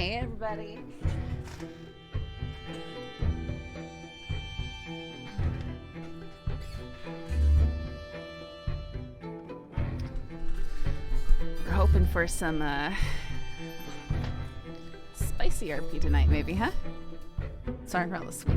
Hey, everybody. We're hoping for some spicy RP tonight, maybe, huh? Sorry for all the sweetie.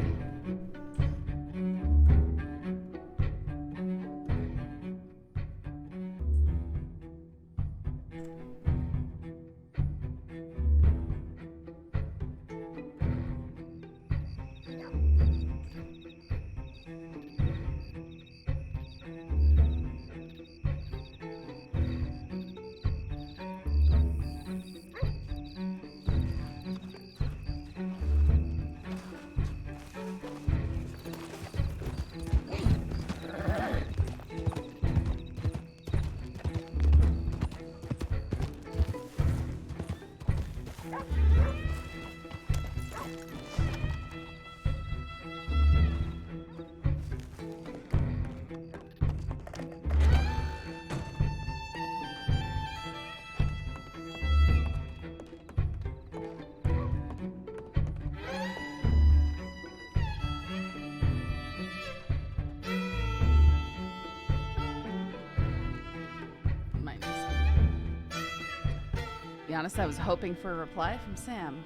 To be honest, I was hoping for a reply from Sam.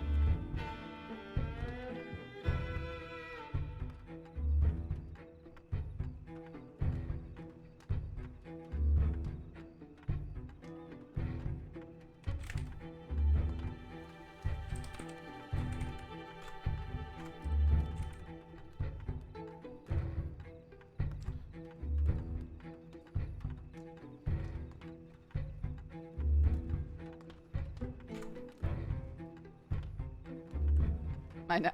I know.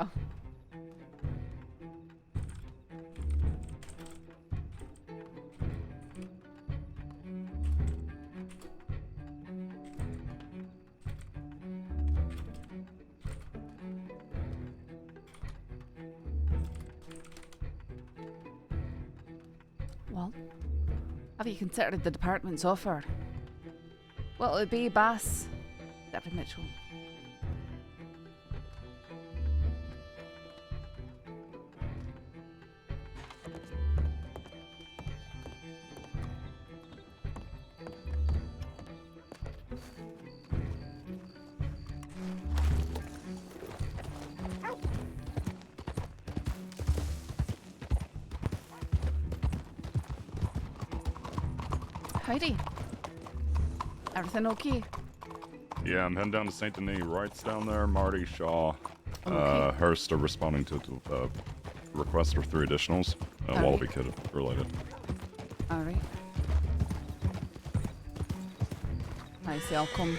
Well, have you considered the department's offer? Well, it would be Baas, David Mitchell. Heidi, everything okay? Yeah, I'm heading down to St. Denis. Wright's down there, Marty, Shaw, Okay. Hurst are responding to requests for 3 additionals, Wallaby Kid related. Alright. I see, I'll come.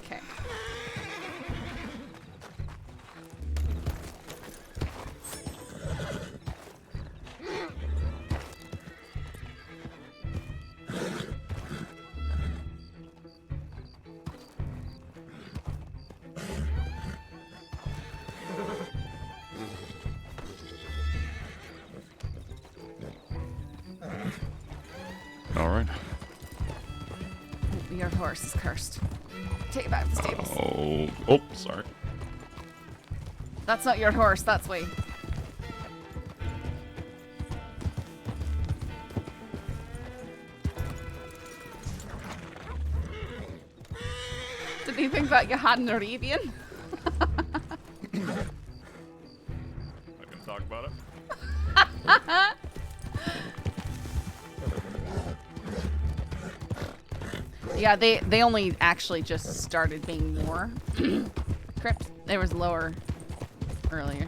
Okay. Alright. Your horse is cursed. Take it back to the stables. Oh, sorry. That's not your horse, that's way. Didn't you think that you had an Arabian? I can talk about it. Yeah, they only actually just started being more crypt. There was lower earlier.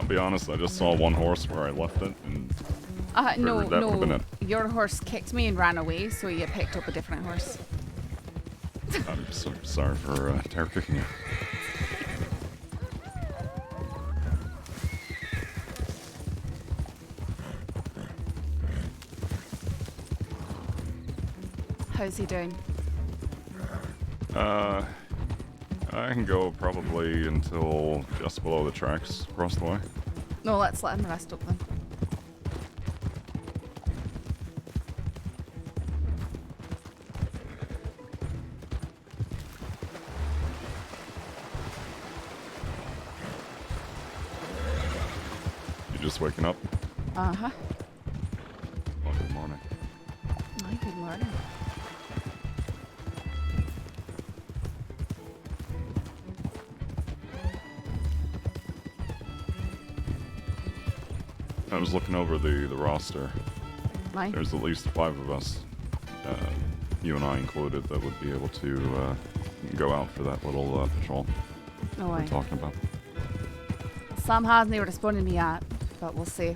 I'll be honest, I just saw one horse where I left it, and No, that would've been no. it. Your horse kicked me and ran away, so you picked up a different horse. I'm so sorry for terror kicking you. How's he doing? I can go probably until just below the tracks across the way. No, let's let him rest up then. You just waking up? Uh-huh. Well, good morning. Hi, good morning. I was looking over the roster. Hi. There's at least 5 of us, you and I included, that would be able to go out for that little patrol No we're way. talking about. Sam hasn't even responded to me yet, but we'll see.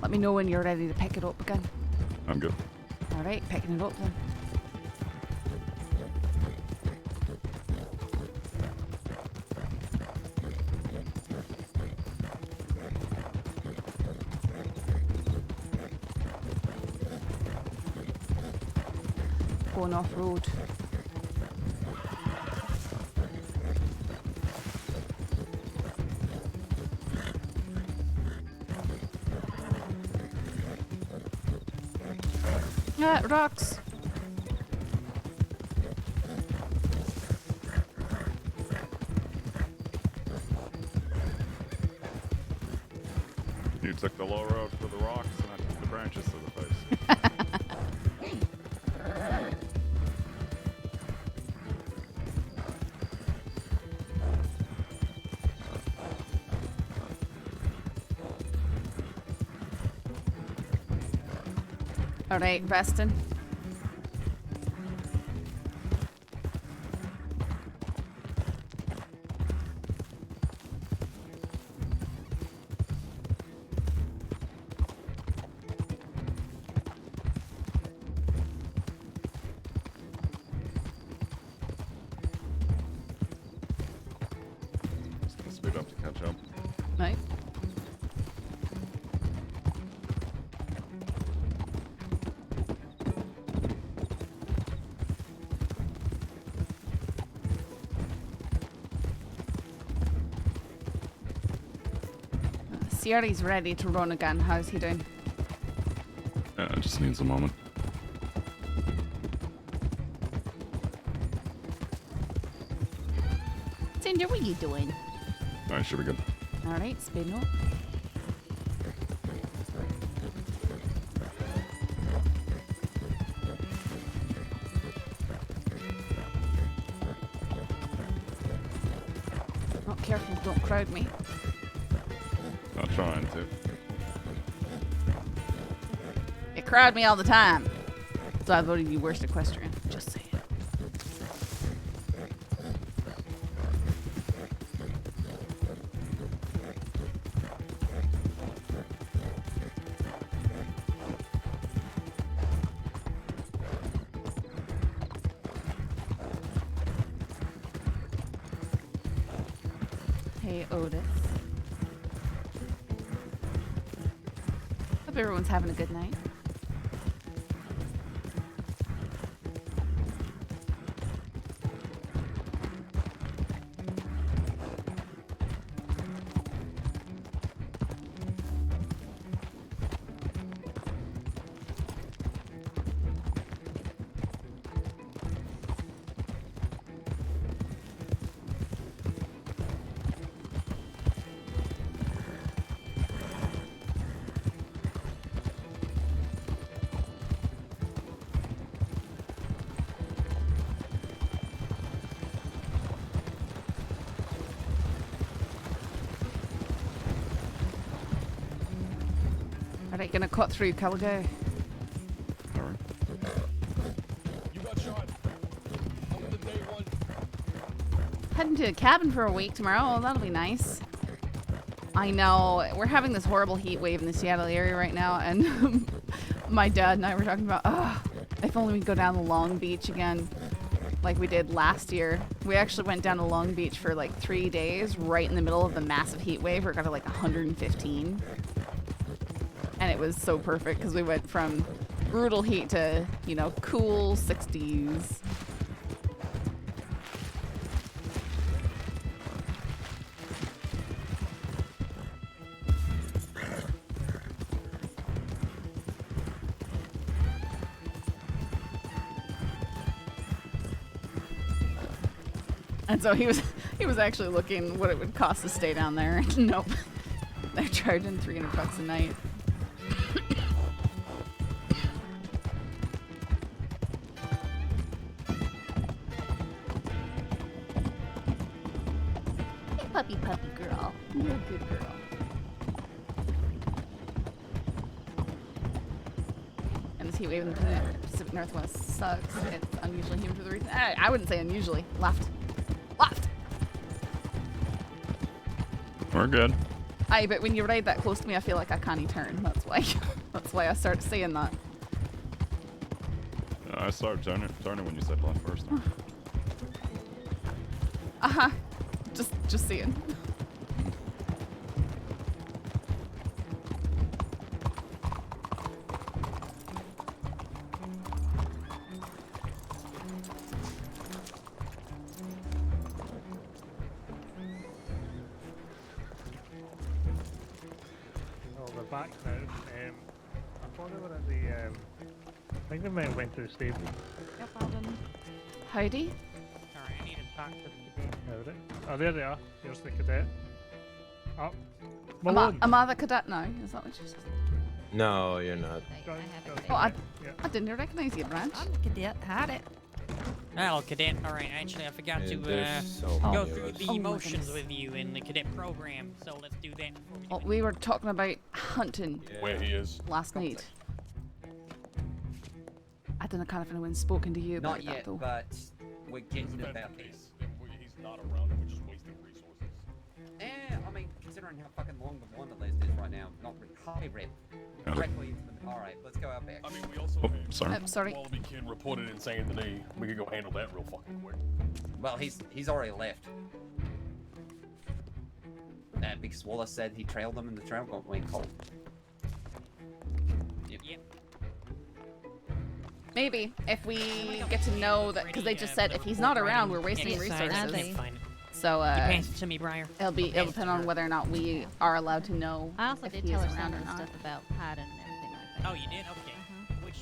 Let me know when you're ready to pick it up again. I'm good. Alright, picking it up then. Going off road. Rocks. You took the low road for the rocks, and I took the branches to the face. Alright, resting. Just gonna speed up to catch up. Right. Sierra's ready to run again. How's he doing? It just needs a moment. Cinder, what are you doing? Alright, should be good. Alright, speeding up. Oh, careful, don't crowd me. Not trying to. You crowd me all the time. So I voted you worst equestrian. Just saying. Hey, Otis. Hope everyone's having a good night. Alright, gonna cut through Caligo. Alright. You got shot. Coming to day one. to a cabin for a week tomorrow. Oh, that'll be nice. I know. We're having this horrible heat wave in the Seattle area right now, and my dad and I were talking about, if only we'd go down to Long Beach again like we did last year. We actually went down to Long Beach for like 3 days right in the middle of the massive heat wave where it got to like 115. And it was so perfect because we went from brutal heat to, you know, cool 60s. And so he was actually looking what it would cost to stay down there. Nope. They're charging $300 a night. Hey, puppy girl. You're a good girl. And this heat wave in the Pacific Northwest sucks. It's unusually humid for the reason. I wouldn't say unusually. Left. We're good. But when you ride that close to me, I feel like I can't turn. That's why. That's why I started saying that. I started turning when you said left first. Just seeing. Back now. I thought they were at the. I think they might have went to the stable. Yep, Alden. Howdy. Alright, I need to talk to the cadet. Oh, there they are. Here's the cadet. Oh, Malone. Am I the cadet now? Is that what you said? No, you're not. I didn't recognize you, Branch. I'm the cadet. Had it. Hello, cadet. All right, actually, I forgot to go through the motions with you in the cadet program, so let's do that. Well, we were talking about hunting where he is last night. I don't know kind of anyone's spoken to you about Not yet, that, though. but we're getting about this. He's not around and we're just wasting resources. I mean, considering how fucking long the wanted list is right now, not really. Hi, Red. Directly into the. Alright, let's go out back. I mean, we also sorry. Wallaby Kid reported in saying that we could go handle that real fucking quick. Well, he's already left. Because Wallace said he trailed them and the trail went cold. Yep. Maybe if we get to know that, because they just said if he's not around, we're wasting resources. So pass it to me, Briar. It'll depend on whether or not we are allowed to know. I also if did he tell is her around some or not. stuff about hiding and everything like that. Oh, you did? Okay.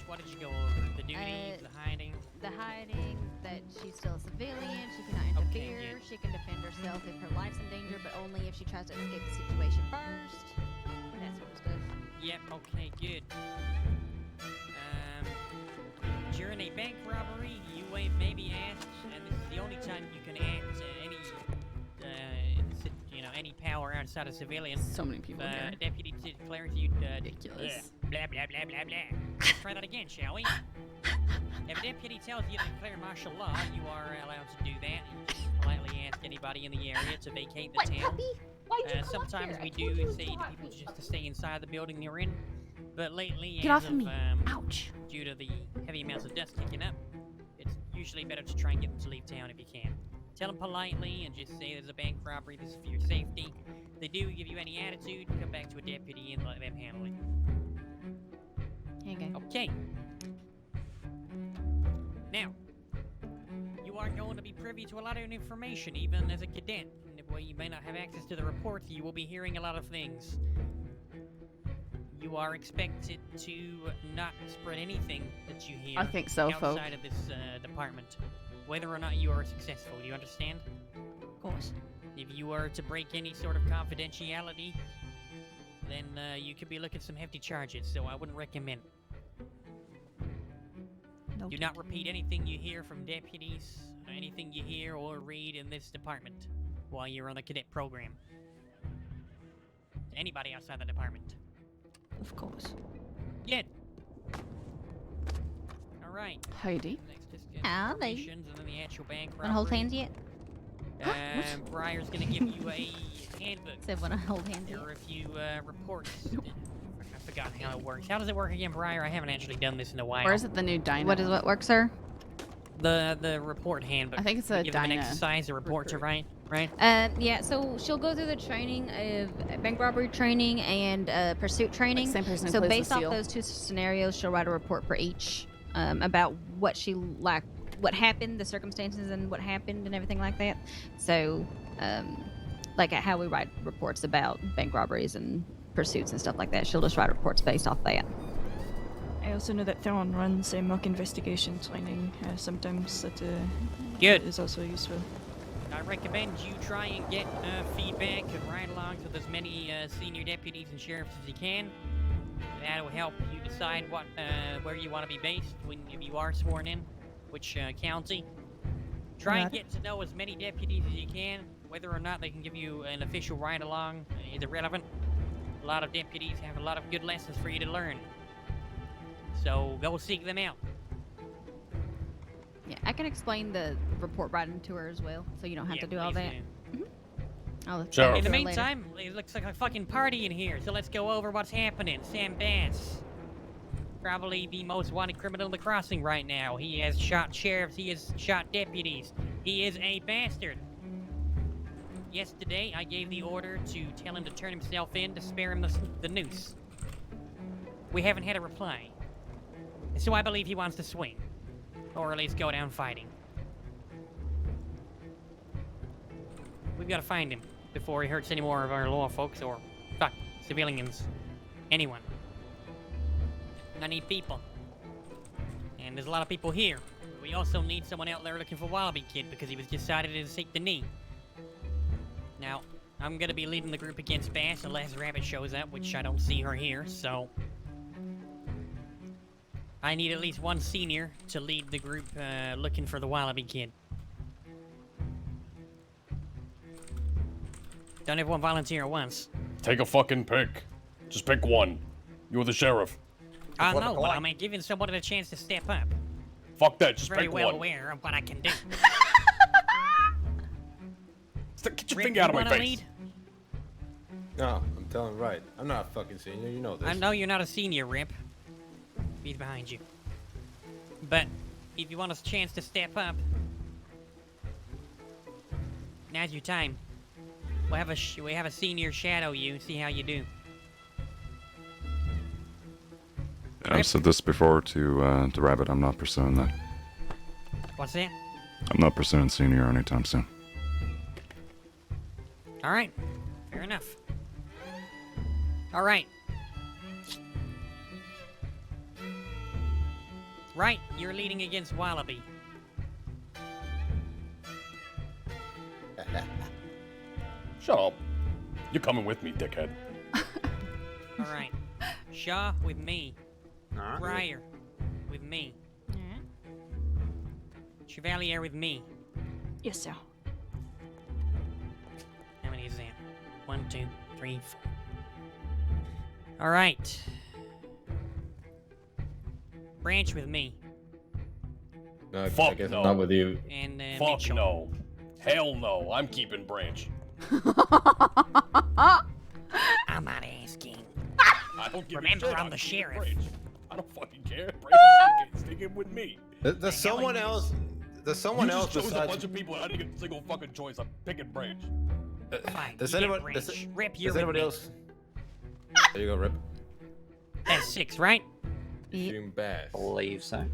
What did you go over? The duties, the hiding? The hiding, that she's still a civilian, she cannot interfere, she can defend herself if her life's in danger, but only if she tries to escape the situation first. That sort of stuff. Yep, okay, good. During a bank robbery, you may be asked, and this is the only time you can act any power outside of civilians. So many people here. Deputy to declare you ridiculous. Blah blah blah blah blah. Let's try that again, shall we? If a deputy tells you to declare martial law, you are allowed to do that. You just politely ask anybody in the area to vacate the town. Sometimes we do say to people just to stay inside the building they're in, but lately, Get off of me! Ouch! Due to the heavy amounts of dust kicking up, it's usually better to try and get them to leave town if you can. Tell them politely and just say there's a bank robbery, this is for your safety. If they do give you any attitude, come back to a deputy and let them handle it. Okay. Now, you are going to be privy to a lot of information, even as a cadet. And while you may not have access to the reports, you will be hearing a lot of things. You are expected to not spread anything that you hear I think so, outside of this department, whether or not you are successful. Do you understand? Of course. If you were to break any sort of confidentiality, then you could be looking at some hefty charges, so I wouldn't recommend. Nope. Do not repeat anything you hear from deputies, or anything you hear or read in this department while you're on the cadet program. To anybody outside the department. Of course. Good. Alright. Heidi. Next is Howdy. operations and then the actual bank robbery. Wanna hold hands yet? Briar's gonna give you a handbook. Except when I hold hands. There are a few reports. I forgot how it works. How does it work again, Briar? I haven't actually done this in a while. Or is it the new dino? What work, sir? The report handbook? I think it's a Give them an dino exercise, a report to write, right? Yeah, so she'll go through the training of bank robbery training and pursuit training. Like same person who So plays based off Lucille. those two scenarios, she'll write a report for each about what she like, what happened, the circumstances, and what happened, and everything like that. So, like how we write reports about bank robberies and pursuits and stuff like that. She'll just write reports based off that. I also know that Theron runs mock investigation training sometimes that Good. is also useful. I recommend you try and get feedback and ride along with as many senior deputies and sheriffs as you can. That'll help you decide what where you want to be based if you are sworn in, which county. Try and get to know as many deputies as you can. Whether or not they can give you an official ride along is irrelevant. A lot of deputies have a lot of good lessons for you to learn. So go seek them out. Yeah, I can explain the report writing to her as well, so you don't have to do all that. I'll Sheriff. In the to her later. meantime, it looks like a fucking party in here, so let's go over what's happening. Sam Bass. Probably the most wanted criminal in the crossing right now. He has shot sheriffs, he has shot deputies. He is a bastard. Yesterday, I gave the order to tell him to turn himself in to spare him the noose. We haven't had a reply. So I believe he wants to swing. Or at least go down fighting. We've got to find him before he hurts any more of our law folks or, fuck, civilians. Anyone. I need people. And there's a lot of people here. We also need someone out there looking for Wallaby Kid because he was decided to take the knee. Now, I'm gonna be leading the group against Bass unless Rabbit shows up, which I don't see her here, so... I need at least one senior to lead the group looking for the Wallaby Kid. Don't everyone volunteer at once. Take a fucking pick. Just pick one. You're the sheriff. I Flip a know, but coin. I mean, giving someone a chance to step up. Fuck that, just Very pick well one. aware of what I can do. Get your Rip, finger out of you my wanna face. lead? No, I'm telling right. I'm not a fucking senior. You know this. I know you're not a senior, Rip. He's behind you. But if you want a chance to step up, now's your time. We have a senior shadow you. See how you do. I've said this before to Rabbit. I'm not pursuing that. What's that? I'm not pursuing senior anytime soon. All right. Fair enough. All right. Right, you're leading against Wallaby. Shut up. You're coming with me, dickhead. All right. Shaw with me. Briar with me. Chevalier with me. Yes, sir. How many is that? 1, 2, 3, 4. All right. Branch with me. No, I Fuck guess no. I'm not with you. And Fuck Mitchell. no. Hell no. I'm keeping Branch. I'm not asking. I don't give Remember, a shit. I'm the keeping sheriff. Branch. I don't fucking care. Branch is sticking with me. There's someone else. There's someone You else just chose a bunch besides. of people and I didn't get a single fucking choice. I'm picking Branch. Fine. Does you get anyone? Branch. Does, Rip, does you're with anybody me. else? There you go, Rip. That's 6, right? Shooting Bass. Believe so.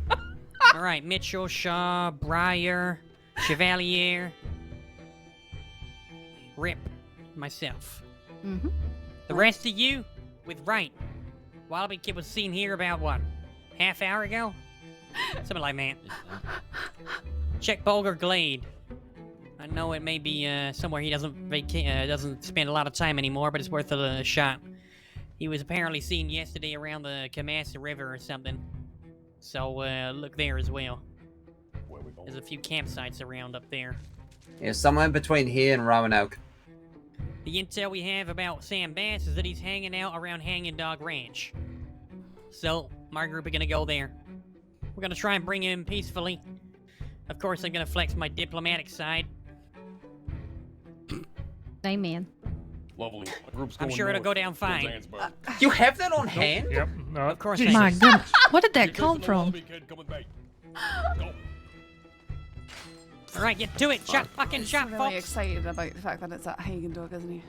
All right, Mitchell, Shaw, Briar, Chevalier, Rip, myself. Mm-hmm. The rest of you with Wright. Wallaby Kid was seen here about, what, half hour ago? Something like that. Check Bulger Glade. I know it may be somewhere he doesn't spend a lot of time anymore, but it's worth a shot. He was apparently seen yesterday around the Kamasa River or something. So look there as well. Where we going? There's a few campsites around up there. Yeah, somewhere between here and Roanoke. The intel we have about Sam Bass is that he's hanging out around Hanging Dog Ranch. So, my group are gonna go there. We're gonna try and bring him peacefully. Of course, I'm gonna flex my diplomatic side. Amen. Lovely. My group's I'm going sure it'll north go down towards fine. Zanzibar. You have that on hand? Yep. No. Of course I Jesus. do. My goodness. What did that You're come chasing the from? wallaby kid coming back. Go. All right, get to it. Chop, fucking He's chop, really folks. excited about the fact that it's that Hagen dog, isn't he?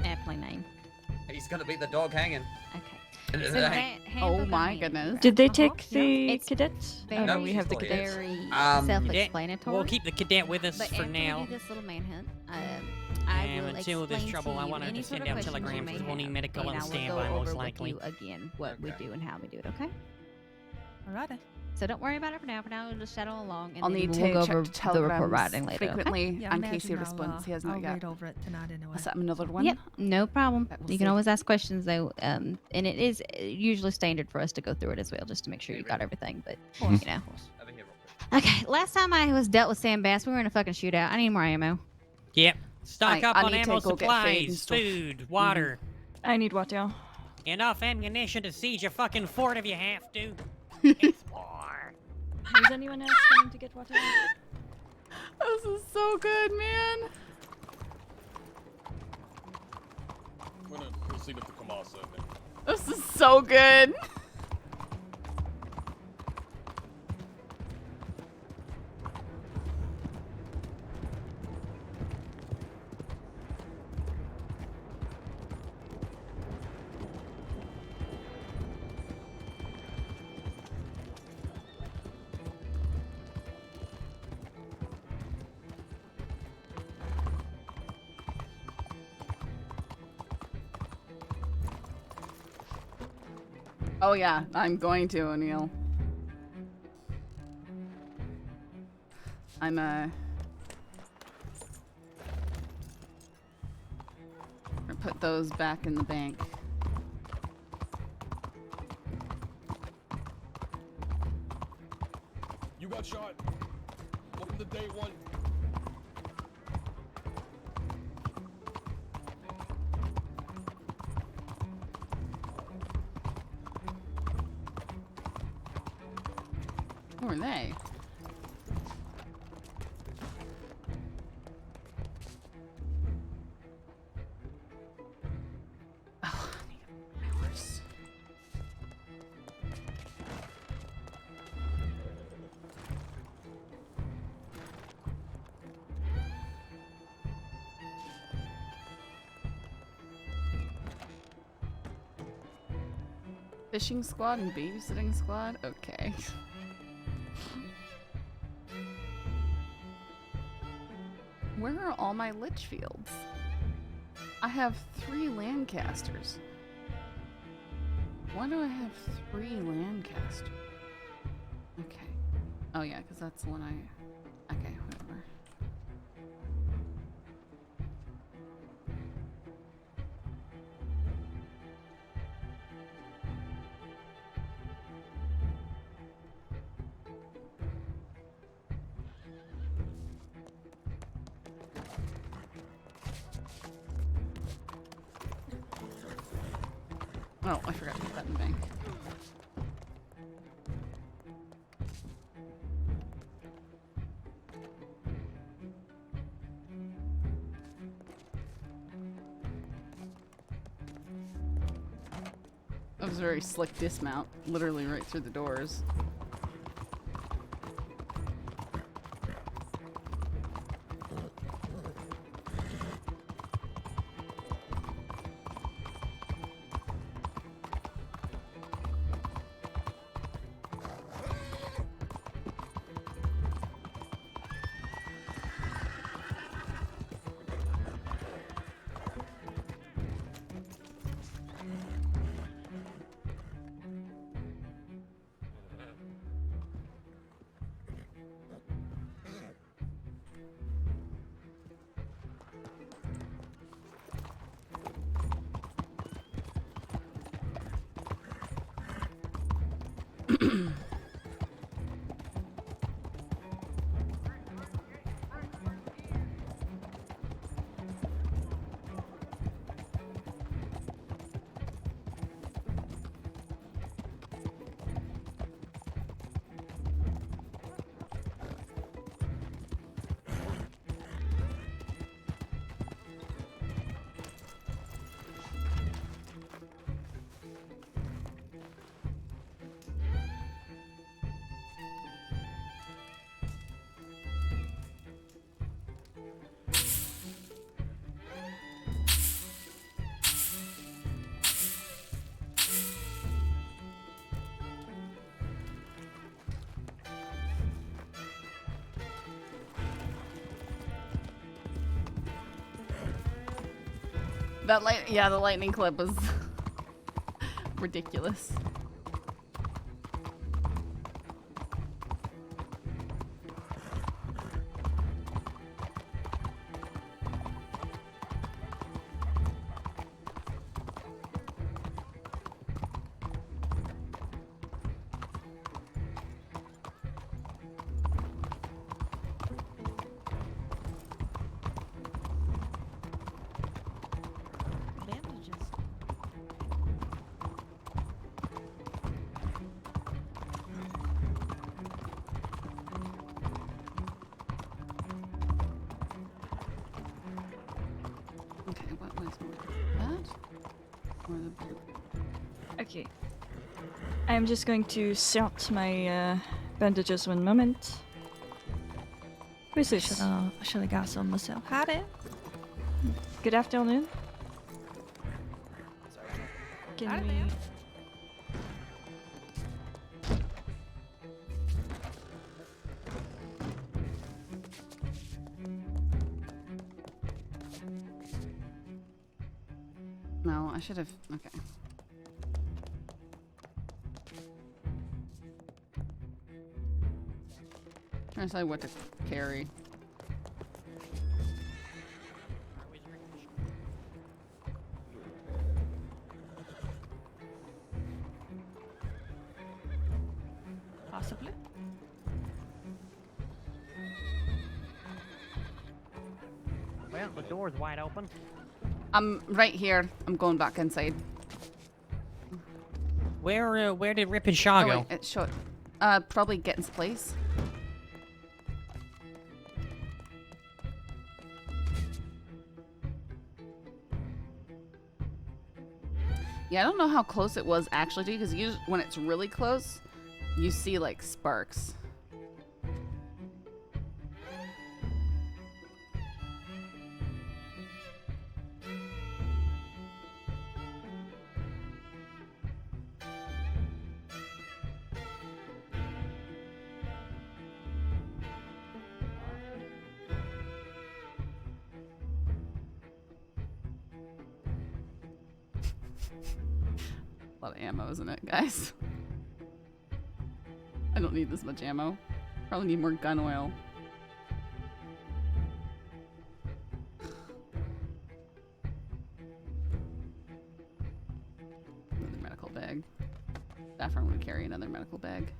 Aptly name. He's gonna be the dog hanging. Okay. So that handbook Oh on my hand, goodness. Did they Uh-huh. take the It's cadets? very, Oh no, we she's have the still cadets. here. very Um, self-explanatory. We'll keep the cadet with us But for after now. we do this little manhunt, I And will until there's explain trouble, to I you want her any to sort send of out questions you telegrams may because we'll need have, medical and on I will standby, go most over likely. with you again what we Okay. do and how we do it. Okay. Alrighty. So don't worry about it for now. For now, we'll just settle along, and I'll then need we'll to go check over the the telegrams report writing later. Okay? frequently Yeah, in case he imagine responds. He has not I'll yet. read over it tonight anyway. I'll set him another one. Yep, no problem. Okay, we'll You can see. always ask questions though, and it is usually standard for us to go through it as well, just to make sure you got everything. But you know, Over here real quick. okay. Last time I was dealt with Sam Bass, we were in a fucking shootout. I need more ammo. Yep. Stock up I on need to ammo go get food and supplies, stuff. food, water. I need water. Enough ammunition to siege a fucking fort if you have to. Explore. Is anyone else going to get water? This is so good, man. We're gonna proceed with the Kamasa then. This is so good. Oh yeah, I'm going to, O'Neill. I'm gonna put those back in the bank. You got shot. Welcome to day one. Who are they? Oh, I need my horse. Fishing squad and babysitting squad? Okay. Where are all my Litchfields? I have 3 Lancasters. Why do I have 3 Lancasters? Okay. Oh yeah, because that's the one I... Okay, whatever. Oh, I forgot to put that in the bank. That was a very slick dismount, literally right through the doors. That the lightning clip was ridiculous. Bandages. Okay, what was that? Or the blue? Okay. I'm just going to sort my bandages one moment. Who's this? Should have got some myself. Howdy. Good afternoon. Can Howdy, we... ma'am. No, I should have. Okay. Trying to decide what to carry. Possibly. Well, the door's wide open. I'm right here. I'm going back inside. Where did Rip and Shaw Oh, go? wait, it showed. Probably get into place. Yeah, I don't know how close it was actually to you, because when it's really close, you see like sparks. A lot of ammo, isn't it, guys? I don't need this much ammo. Probably need more gun oil. Another medical bag. Saffron would carry another medical bag.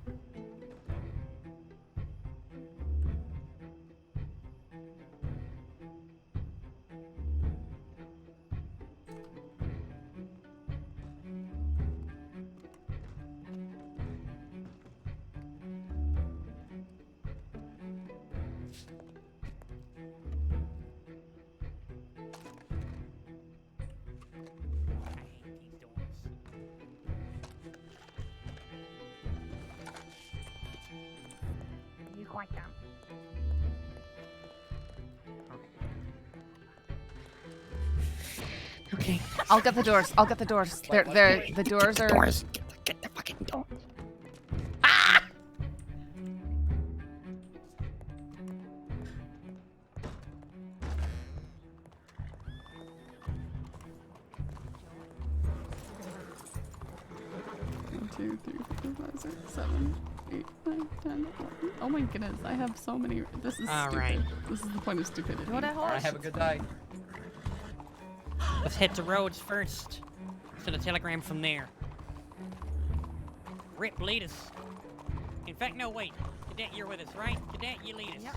You quite down. Okay. I'll get the doors. I'll get the doors. The doors are. Doors. Get the fucking door. One, 2, 3, 4, 5, 6, 7, 8, 9, 10, 11. Oh my goodness, I have so many. This is All stupid. right. This is the point of stupidity. What a horse. Alright, have a good day. Let's head to Rhodes first. Send a telegram from there. Rip, lead us. In fact, no, wait. Cadet, you're with us, right? Cadet, you lead us. Yep.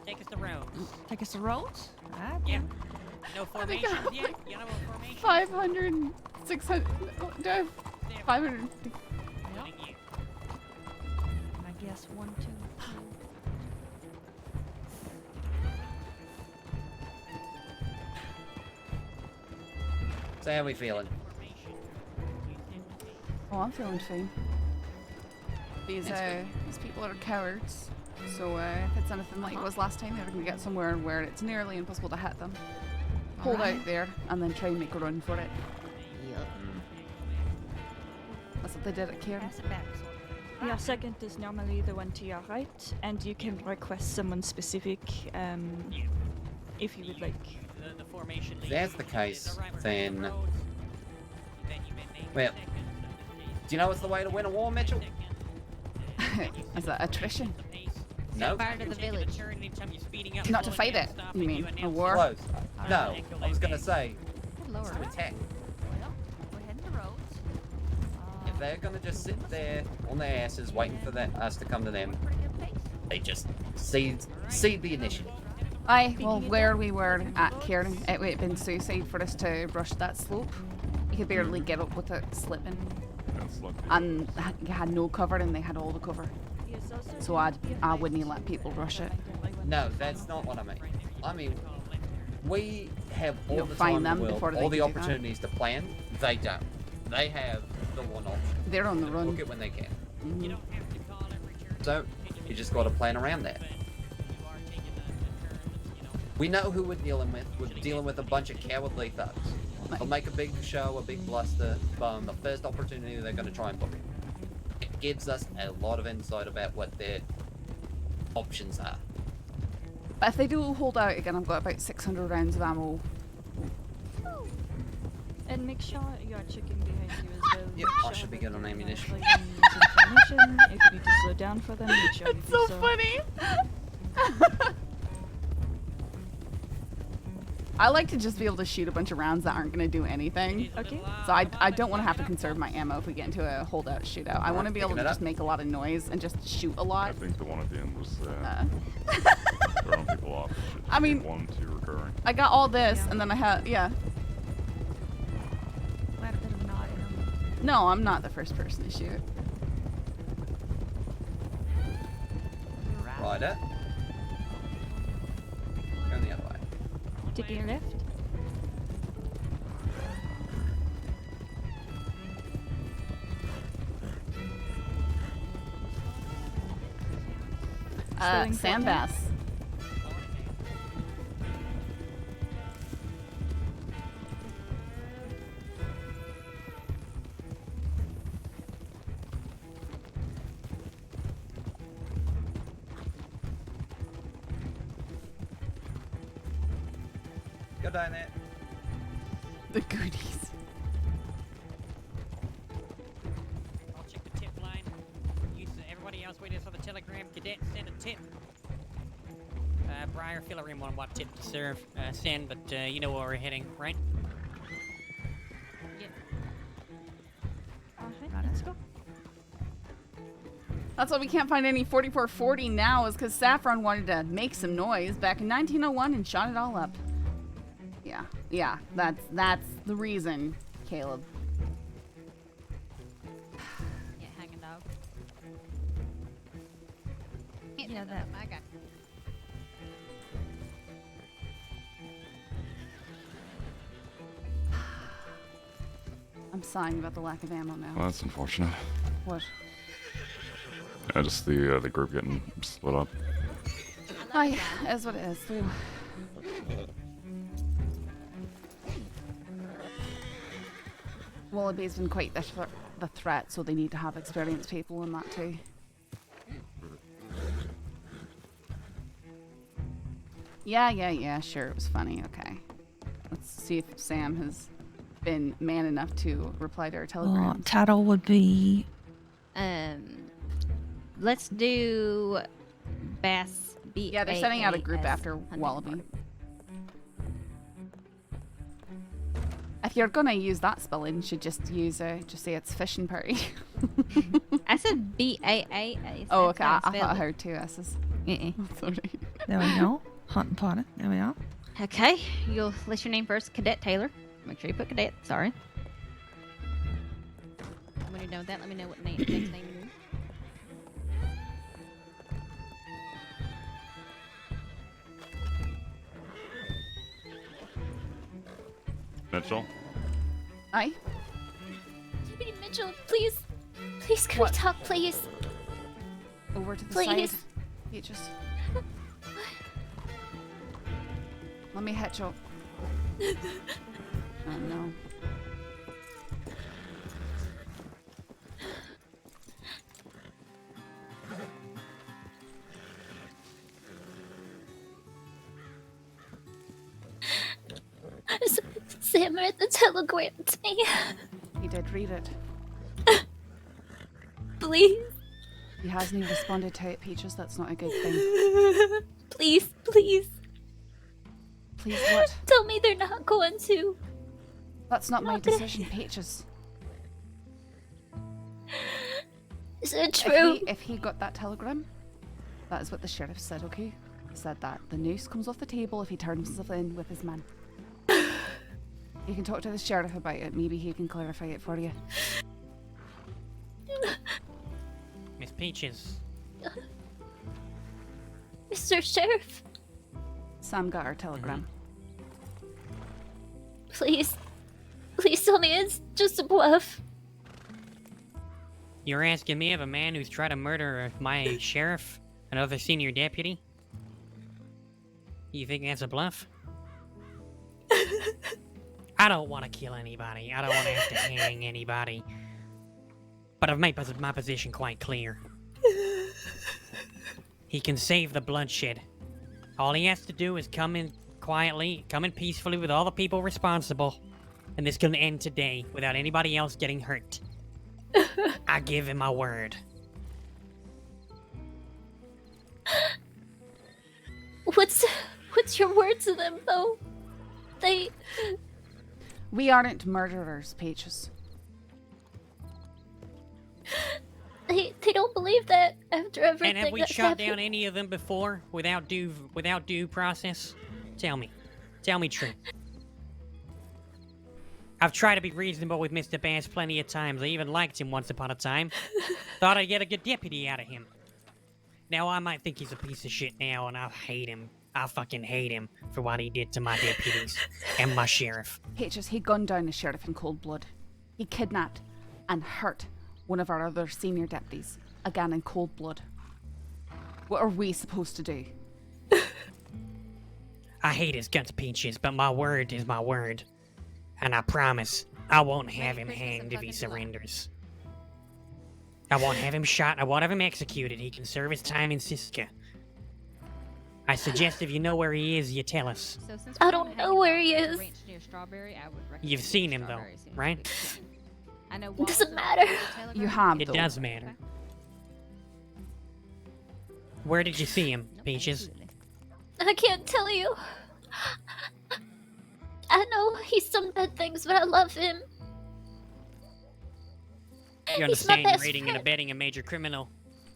Take us to Rhodes. Take us to Rhodes? Right. Yeah. No I think formations I yet? like You know what formation? 500, 600. Do I have 500? Yep. I guess 1, 2, 3. So how we feeling? Oh, I'm feeling fine. These people are cowards. So if it's anything like it was last time, they're going to get somewhere where it's nearly impossible to hit them. Hold out there and then try and make a run for it. Yep. That's what they did at Cairn. Pass it back. Your second is normally the one to your right, and you can request someone specific if you would like. the formation. If that's the case, then... Well, do you know what's the way to win a war, Mitchell? Is that attrition? No. Fire to the village. Not to fight it, you mean? A war? Close. No, I was gonna say, it's to attack. Well, we're heading the roads. If they're gonna just sit there on their asses waiting for us to come to them, Pretty good pace. they just cede the initiative. Aye, well, where we were at Cairn, it would have been suicide for us to rush that slope. You could barely get up with it slipping. That's lucky. And you had no cover and they had all the cover. So I wouldn't let people rush it. No, that's not what I mean. I mean, we have all You'll the find time in them the world, before they all the can do that. opportunities to plan. They don't. They have the one option. They're on the run. Book it when they can. Mhm. So, you just got to plan around that. We know who we're dealing with. We're dealing with a bunch of cowardly thugs. They'll make a big show, a big bluster, but on the first opportunity, they're going to try and book it. It gives us a lot of insight about what their options are. But if they do hold out again, I've got about 600 rounds of ammo. And make sure you are checking behind you as well. Yep, Make I sure should be that good on they're ammunition. not playing misinformation. If you need to slow down for them, make sure you It's do so so. funny. I like to just be able to shoot a bunch of rounds that aren't going to do anything. Okay. So I don't want to have to conserve my ammo if we get into a holdout shootout. I want to be able to just make a lot of noise and just shoot a I lot. think the one at the end was throwing people off. It should I mean- be 1, 2 recurring. I got all this and then I had, yeah. Quite a bit of nodding on them. No, I'm not the first person to shoot. You're right. Rider. Going the other way. To your left. Sand bass. Go down there. The goodies. I'll check the tip line. Everybody else waiting for the telegram. Cadet, send a tip. Briar, fill her in on what tip to serve. Send, but you know where we're heading, right? Right, let's go. That's why we can't find any 4440 now, is because Saffron wanted to make some noise back in 1901 and shot it all up. Yeah, that's the reason, Caleb. Yeah, hanging dog. Yeah, that. I got. I'm sighing about the lack of ammo now. Well, that's unfortunate. What? Yeah, just the group getting split up. Aye, is what it is. Wallaby's been quite the threat, so they need to have experienced people in that too. Yeah, sure, it was funny, okay. Let's see if Sam has been man enough to reply to our telegram. Title would be. Let's do Bass. Yeah, they're setting out a group BAAS after hunting Wallaby. party. If you're gonna use that spelling, you should just use just say it's fishing party. I said BAAA. Oh, okay. I thought I heard two S's. Uh-uh. Sorry. There we go. Hunting party. There we are. Okay, you'll list your name first, Cadet Taylor. Make sure you put Cadet. Sorry. When you're done with that, let me know what next name you need. Mitchell? Aye. Deputy Mitchell, please. Please, can What? we talk, please? Over to the Please. side. Beatrice. Let me hitch up. Oh no. Sam read the telegram to me. He did read it. Please. He hasn't even responded to it, Peaches. That's not a good thing. Please, please. Please what? Tell me they're not going to. That's not my decision, Peaches. Is it true? If he got that telegram, that is what the sheriff said, okay? He said that the noose comes off the table if he turns himself in with his man. You can talk to the sheriff about it. Maybe he can clarify it for you. Miss Peaches. Mr. Sheriff, Sam got our telegram. please. Please tell me it's just a bluff. You're asking me of a man who's tried to murder my sheriff, another senior deputy? You think that's a bluff? I don't want to kill anybody. I don't want to have to hang anybody. But I've made my position quite clear. He can save the bloodshed. All he has to do is come in quietly, come in peacefully with all the people responsible, and this can end today without anybody else getting hurt. I give him my word. What's your word to them, though? We aren't murderers, Peaches. They don't believe that after everything. And have we that's shot happened. down any of them before without due process? Tell me true. I've tried to be reasonable with Mr. Bass plenty of times. I even liked him once upon a time. Thought I'd get a good deputy out of him. Now I might think he's a piece of shit now, and I hate him. I fucking hate him for what he did to my deputies and my sheriff. Peaches, he gunned down the sheriff in cold blood. He kidnapped and hurt one of our other senior deputies, again in cold blood. What are we supposed to do? I hate his guts, Peaches, but my word is my word. And I promise, I won't have him hanged if he surrenders. I won't have him shot, I won't have him executed. He can serve his time in Siska. I suggest if you know where he is, you tell us. So since I we're don't gonna know have where he a is. ranch near Strawberry, I would recommend You've seen him, though, Strawberry since right? it's- I know It doesn't Wallace matter. received a telegram. You have, It though. does matter. Where did you see him, Nope, Peaches? absolutely. I can't tell you. I know he's done bad things, but I love him. You He's my understand best raiding and friend. abetting a major criminal?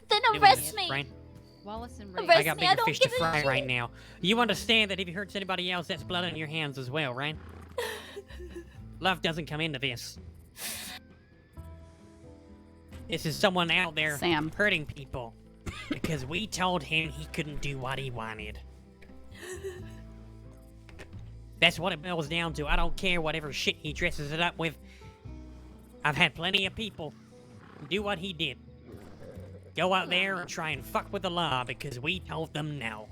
Then doing arrest this, me. right? Wallace and Arrest Ray. I got me, I bigger don't fish to give a fry right shit. now. You understand that if he hurts anybody else, that's blood on your hands as well, right? Love doesn't come into this. This is someone out there Sam. hurting people because we told him he couldn't do what he wanted. That's what it boils down to. I don't care whatever shit he dresses it up with. I've had plenty of people do what he did. Go out there and try and fuck with the law because we told them no.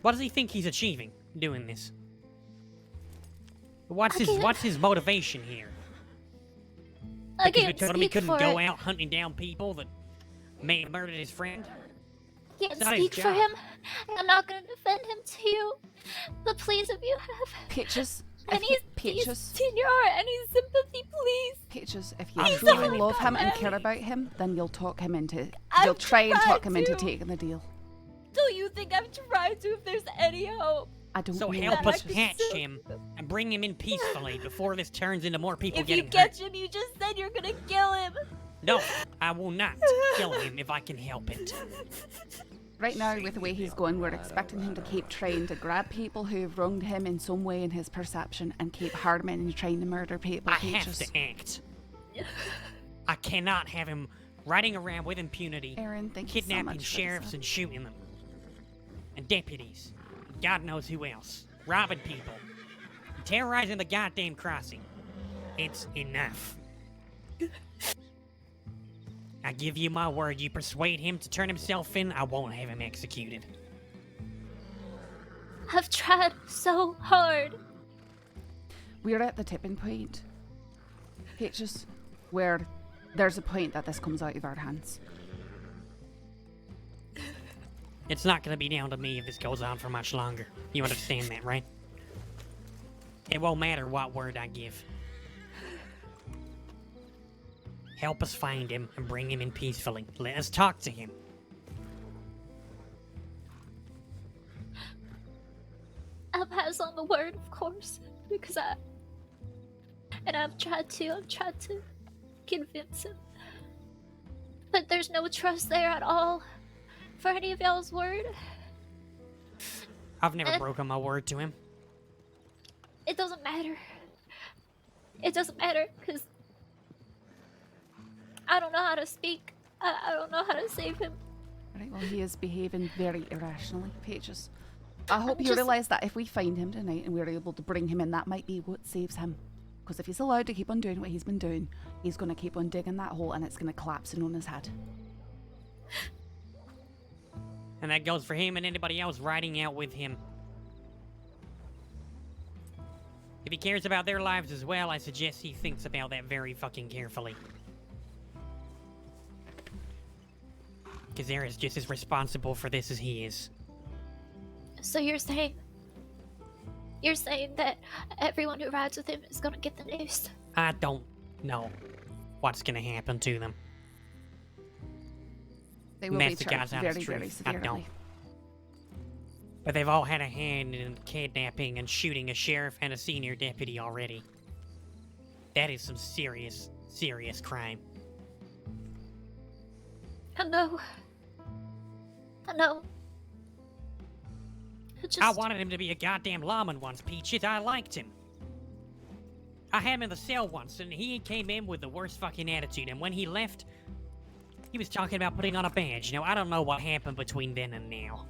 What does he think he's achieving doing this? What's his motivation here? I Because we can't told him he speak couldn't for go it. out hunting down people that may have murdered his friend? Can't It's not his speak for job. him. I'm not gonna defend him to you. But please, if you have Peaches, any Peaches, senior or any sympathy, please. Peaches, if you I'm truly sorry, love him and Mary. care about him, then you'll talk him into. I've You'll try and tried talk him into to. taking the deal. Do you think I've tried to if there's any hope? I don't So know. help us Peaches. catch him and bring him in peacefully before this turns into more people If you getting catch hurt. him, you just said you're gonna kill him. No, I will not kill him if I can help it. Right now, with the way he's going, we're expecting him to keep trying to grab people who have wronged him in some way in his perception and keep harming and trying to murder people. I have Peaches. to act. I cannot have him riding around with impunity, Aaron, thank you so kidnapping much for sheriffs this. and shooting them. And deputies. And God knows who else. Robbing people. And terrorizing the goddamn crossing. It's enough. I give you my word, you persuade him to turn himself in, I won't have him executed. I've tried so hard. We're at the tipping point, Peaches, where there's a point that this comes out of our hands. It's not gonna be down to me if this goes on for much longer. You understand that, right? It won't matter what word I give. Help us find him and bring him in peacefully. Let us talk to him. I'll pass on the word, of course, because I've tried to convince him. But there's no trust there at all for any of y'all's word. I've never broken my word to him. It doesn't matter. It doesn't matter, because I don't know how to speak. I don't know how to save him. Right, well, he is behaving very irrationally, Pages. I hope you just- realise that if we find him tonight and we're able to bring him in, that might be what saves him. Because if he's allowed to keep on doing what he's been doing, he's going to keep on digging that hole and it's going to collapse in on his head. And that goes for him and anybody else riding out with him. If he cares about their lives as well, I suggest he thinks about that very fucking carefully. Because they're just as responsible for this as he is. So you're saying that everyone who rides with him is gonna get the news? I don't know what's gonna happen to them. They will That's be the charged God's honest very, very truth. I severely. don't. But they've all had a hand in kidnapping and shooting a sheriff and a senior deputy already. That is some serious, serious crime. I know. I wanted him to be a goddamn lawman once, Peaches. I liked him. I had him in the cell once, and he came in with the worst fucking attitude, and when he left, he was talking about putting on a badge. Now, I don't know what happened between then and now.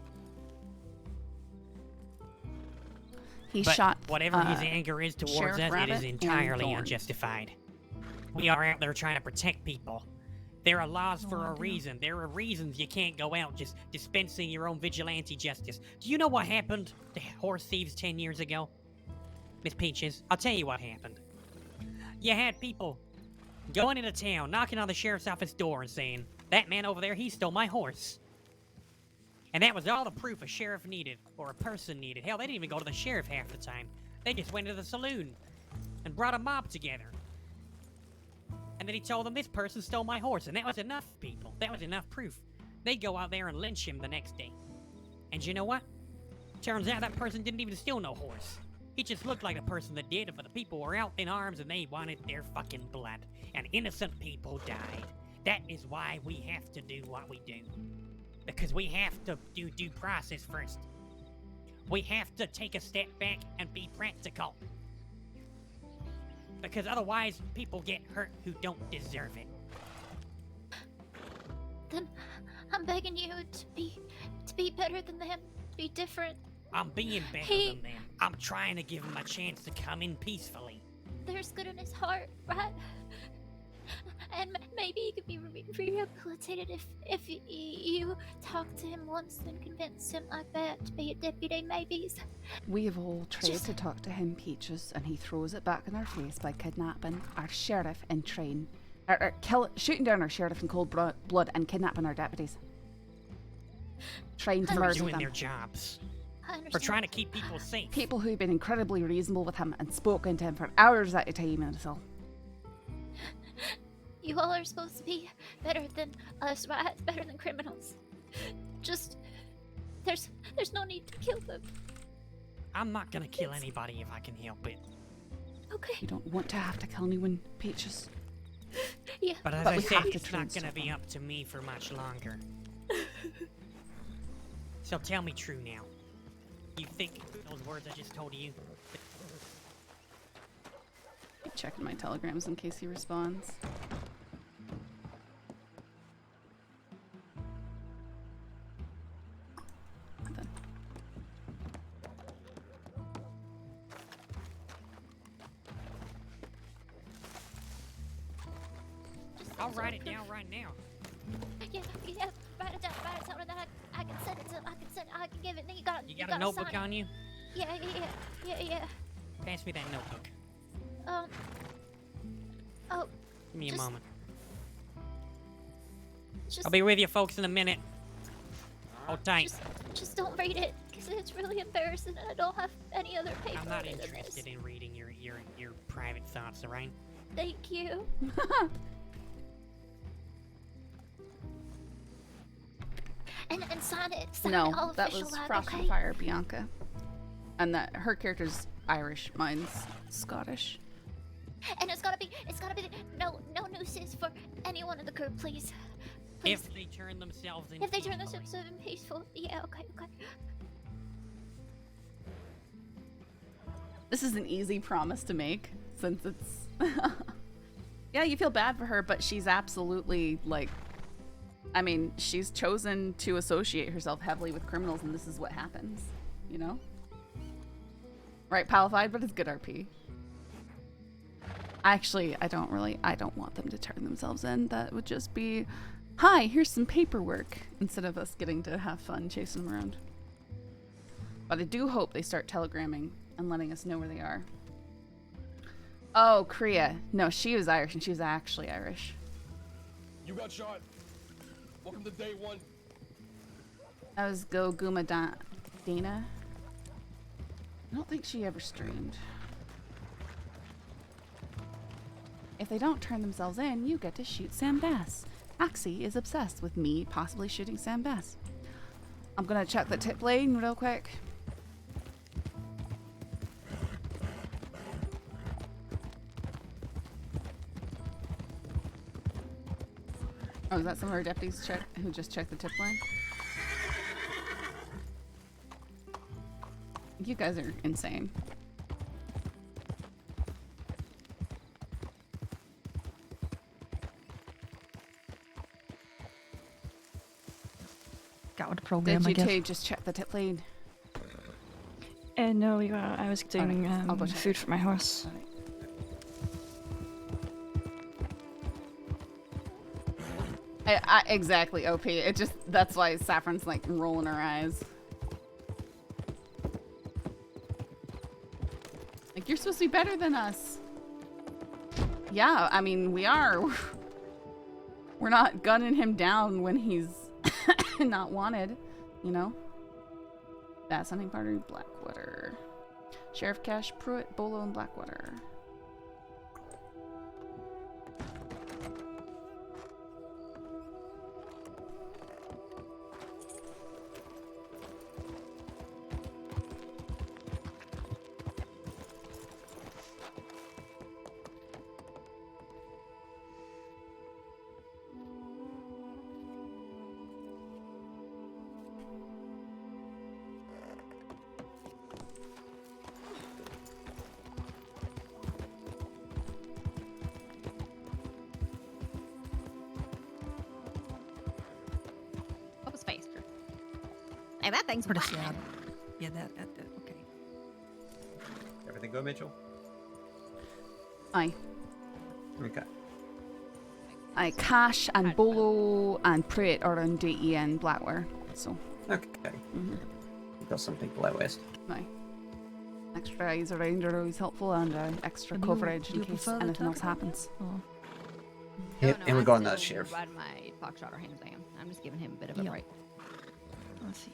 He But shot whatever his anger is towards Sheriff us, it Rabbit is and entirely Thorn. unjustified. We are out there trying to protect people. There are laws for a reason. There are reasons you can't go out just dispensing your own vigilante justice. Do you know what happened to horse thieves 10 years ago? Miss Peaches, I'll tell you what happened. You had people going into town, knocking on the sheriff's office door and saying, "That man over there, he stole my horse." And that was all the proof a sheriff needed, or a person needed. Hell, they didn't even go to the sheriff half the time. They just went to the saloon and brought a mob together. And then he told them, "This person stole my horse," and that was enough, people. That was enough proof. They'd go out there and lynch him the next day. And you know what? Turns out that person didn't even steal no horse. He just looked like the person that did, but the people were out in arms and they wanted their fucking blood. And innocent people died. That is why we have to do what we do. Because we have to do due process first. We have to take a step back and be practical. Because otherwise, people get hurt who don't deserve it. Then I'm begging you to be better than them, to be different. I'm being better than them. I'm trying to give him a chance to come in peacefully. There's good in his heart, right? And maybe he could be rehabilitated if you talk to him once and convince him like that to be a deputy, maybe. We have all tried to talk to him, Peaches, and he throws it back in our face by kidnapping our sheriff and shooting down our sheriff in cold blood and kidnapping our deputies. Trying to For murder doing them. their jobs. I understand. For trying to keep people safe. People who've been incredibly reasonable with him and spoken to him for hours at a time in a cell. You all are supposed to be better than us, right? Better than criminals. Just, there's no need to kill them. I'm not gonna kill anybody if I can help it. Okay. You don't want to have to kill anyone, Peaches. Yeah. But as But I we said, have to it's try not and gonna stop be him. up to me for much longer. So tell me true now. You think those words I just told you? Checking my telegrams in case he responds. Nothing. I'll write it down right now. Yeah, write it down, and then I can send it to him. I can give it, then you gotta You got a notebook sign it. on you? Yeah. Pass me that notebook. Oh, Give me a just- moment. just I'll be with you folks in a minute. Hold tight. Just don't read it, because it's really embarrassing and I don't have any other paper. I'm not other than interested this. in reading your private thoughts, alright? Thank you. and sign it. Sign it No, all that official was loud, Frost okay? and Fire Bianca. And that her character's Irish, mine's Scottish. And it's gotta be no nooses for anyone in the group, please. Please. If they turn themselves in. If they turn themselves in peaceful, yeah, okay. This is an easy promise to make, since it's... Yeah, you feel bad for her, but she's absolutely, like... I mean, she's chosen to associate herself heavily with criminals, and this is what happens, you know? Right, Palified, but it's good RP. Actually, I don't want them to turn themselves in. That would just be, hi, here's some paperwork, instead of us getting to have fun chasing them around. But I do hope they start telegramming and letting us know where they are. Oh, Kriya. No, she was Irish, and she was actually Irish. You got shot. Welcome to day one. That was Go Guma Dana. I don't think she ever streamed. If they don't turn themselves in, you get to shoot Sam Bass. Axie is obsessed with me possibly shooting Sam Bass. I'm gonna check the tip lane real quick. Oh, is that some of our deputies who just checked the tip lane? You guys are insane. Got with the program, I Did you guess. two just check the tip lane? No, I was doing I'll go check. food for my horse. Exactly, OP. It just, that's why Saffron's like rolling her eyes. Like, you're supposed to be better than us. Yeah, I mean, we are. We're not gunning him down when he's not wanted, you know? Bass hunting party, Blackwater. Sheriff Cash, Pruitt, Bolo, and Blackwater. What was faster? Hey, that thing's Pretty whack. sad. Yeah, that, okay. Everything good, Mitchell? Aye. Okay. Aye, Cash and Bolo and Pruitt are on duty in Blackwater, so. Okay. We've got some people out west. Aye. Extra eyes around are always helpful, and extra And coverage do in you case prefer to anything talk else about happens. it, or- Yep, No, and we're I'm going that still sheriff. riding my foxtrot or hands down. I'm just giving him a bit of a Yeah. break. Let's see.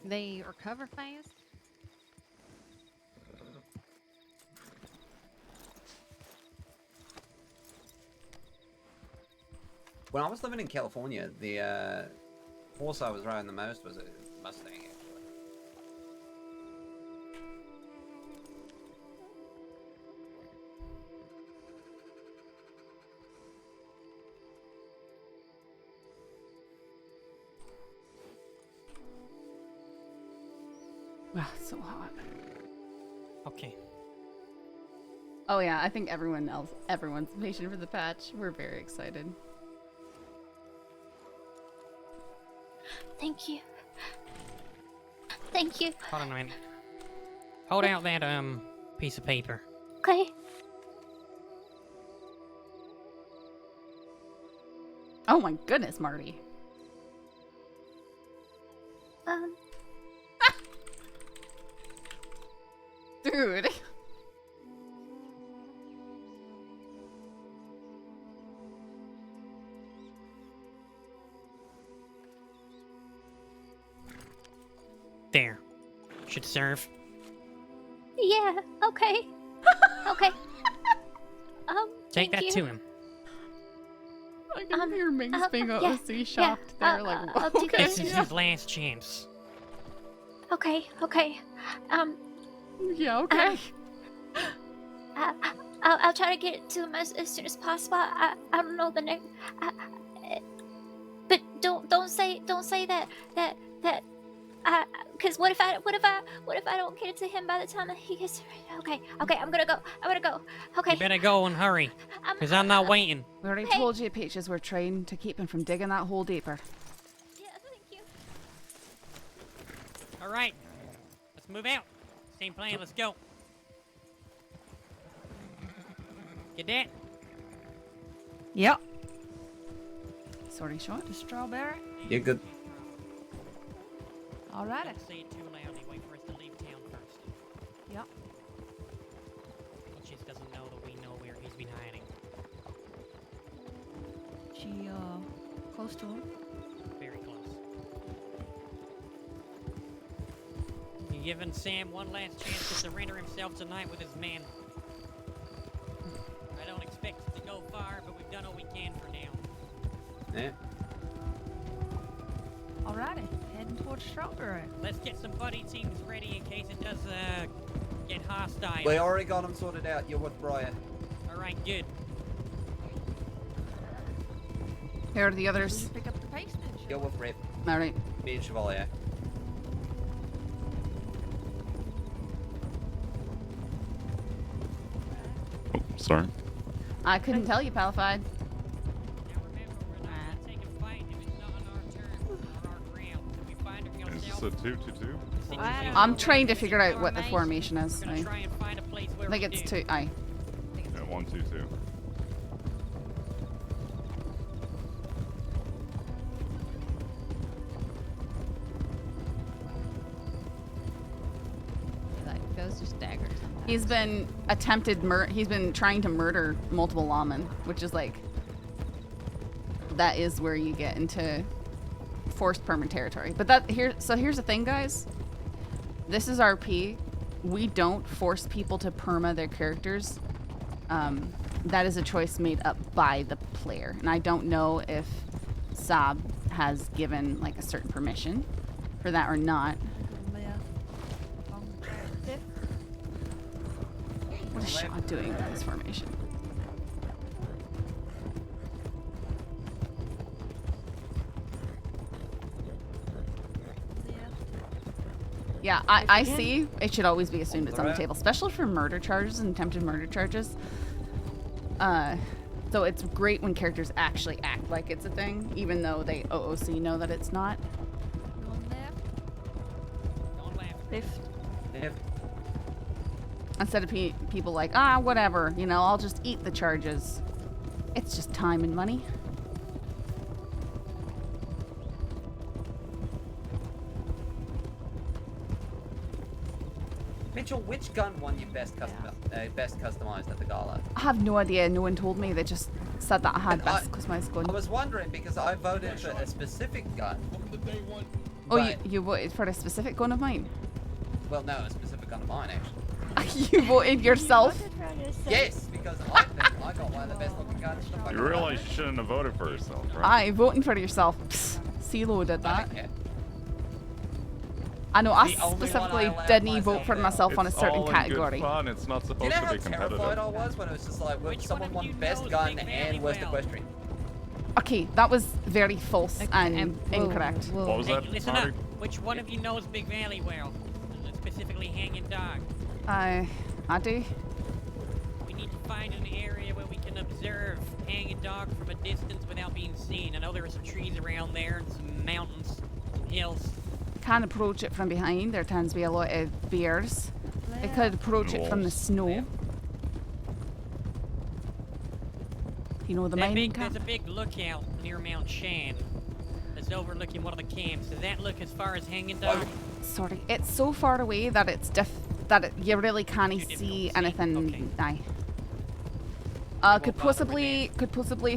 They recover fast. When I was living in California, the horse I was riding the most was a Mustang, actually. Wow, it's so hot. Okay. Oh yeah, I think everyone's patient for the patch. We're very excited. Thank you. Thank you. Hold on a minute. Hold out that piece of paper. Okay. Oh my goodness, Marty. Dude. should serve. Yeah. Okay. Okay. Take thank that you. to him. I can hear Mings being yeah, OC shocked there, like, I'll do okay. This is his last chance. Okay. Okay. Yeah, okay. I'll try to get it to him as soon as possible. I don't know the next. But don't say that. Because what if I don't get it to him by the time that he gets ready? Okay, I'm gonna go. Okay. You better go and hurry, because I'm not waiting. We already told you, Peaches, we're trying to keep him from digging that hole deeper. Yeah, thank you. All right, let's move out. Same plan. Let's go. Get that? Yep. Sorting shot. The strawberry. You're good. Alrighty. Don't say it too loudly. Wait for us to leave town first. Yep. He just doesn't know that we know where he's been hiding. She, close to him. Very close. You're giving Sam one last chance to surrender himself tonight with his men. I don't expect it to go far, but we've done all we can for now. Yeah. Alrighty. Heading towards strawberry. Let's get some buddy teams ready in case it does, get hostile. We already got them sorted out. You're with Briar. Alright, good. Here are the others. Pick up the pace then. You're with Rep. Alright. Me and Chevalier. Oh, sorry. I couldn't tell you, Palified. Now remember, we're not gonna take a fight if it's not on our turn or our ground. If we find Is this ourselves a 2-2-2? I'm trying to figure out what the formation is. we're gonna try and find a place where I think we it's do. two. Aye. Yeah, 1-2-2. Like goes just daggers. He's been he's been trying to murder multiple lawmen, which is like, that is where you get into forced permanent territory. But here's the thing, guys. This is RP. We don't force people to perma their characters. That is a choice made up by the player. And I don't know if Saab has given like a certain permission for that or not. What is Shaw doing with this formation? Yeah, I see. It should always be assumed it's on the table, especially for murder charges and attempted murder charges. So it's great when characters actually act like it's a thing, even though they OOC know that it's not. Left. Left. Instead of people like, whatever, I'll just eat the charges. It's just time and money. Mitchell, which gun won you best customized at the gala? I have no idea. No one told me. They just said that I had best customized gun. I was wondering because I voted for a specific gun. Oh, you voted for a specific gun of mine? Well, no, a specific gun of mine, actually. You voted yourself? Yes, because I think I got one of the best looking guns. You realize you shouldn't have voted for yourself, right? Aye, voting for yourself. Psst, CeeLo did that. Okay. I know, I The only specifically one I allowed didn't vote myself for in. myself on a It's certain all in category. good fun. It's not Do you supposed know to how be competitive. terrified I was when it was just like, when someone won best gun and worst equestrian? Okay, that was very false and incorrect. What was that? Listen up. Marty? Which one of you knows Big Valley well? Specifically Hanging Dog. I do. We need to find an area where we can observe Hanging Dog from a distance without being seen. I know there are some trees around there and some mountains, some hills. Can't approach it from behind. There tends to be a lot of bears. They could approach it from the snow. You know the mining camp? There's a big lookout near Mount Shan that's overlooking one of the camps. Does that look as far as Hanging Dog? Sorry, it's so far away that it's you really can't see anything. Okay. Aye. Could possibly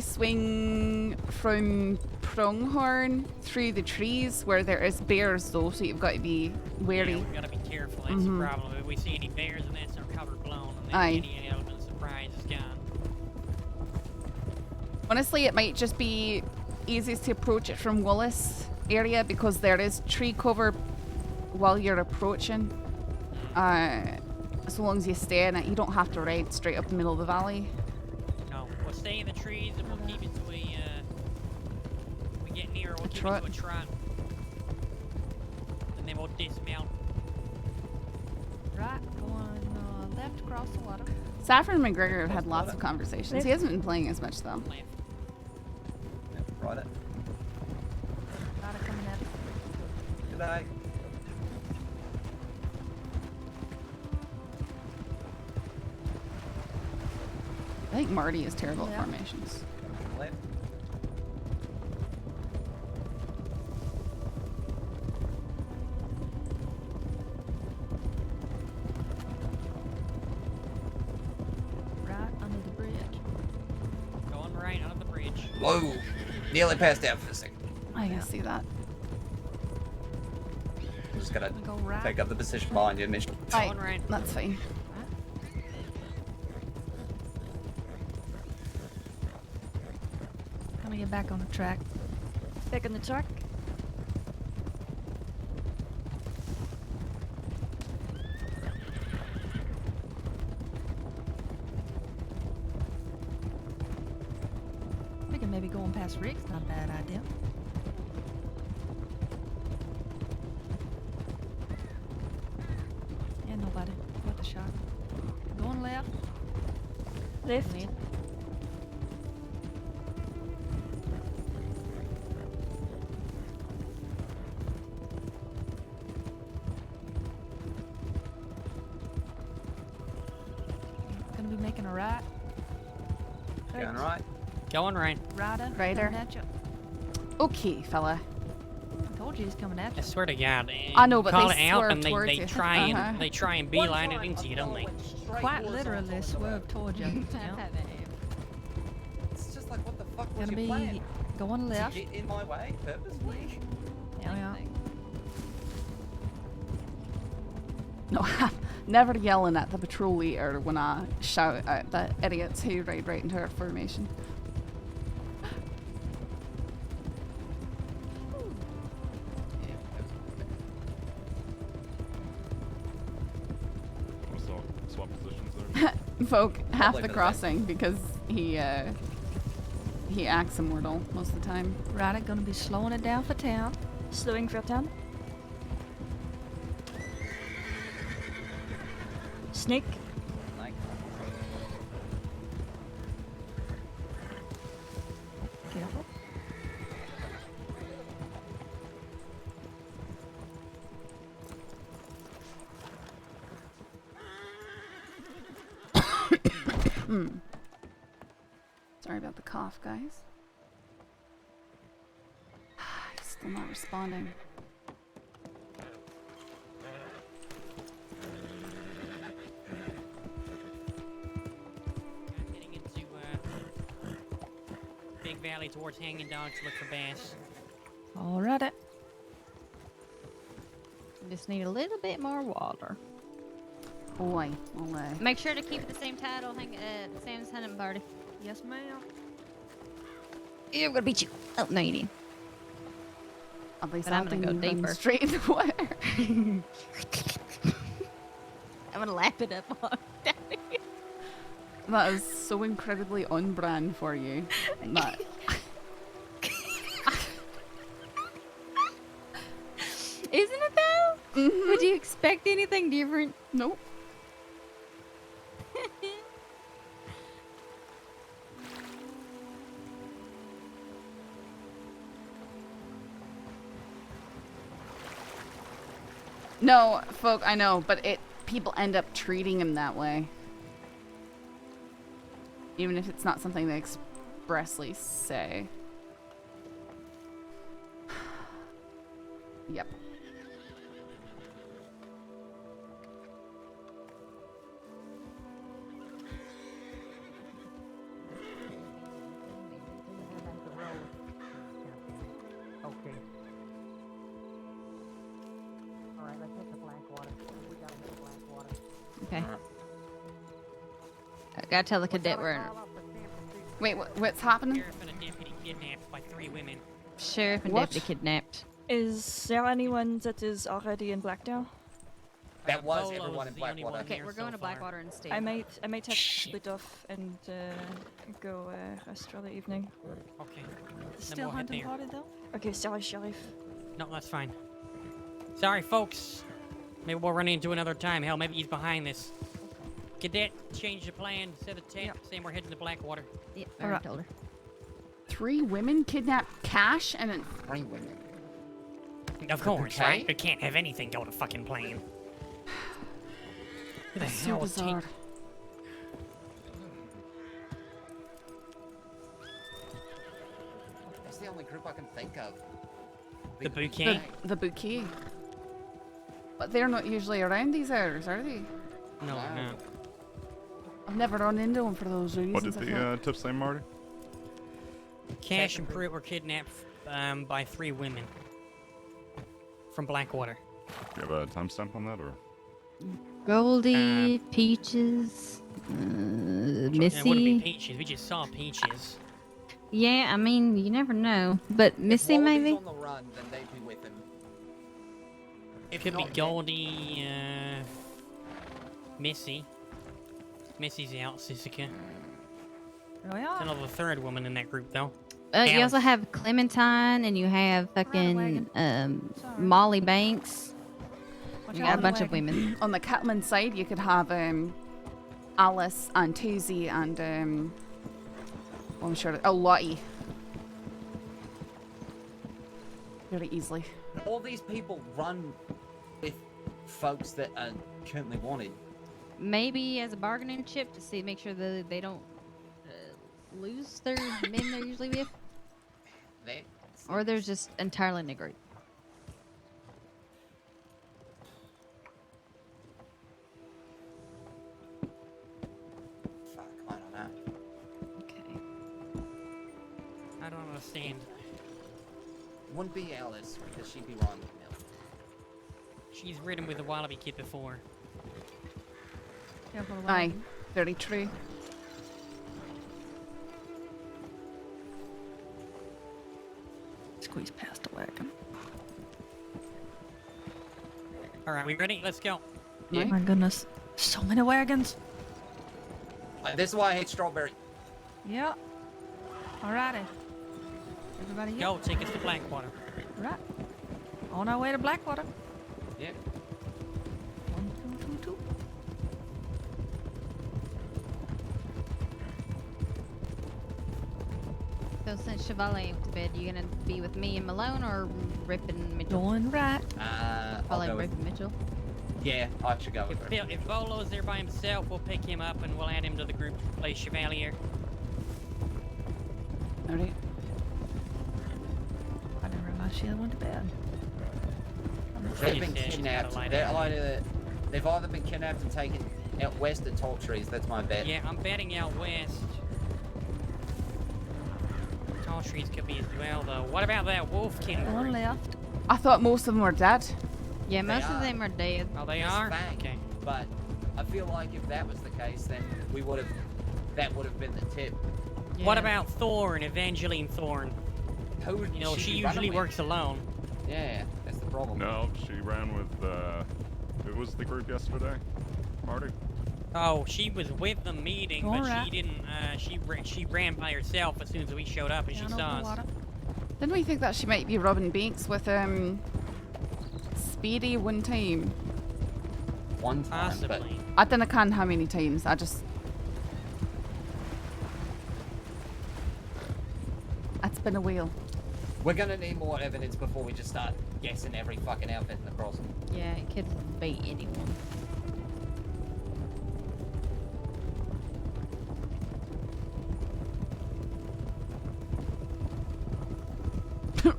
swing from Pronghorn through the trees where there is bears though, so you've got to be wary. Yeah, we've got to be careful. That's the problem. If we see any bears and that's our cover blown, and then Aye. any element of surprise is gone. Honestly, it might just be easiest to approach it from Willis area because there is tree cover while you're approaching. So long as you stay in it, you don't have to ride straight up the middle of the valley. No, we'll stay in the trees and we'll keep it till we get near. We'll keep trot. it to a trot, and then we'll dismount. Right, going left across the water. Saffron and McGregor have had lots of conversations. He hasn't been playing as much though. Left. Right it. Right, coming up. Good day. I think Marty is terrible at Yeah. formations. Left. Right under the bridge. Going right under the bridge. Whoa! Nearly passed out for a second. I can see that. I'm just gonna Go right. take up the position behind you, Mitch. Right, Going right. that's fine. Gonna get back on the track. Back on the track. Thinking maybe going past Rick's not a bad idea. Yeah, nobody. What the shot? Going left. Left. Left. Gonna be making a right. Going right. Going right. Rider. Rider. Coming at you. Okay, fella. I told you he's coming at I you. swear to God. I know, but call they it out swerve and towards they you. try and Uh-huh. they try and beeline it into you, don't they? Quite literally swerved towards you. Yeah. It's just like, what the fuck was Gonna your plan? be going To left. get in my way purposely? Yeah. No, never yelling at the patrol leader when I shout at the idiots who ride right into our formation. Swap positions there. Folk half Probably the for the crossing because he acts immortal most of the time. Rider gonna be slowing it down for town. Slowing for town. Snake. Like, Careful. Sorry about the cough, guys. He's still not responding. Heading into Big Valley towards Hanging Dog to look for Baas. Alrighty. Just need a little bit more water. Boy, well, Make sure to keep it the same title. Same as hunting party. Yes, ma'am. Yeah, I'm gonna beat you. Oh no, you didn't. at least But I'm gonna go didn't run deeper. straight in the water. I'm gonna lap it up on. That is so incredibly on brand for you. That Isn't it though? Mhm. Would you expect anything different? Nope. No, folk, I know, but people end up treating him that way. Even if it's not something they expressly say. Yep. Okay. Alright, let's hit the black water. Okay. I gotta tell the cadet we're Wait, what's happening? Sheriff and a deputy kidnapped by 3 women. sheriff and What? deputy kidnapped. Is there anyone that is already in Blackdale? That was Bolo's everyone in the only one Blackwater. Okay, here we're so going to far. Blackwater instead. I might have to split off and go rest for the evening. Okay. Still we'll head hunting there. party though? Okay, sorry, Sheriff. No, that's fine. Sorry, folks. Maybe we'll run into another time. Hell, maybe he's behind this. Cadet, change the plan. Set the tent. Saying we're heading to Blackwater. Yep, I Alright. already told her. 3 women kidnapped Cash and then 3 women. Of course, Okay. right? We can't have anything go to fucking plan. Who the so hell was bizarre. That's the only group I can think of. The bouquet? The bouquet. But they're not usually around these hours, are they? No, no. I've never run into them for those reasons. What did I the thought. tip say, Marty? Cash and Pruitt were kidnapped by 3 women from Blackwater. Do you have a timestamp on that, or? Goldie, Peaches, It wouldn't be Missy. Peaches. We just saw Peaches. Yeah, I mean, you never know. But Missy, if Wallaby's maybe? on the run, then they'd be with him. It could be Goldie, Missy. Missy's out, Sissika. Oh yeah. Don't know the 3rd woman in that group, though. You also Alice. have Clementine, and you have fucking wagon. Molly Banks. Watch You out got a on the bunch of wagon. women. On the Kettleman side, you could have Alice and Toosie and I'm sure Lottie. Very easily. All these people run with folks that are currently wanted. Maybe as a bargaining chip to see, make sure that they don't lose their men they're usually with, That or they're just entirely in a group. fuck, I don't know. Okay. I don't understand. Wouldn't be Alice because she'd be riding with Millie. She's ridden with the Wallaby kid before. Careful of the Aye, wagon. very true. Squeeze past the wagon. Alright, we ready? Let's go. Yeah. My goodness. So many wagons. This is why I hate Strawberry. Yeah. Alrighty. Everybody here? Go, take us to Blackwater. Right. On our way to Blackwater. Yeah. 1, 2, 2, 2. So since Chevalier went to bed, you gonna be with me and Malone, or Rip and Mitchell? Going right. I'll Probably go Rip with, and Mitchell. yeah, I should go with her. If Volo's there by himself, we'll pick him up and we'll add him to the group to play Chevalier. Alright. I didn't realize she had went to bed. They've been Yeah, she's kidnapped. gotta lie They're down. either, they've either been kidnapped and taken out west to Tall Trees. That's my bet. Yeah, I'm betting out west. Tall trees could be as well, though. What about that Wolfkin One group? left. I thought most of them were dead. Yeah, They most are. of them are dead. Oh, they It's are? Fang, Okay. But I feel like if that was the case, then we would have. That would have been the tip. What Yeah. about Thorn, Evangeline Thorn? Who would You know, she be running usually with? works alone. Yeah, that's the problem. No, she ran with, who was the group yesterday? Marty? Oh, she was with the meeting, but Alright. she didn't, she ran by herself as soon as we showed up and she Down saw over the us. water. Didn't we think that she might be robbing banks with Speedy one time? One time, but Possibly. I don't know how many times. I just. It's been a while. we're gonna need more evidence before we just start guessing every fucking outfit in the crossing. Yeah, it could be anyone.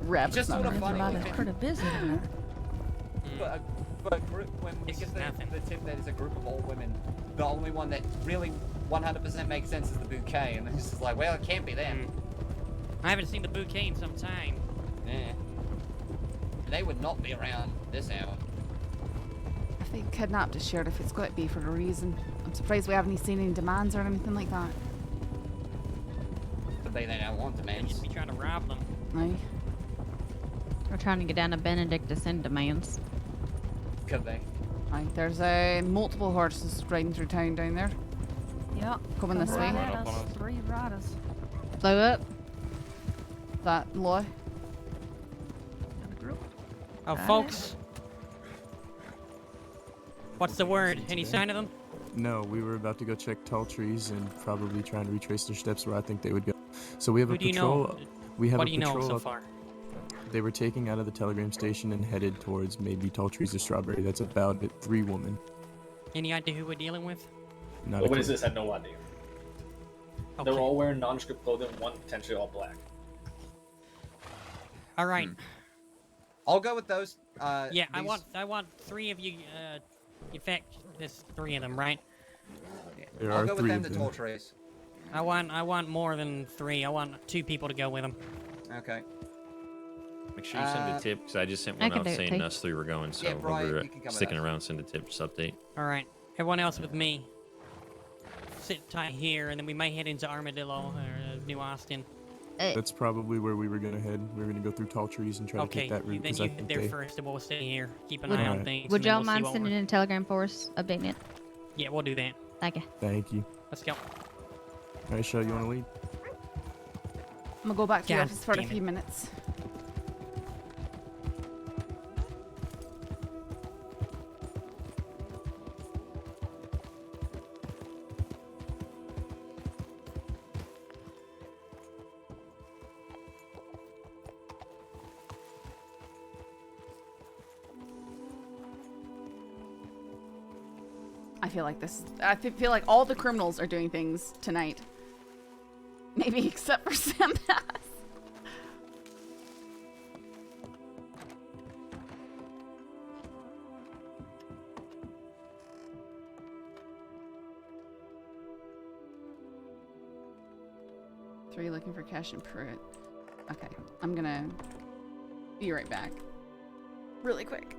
Rabbit's Just not sort of around. funny. Well, we it's can- pretty busy tonight. But a group, when we This get is nothing. the tip that is a group of all women, the only one that really 100% makes sense is the bouquet, and it's just like, well, it can't be them. I haven't seen the bouquet in some time. Yeah. They would not be around this hour. I if they kidnapped a sheriff, it's got to be for a reason. I'm surprised we haven't seen any demands or anything like that. Could be they don't want They'd demands. just be trying to rob them. Aye. We're trying to get down to Benedict to send demands. Could be. Aye, there's multiple horses riding through town down there. Yep. Coming this way. Right at Right up on us. us. 3 riders. Blow up. That law. And a group. Oh, Got it. folks. What's the word? Any sign of them? No, we were about to go check tall trees and probably trying to retrace their steps where I think they would go. So we have Who a do you patrol. know? We have What a do you know patrol so up- far? They were taking out of the telegram station and headed towards maybe tall trees or strawberry. That's about it. 3 women. Any idea who we're dealing with? Not a What clue. is this? I had no idea. Okay. They're all wearing nondescript clothing, one potentially all black. All right. I'll go with those. Yeah, I these- want 3 of you. In fact, there's 3 of them, right? There I'll are go with 3 them of to them. tall trees. I want more than 3. I want 2 people to go with them. Okay. Make sure you send a tip, because I just sent I one can out do it, saying too. us 3 were going, so Yeah, Brian, whoever you can come with sticking us. around, send a tip, just update. All right. Everyone else with me. Sit tight here, and then we may head into Armadillo or New Austin. That's probably where we were gonna head. We were gonna go through tall trees and try to Okay, take that route. then 'cause you I head think there they... first, and we'll stay here. Keep an Would- eye on Alright. things. Would and then y'all we'll see mind what sending we're- in a telegram for us, updating it? Yeah, we'll do that. Thank you. Thank you. Let's go. Alright, Shell, you want to lead? I'm gonna go back to the God office for a damn it. few minutes. I feel like this. I feel like all the criminals are doing things tonight. Maybe except for Sam Bass. Three looking for Cash and Pruitt. Okay, I'm gonna be right back. Really quick.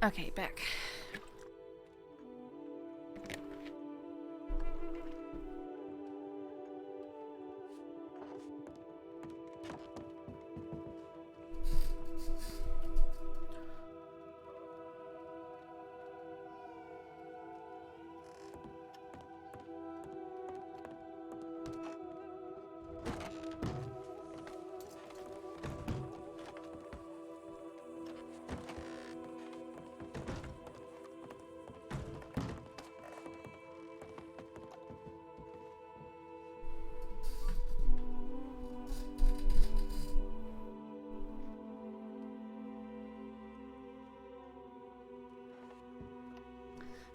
Okay, back.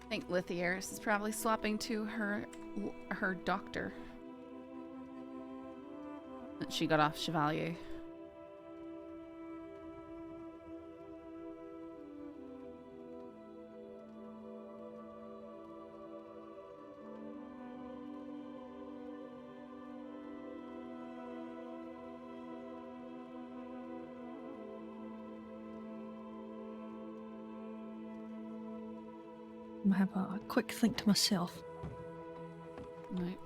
I think Lithieris is probably swapping to her doctor. That she got off Chevalier. I have a quick think to myself. Right.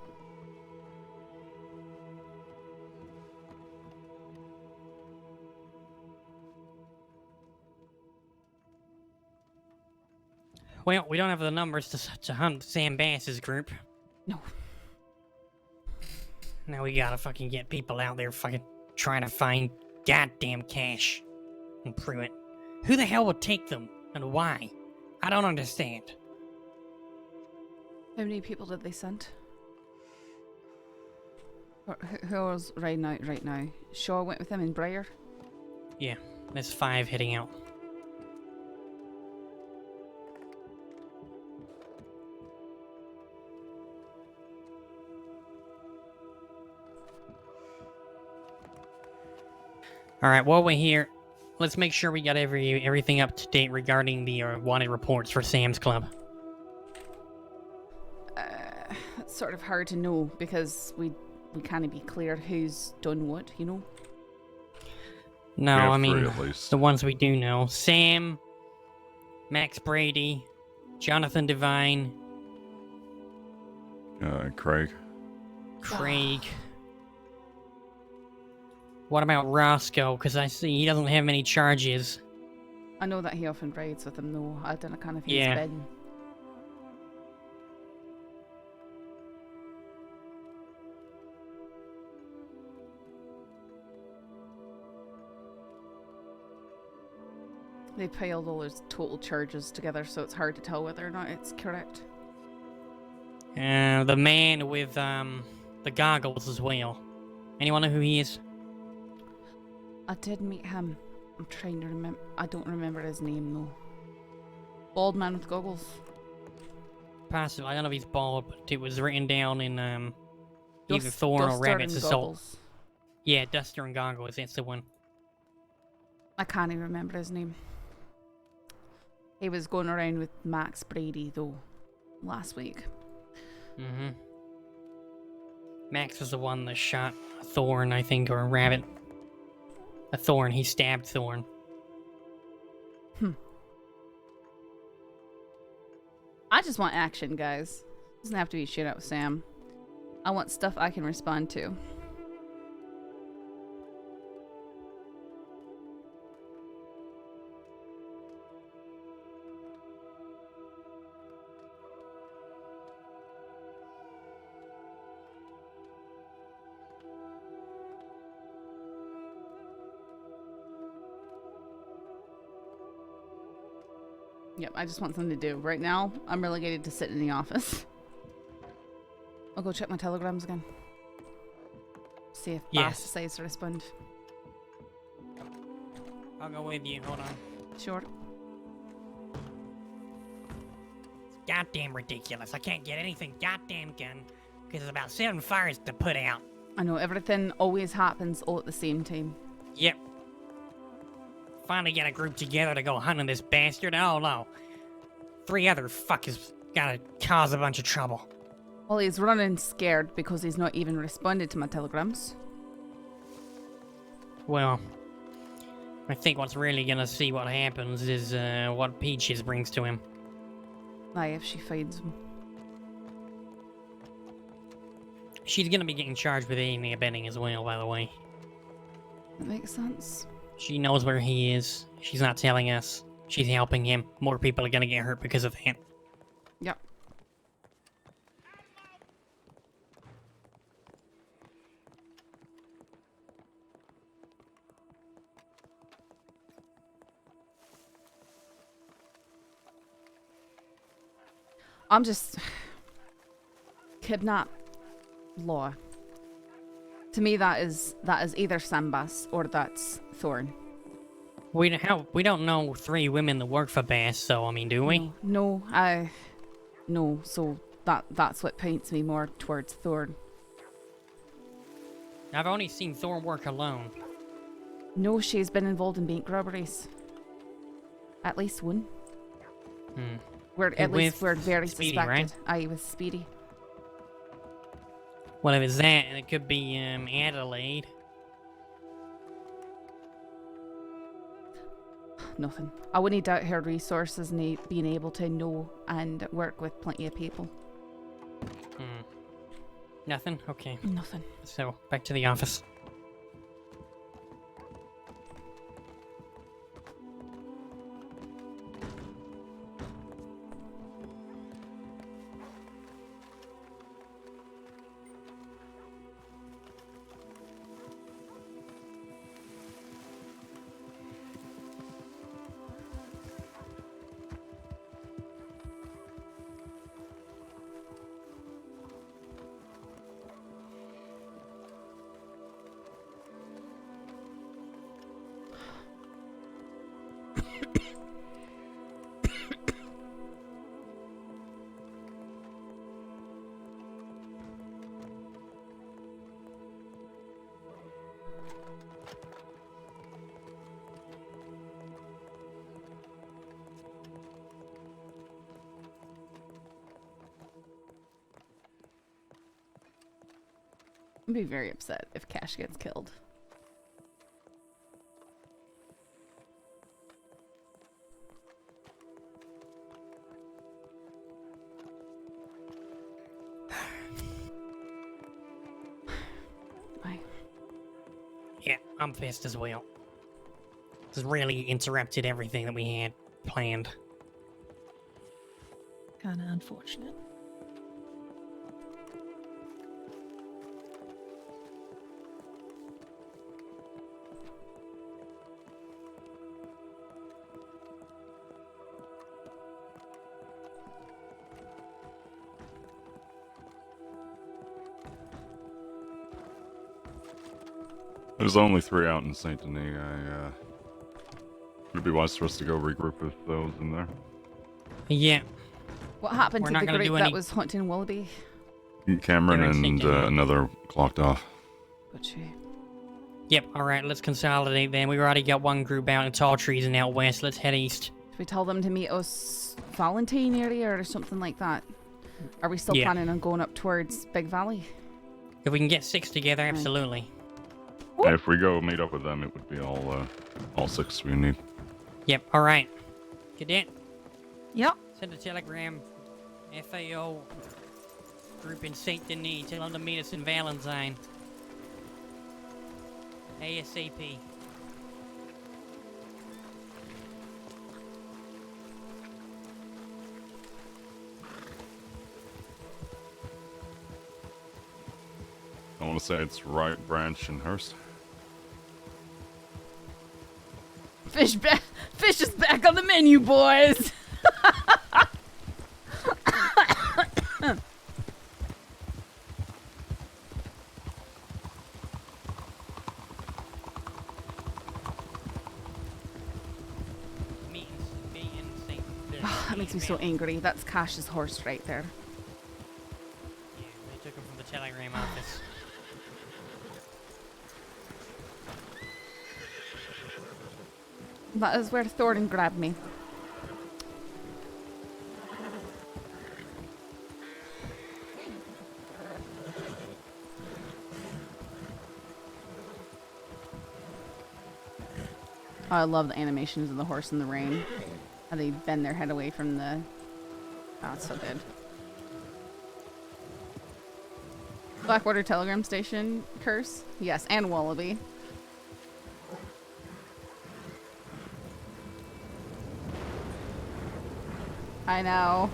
Well, we don't have the numbers to hunt Sam Bass's group. No. Now we gotta fucking get people out there fucking trying to find goddamn cash and prove it. Who the hell would take them and why? I don't understand. How many people did they send? Who was riding out right now? Shaw went with him in Briar? Yeah, there's 5 heading out. Alright, while we're here, let's make sure we got everything up to date regarding the wanted reports for Sam's Club. It's sort of hard to know because we can't be clear who's done what, you know? No, We have I 3 mean, at least. the ones we do know. Sam, Max Brady, Jonathan Devine, Craig. Craig. What about Roscoe? Because I see he doesn't have many charges. I know that he often rides with him though. I don't know kind of if Yeah. he's been. They piled all his total charges together, so it's hard to tell whether or not it's correct. The man with the goggles as well. Anyone know who he is? I did meet him. I'm trying to remember. I don't remember his name though. Bald man with goggles. Possibly. I don't know if he's bald, but it was written down in either Dust- Thorn or Duster Rabbit's and Assault. Goggles. Yeah, Duster and Goggles. That's the one. I can't even remember his name. He was going around with Max Brady though last week. Mm-hmm. Max was the one that shot a Thorn, I think, or a Rabbit. A Thorn. He stabbed Thorn. I just want action, guys. Doesn't have to be shit out with Sam. I want stuff I can respond to. Yep, I just want something to do. Right now, I'm relegated to sitting in the office. I'll go check my telegrams again. See if Baas decides to respond. I'll go with you. Hold on. Sure. It's goddamn ridiculous. I can't get anything goddamn done because there's about 7 fires to put out. I know, everything always happens all at the same time. Yep. Finally get a group together to go hunting this bastard. Oh no. 3 other fuckers gotta cause a bunch of trouble. Well, he's running scared because he's not even responded to my telegrams. Well, I think what's really gonna see what happens is what Peaches brings to him. Aye, if she finds him. She's gonna be getting charged with aiding and abetting as well, by the way. That makes sense. She knows where he is. She's not telling us. She's helping him. More people are gonna get hurt because of him. Yep. I'm just... Kidnap law. To me, that is either Baas or that's Thorn. We don't know 3 women that work for Baas, so I mean, do we? No, no. So that's what paints me more towards Thorn. I've only seen Thorn work alone. No, she's been involved in bank robberies. At least one. We're very Speedy, suspected. right? Aye, with Speedy. Well, if it's that, it could be Adelaide. Nothing. I wouldn't doubt her resources and being able to know and work with plenty of people. Nothing? Okay. Nothing. So, back to the office. I'd be very upset if Cash gets killed. Yeah, I'm pissed as well. This really interrupted everything that we had planned. Kinda unfortunate. There's only 3 out in Saint Denis. It'd be wise for us to go regroup with those in there. Yeah. What happened We're to not the gonna group do that any- was hunting Wallaby? Cameron They're in and Saint Denis. another clocked off. Gotcha. Yep, alright, let's consolidate then. We've already got one group out in Tall Trees and out west. Let's head east. Should we tell them to meet us Valentine area or something like that? Are we still Yeah. planning on going up towards Big Valley? If we can get 6 together, absolutely. And if we go meet up with them, it would be all 6 we need. Yep, alright. Cadet, Yep. send a telegram. FAO group in Saint Denis. Tell them to meet us in Valentine. ASAP. I want to say it's Right Branch and Hurst. Fish is back on the menu, boys. That makes me so angry. That's Cash's horse right there. Yeah, they took him from the telegram office. That is where Thornton grabbed me. Oh, I love the animations of the horse in the rain. How they bend their head away from the... Oh, it's so good. Blackwater Telegram Station, Curse? Yes, and Wallaby. I know.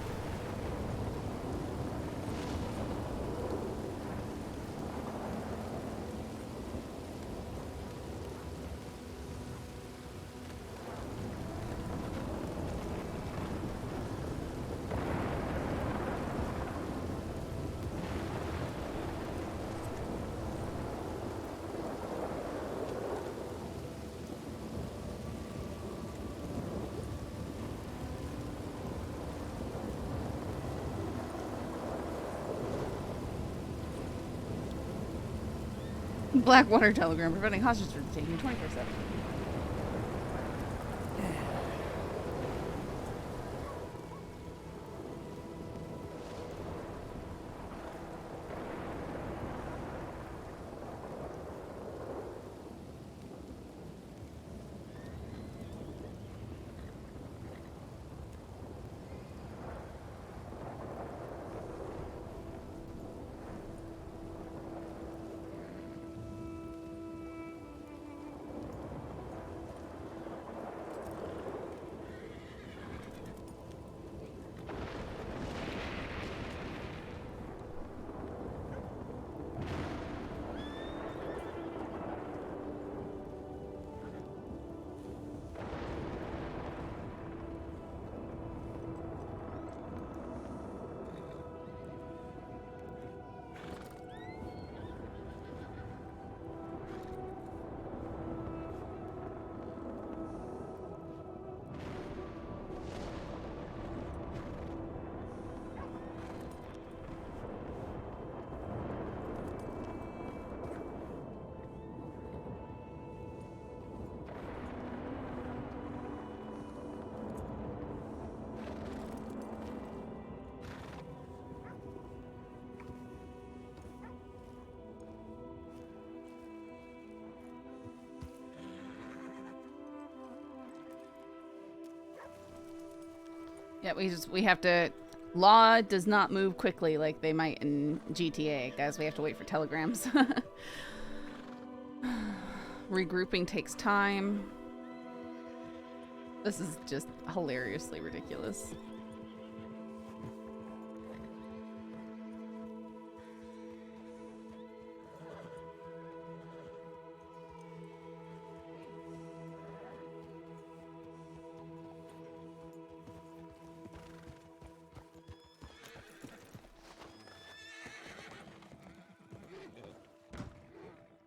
Blackwater Telegram, preventing hostages from taking 24/7. Yeah, we have to... Law does not move quickly like they might in GTA, guys. We have to wait for telegrams. Regrouping takes time. This is just hilariously ridiculous.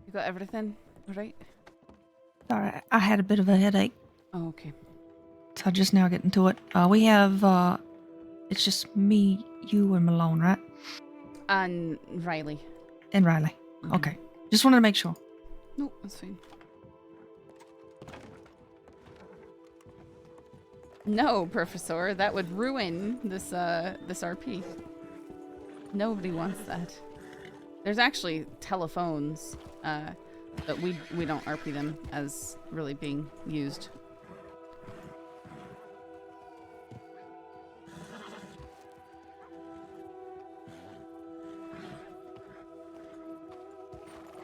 You got everything? All right? Sorry, I had a bit of a headache. Oh, okay. So just now getting to it. We have, it's just me, you, and Malone, right? And Riley. And Riley. Mm-hmm. Okay. Just wanted to make sure. Nope, that's fine. No, Professor, that would ruin this this RP. Nobody wants that. There's actually telephones, but we don't RP them as really being used.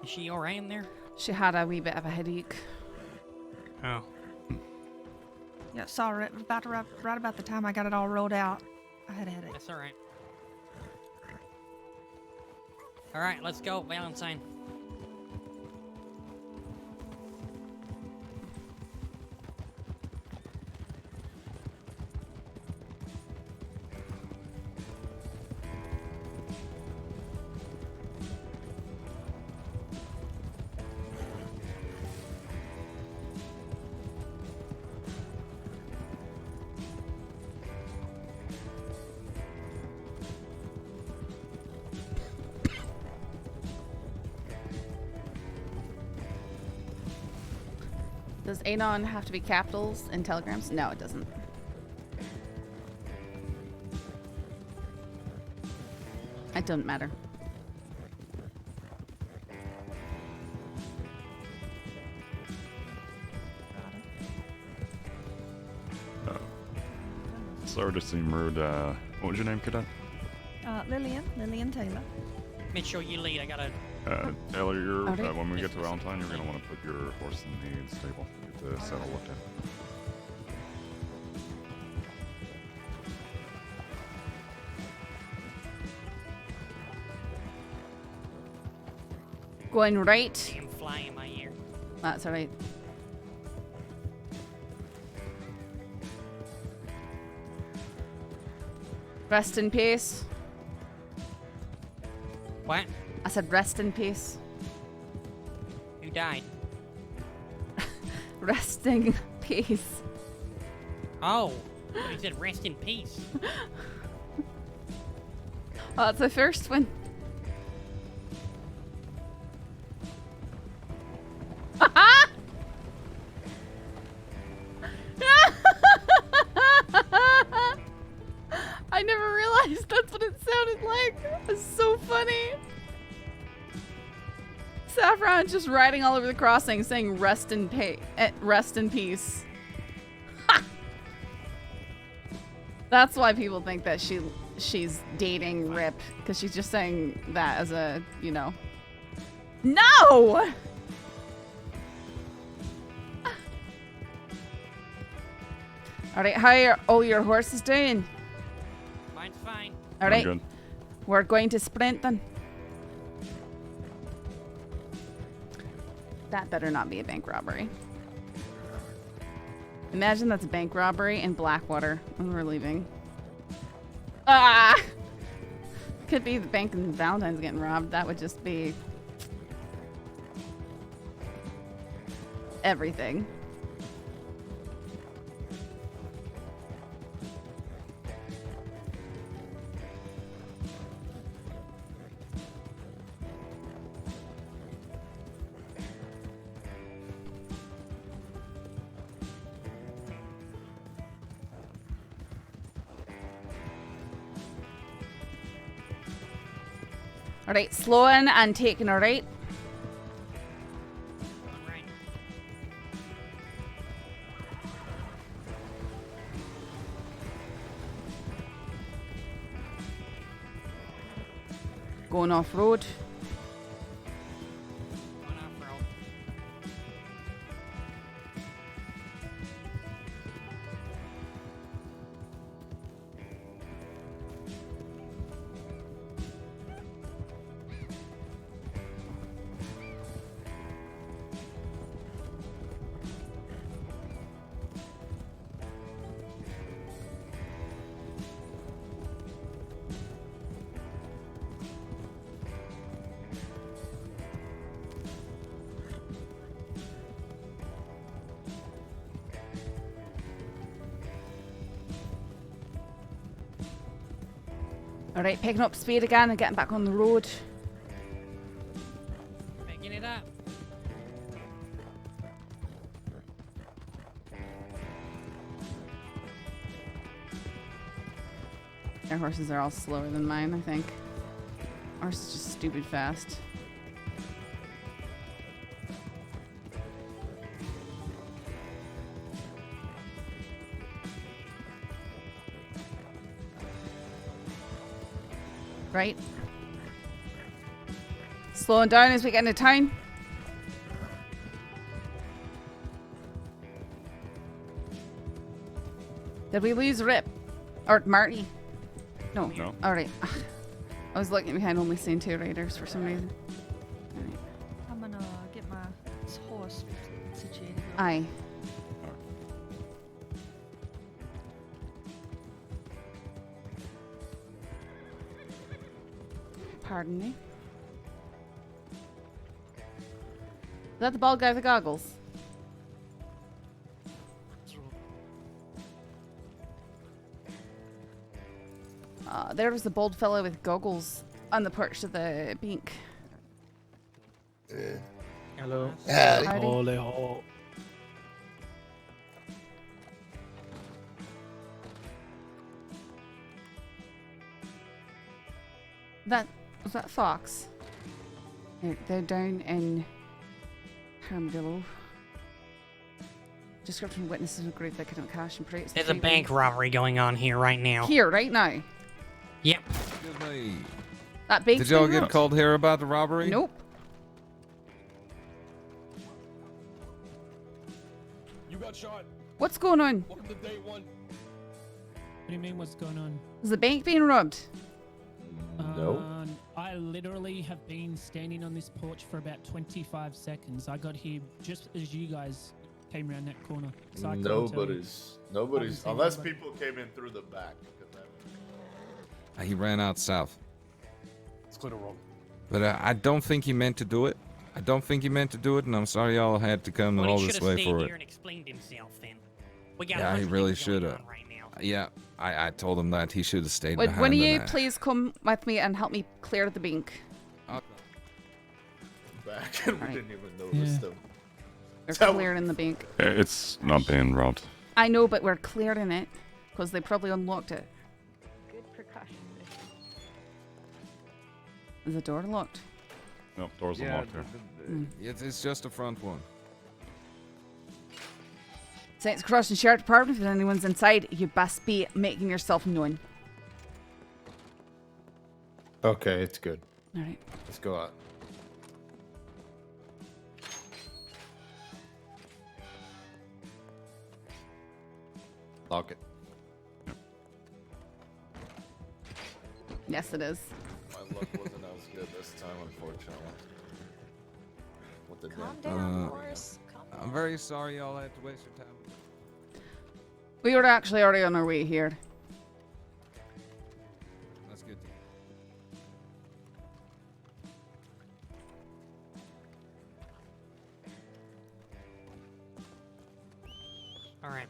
Is she alright in there? She had a wee bit of a headache. Oh. Yeah, sorry. Right about the time I got it all rolled out, I had a headache. That's alright. Alright, let's go, Valentine. Does anon have to be capitals in telegrams? No, it doesn't. It doesn't matter. Sorry to seem rude. What was your name, cadet? Lillian Taylor. Make sure you lead. I gotta. Taylor, you're, Alright. when we get to Valentine, you're going to want to put your horse in the stable. Get the saddle looked at. Going right. Damn fly in my ear. That's alright. Rest in peace. What? I said rest in peace. Who died? Resting peace. Oh, you said rest in peace. Oh, that's the first one. I never realized that's what it sounded like. It's so funny. Saffron just riding all over the crossing saying rest in peace. Ha! That's why people think that she's dating Rip, because she's just saying that as a, you know. No! Alright, how are all your horses doing? Mine's fine. Alright, Good. we're going to sprint then. That better not be a bank robbery. Imagine that's a bank robbery in Blackwater when we're leaving. Ah! Could be the bank in Valentine's getting robbed. That would just be everything. Alright, slowing and taking, alright? Right. Going off road. Going off road. Alright, picking up speed again and getting back on the road. Picking it up. Their horses are all slower than mine, I think. Ours is just stupid fast. Right. Slowing down as we get into town. Did we lose Rip? Or Marty? No. No. Alright. I was looking behind, only seeing 2 raiders for some reason. Alright. I'm gonna get my horse situated. Aye. Pardon me. Is that the bald guy with the goggles? There was the bold fellow with goggles on the porch of the bank. Hello. Howdy. Holy ho. Was that Fox? They're down in Armadillo. Description: witnesses of a group that couldn't cash and pray. There's a bank robbery going on here right now. Here, right now. Yep. Excuse me. That bank's Did y'all been get robbed. called here about the robbery? Nope. You got shot. What's going on? Welcome to day one. What do you mean, what's going on? Is the bank being robbed? No. I literally have been standing on this porch for about 25 seconds. I got here just as you guys came around that corner. So I couldn't tell you. Nobody's, seen unless nobody. people came in through the back. He ran out south. It's clear to roll. But I don't think he meant to do it. I don't think he meant to do it, and I'm sorry y'all had to come Well, all he this should have way stayed for here it. and explained himself then. We got Yeah, he 100 really things going should have. on right now. Yeah, I told him that he should have stayed Would behind. one of you and, please come with me and help me clear the bank? Back and we Alright. didn't even notice them. We're So- clearing the bank. It's not being robbed. I know, but we're clearing it because they probably unlocked it. Good precaution. Is the door locked? Nope, door's unlocked here. It's just a front one. Saints Crossing Sheriff Department. If anyone's inside, you best be making yourself known. Okay, it's good. All right. Let's go out. Lock it. Yes, it is. My luck wasn't as good this time, unfortunately. What the Calm damn- down, Morris. Calm down. I'm very sorry y'all had to waste your time. We were actually already on our way here. That's good. All right.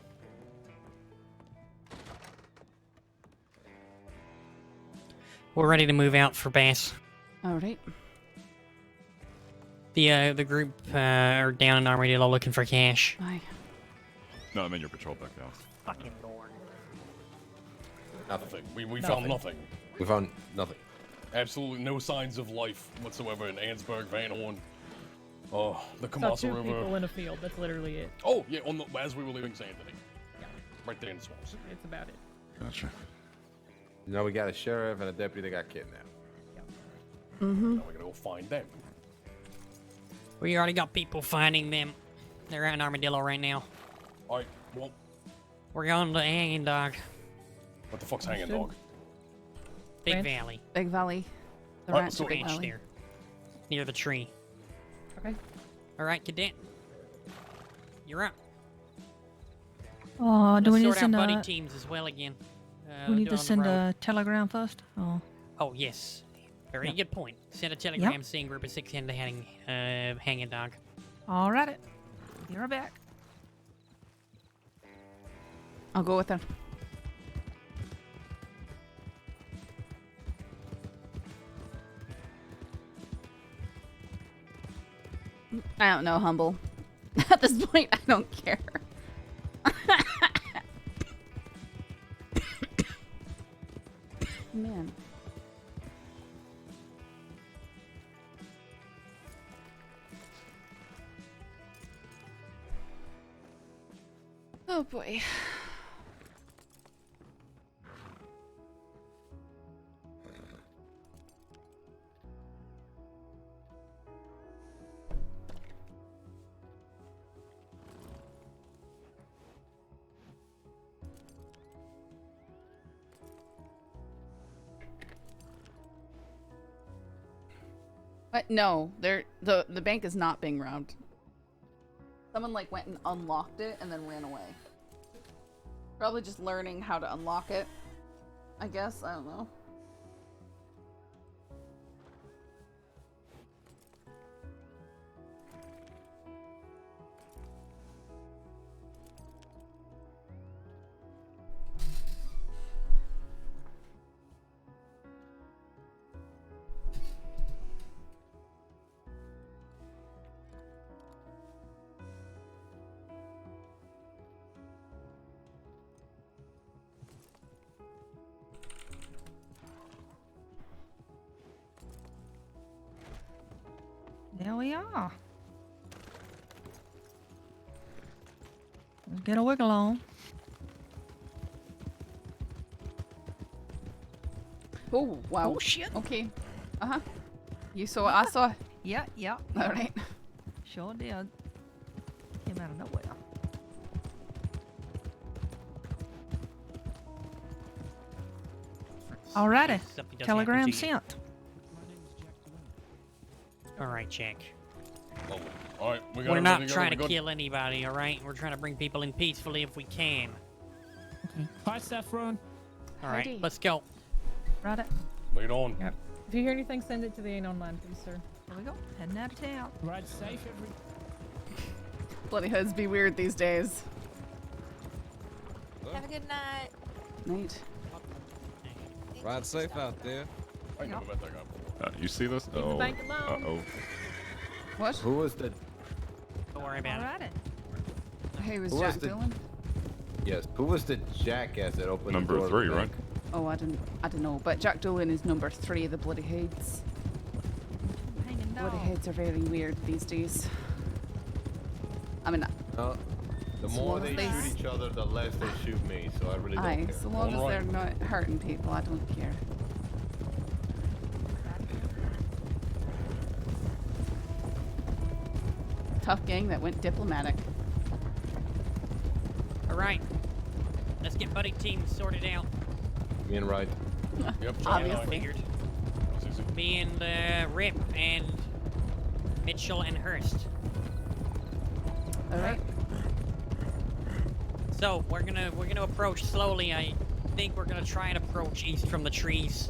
We're ready to move out for Bass. All right. The group are down in Armadillo looking for cash. Aye. No, I mean your patrol back out. Fucking Lord. Nothing. We found nothing. We found nothing. Absolutely no signs of life whatsoever in Ansburg, Van Horn. The Saw Kamasa two River. people in a field. That's literally it. Oh, yeah, as we were leaving St. Anthony. Yeah. Right there in the swamps. It's about it. Gotcha. Now we got a sheriff and a deputy that got kidnapped. Mm-hmm. Now we gotta go find them. We already got people finding them. They're out in Armadillo right now. Alright, well, We're going to Hanging Dog. what the fuck's hanging, dog? Big Ranch. Valley. Big Valley. The Alright, ranch so at Big Ranch Valley. there. Near the tree. Okay. Alright, Cadet. You're up. Oh, do Let's we need to sort out send buddy a? teams as well again. We need they're to on the send road. a telegram first. Oh, Oh, yes. Very Yep. good point. Send a telegram saying group of 6 into Hanging Dog. all right. Be right back. I'll go with her. I don't know, Humble. At this point, I don't care. Man. Oh boy. What? No, the bank is not being robbed. Someone like went and unlocked it and then ran away. Probably just learning how to unlock it. I guess, I don't know. There we are. Let's get a wiggle on. Oh, wow. Oh, shit. Okay. Uh-huh. You saw what I saw? Yeah. All right. Sure did. Came out of nowhere. Alrighty. Something doesn't Telegram happen to you. sent. All right, Jack. Oh, all right, we got We're everything not together, trying we to good? kill anybody, all right? We're trying to bring people in peacefully if we can. Okay. Hi, Saffron. All right, Howdy. let's go. Right it. Lead on. Yep. If you hear anything, send it to the Anon line, please, sir. Here we go. Heading out of town. Ride safe, every. Bloody hoods be weird these days. Have a good night. Night. Ride safe out there. I never met that guy before. You see this? Leave the bank alone. Uh-oh. What? Who was the? Don't worry about it. Alrighty. Hey, was Who Jack was the- doing? Yes. Who was the jackass that opened Number the door? 3, to the right? bank? Oh, I don't know. But Jack Dolan is number 3 of the bloody heads. Hanging Bloody dog. heads are very weird these days. I mean, No. The So more long they as they shoot each other, the less they shoot me. So I really don't aye, care. so long as Alright. they're not hurting people, I don't care. Tough gang that went diplomatic. All right, let's get buddy teams sorted out. Me and right. Yep, Obviously. Figured. That's easy. Me and Rip and Mitchell and Hurst. All right. So we're gonna approach slowly. I think we're gonna try and approach east from the trees.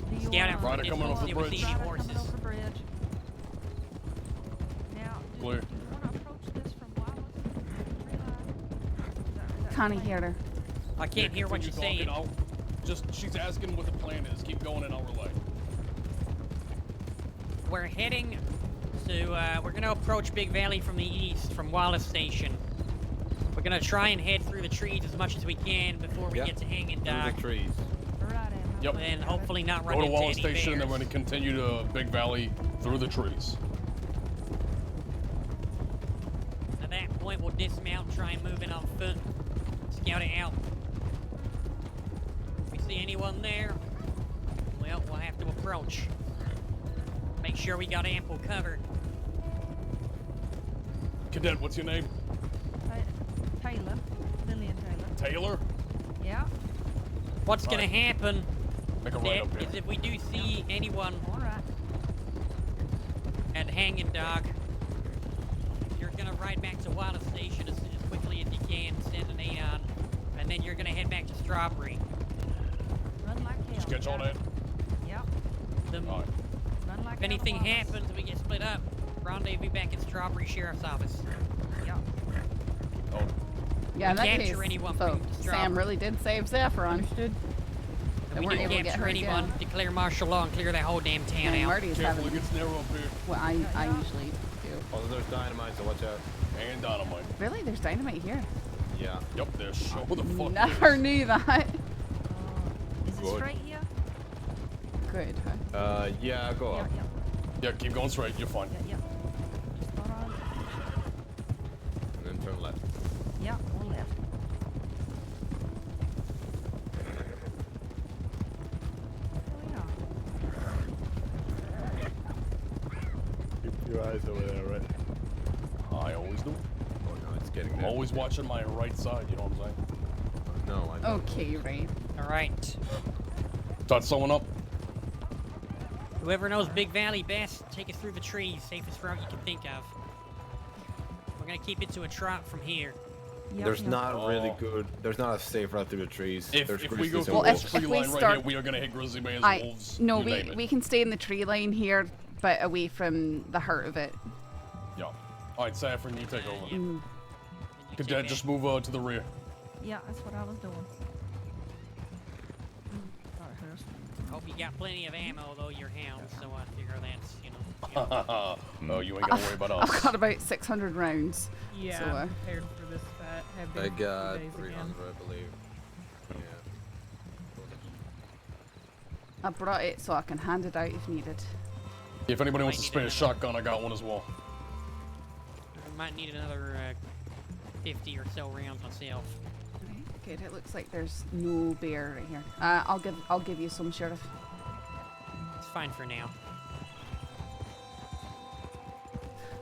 Do you Scout out from Ryder the coming distance, off the see if we bridge. see any Ryder horses. coming over the bridge. Now, do Clear. you want to approach this from Wallace? Connie hear her. I can't hear what you're Continue saying. talking, she's asking what the plan is. Keep going and I'll relay. We're heading to, we're gonna approach Big Valley from the east, from Wallace Station. We're gonna try and head through the trees as much as we can before we Yeah. get to Hanging Through Dog. the trees. Yep. And hopefully not run Go to into Wallace any Station and then we're bears. going to continue to Big Valley through the trees. At that point, we'll dismount and try and move in on foot. Scout it out. If we see anyone there, well, we'll have to approach. Make sure we got ample cover. Cadet, what's your name? Taylor. Lillian Taylor. Taylor? Yeah. What's gonna Right. happen Make a right up is here. if we do see anyone Alright. at Hanging Dog, you're gonna ride back to Wallace Station as quickly as you can, send an 8 on, and then you're gonna head back to Strawberry. Run like hell. Just catch all that? Yep. Alright. Run like If anything hell to Wallace. happens, we get split up. Rendezvous back at Strawberry Sheriff's Office. Yep. Oh, Yeah, in that Capture case, anyone so from Sam Strawberry. really did save Saffron. Understood. They We weren't do able to get capture her anyone, again. declare martial law, and clear that whole damn town And out. Marty's careful, having it gets narrow up here. what I usually do. Also, there's dynamite, so watch out. And dynamite. Really? There's dynamite here? Yeah. Yep, there's show the fuck Never is. knew that. Is it Good. straight here? Good. Yeah, go up. Yeah. Yeah, keep going straight, you're fine. Yeah. Just thought And then turn left. Yeah, or left. Keep your eyes over there, right? I always do. Oh no, it's getting I'm there. always watching my right side, you know what I'm saying? No, I don't. Okay, right. All right. Start sewing up. Whoever knows Big Valley best, take us through the trees. Safest route you can think of. We're gonna keep it to a trot from here. There's not really Oh. good. There's not a safe route through the trees. If There's we go grizzlies through and this wolves. tree if we line right start- here, we are gonna hit grizzly bears, I wolves. no, you name we it. we can stay in the tree line here, but away from the heart of it. Yeah. Alright, Saffron, you take over. Mm. Cadet, just move to the rear. Yeah, that's what I was doing. Sorry, Hurst. Hope you got plenty of ammo, though, your hounds, so I figure that's, you know. No, you ain't gotta worry about us. I've got about 600 rounds. Yeah, So, I'm prepared for this fight. Have been I for a few got days 300, again. I believe. Yeah. I brought it so I can hand it out if needed. If anybody Might wants to need spare a another- shotgun, I got one as well. We might need another 50 or so rounds myself. Good. It looks like there's no bear right here. I'll give you some, Sheriff. It's fine for now.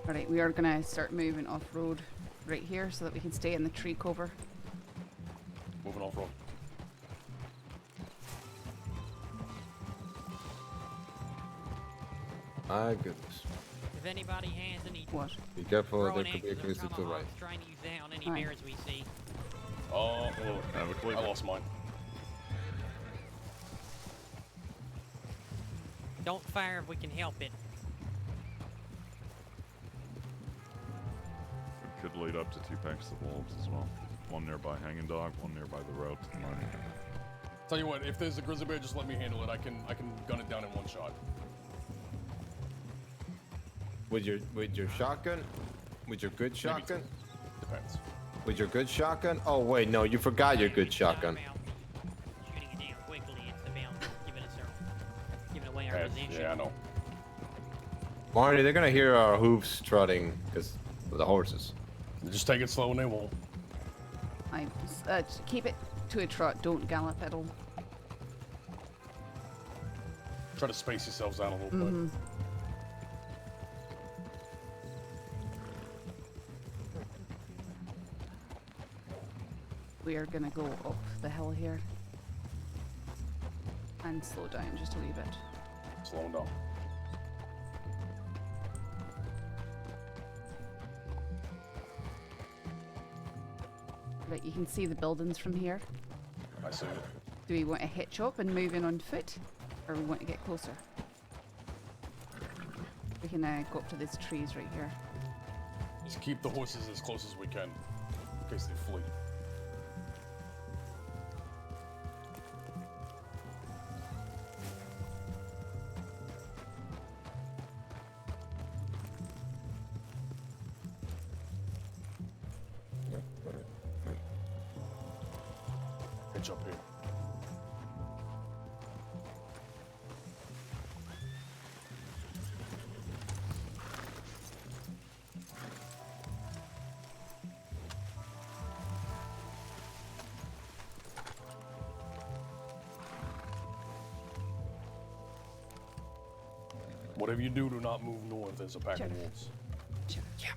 All right, we are gonna start moving off road right here so that we can stay in the tree cover. Moving off road. My goodness. If anybody has any Be careful, there throwing could be a axes or case to the right. tomahawks, trying to use that on any Alright. bears we see. Oh, I lost mine. Don't fire if we can help it. It could lead up to 2 packs of wolves as well. One nearby Hanging Dog, one nearby the road to the mine. Tell you what, if there's a grizzly bear, just let me handle it. I can gun it down in one shot. With your shotgun? With your good shotgun? Depends. With your good shotgun? Oh wait, no, you forgot your good shotgun. Shooting it down quickly, it's about giving away our position. Yeah, I know. Marty, they're gonna hear our hooves trotting because of the horses. Just take it slow and they won't. Just keep it to a trot. Don't gallop at all. Try to space yourselves out a little bit. We are gonna go up the hill here and slow down just a wee bit. Slow down. Right, you can see the buildings from here. I see it. Do we want to hitch up and move in on foot, or we want to get closer? We can go up to these trees right here. Just keep the horses as close as we can, in case they flee. Hitch up here. Whatever you do not move north. There's a pack of wolves. Yeah.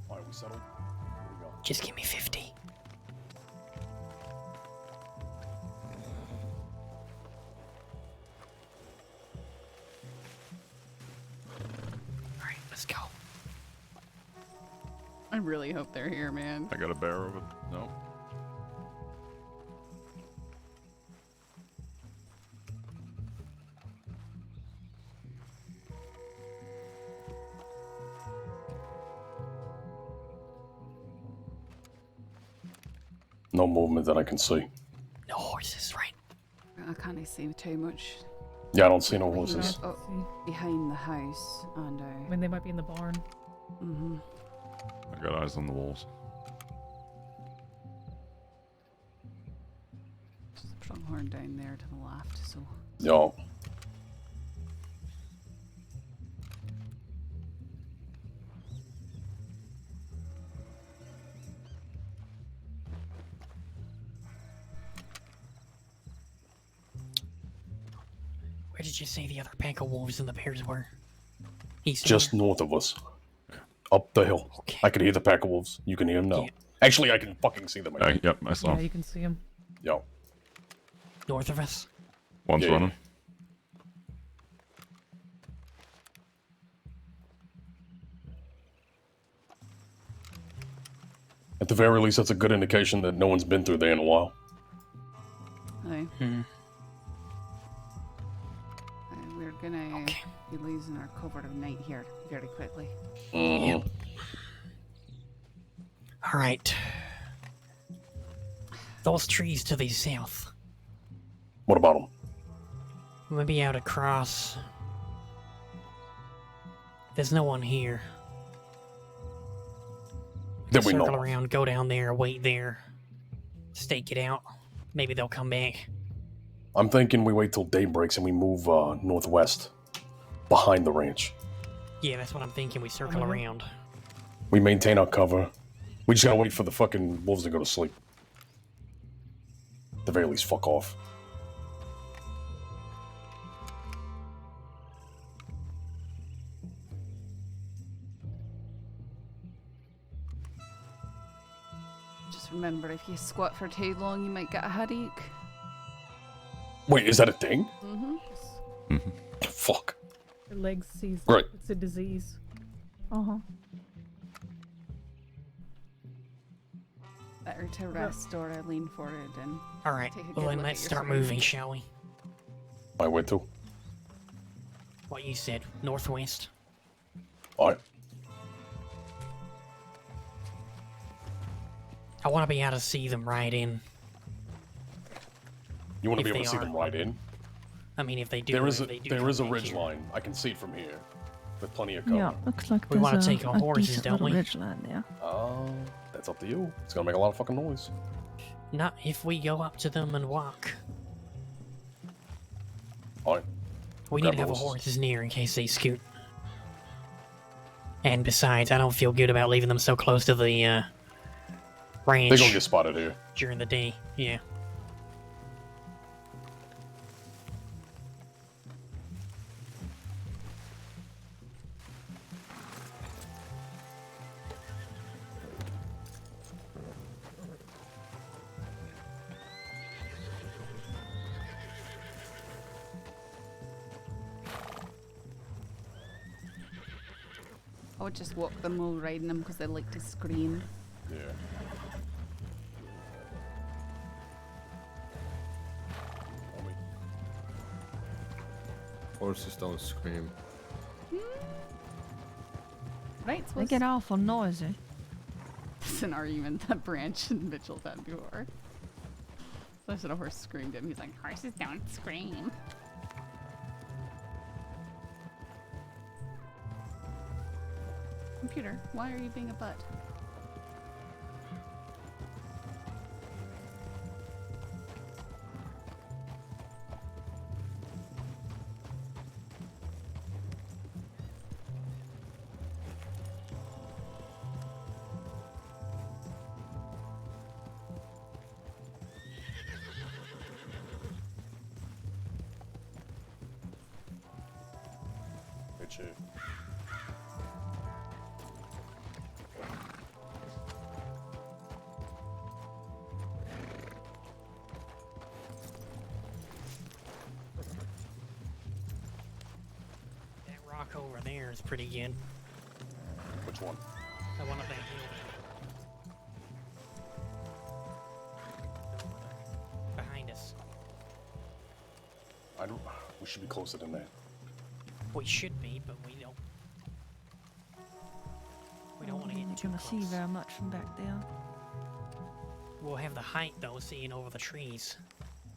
Alright, we settled? Here we go. Just give me 50. Alright, let's go. I really hope they're here, man. I got a bear over. No. No movement that I can see. No horses, right? I can't see too much. Yeah, I don't see no horses. Oh, behind the house, and I mean, they might be in the barn. I got eyes on the wolves. There's a pronghorn down there to the left, so. Yo. Where did you say the other pack of wolves and the bears were? East Just north of us. Up the hill. Okay. I can hear the pack of wolves. You can hear them now. Yeah. Actually, I can fucking see them. Yep, I saw. Yeah, you can see them. Yo. North of us? One's running. At the very least, that's a good indication that no one's been through there in a while. Hi. We're gonna be losing our cover of night here very quickly. Yep. All right. Those trees to the south. What about them? Maybe out across. There's no one here. That we know Circle of. around, go down there, wait there, stake it out. Maybe they'll come back. I'm thinking we wait till day breaks and we move northwest, behind the ranch. Yeah, that's what I'm thinking. We circle Mhm. around. We maintain our cover. We just gotta wait for the fucking wolves to go to sleep. At the very least, fuck off. Just remember, if you squat for too long, you might get a headache. Wait, is that a thing? Mm-hmm. Fuck. Your legs seize. Right. It's a disease. Uh-huh. Better to rest or lean forward and All right. take a good Well, then look let's at your start screen. moving, shall we? I went to. What you said, northwest. Alright. I want to be able to see them right in. You want to If be able they to see are. them right in? I mean, if they do, There is if they do there come is a back ridge here. line. I can see it from here, with plenty of cover. Yeah, looks like We wanna there's take our a horses, decent don't little we? ridge line there. That's up to you. It's gonna make a lot of fucking noise. Not if we go up to them and walk. Alright. We Grab need to have our horses. horses near in case they scoot. And besides, I don't feel good about leaving them so close to the ranch. They're gonna get spotted here. During the day, yeah. I would just walk them while riding them because they like to scream. Yeah. Horses don't scream. Right, They get awful noisy. It's an argument that Branch and Mitchell had before. So I said a horse screamed at him. He's like, horses don't scream. Computer, why are you being a butt? Good shit. That rock over there is pretty good. Which one? The one up that hill. Behind us. I don't. We should be closer than that. We should be, but we don't. We don't want to get too gonna see close. very much from back there. We'll have the height though, seeing over the trees.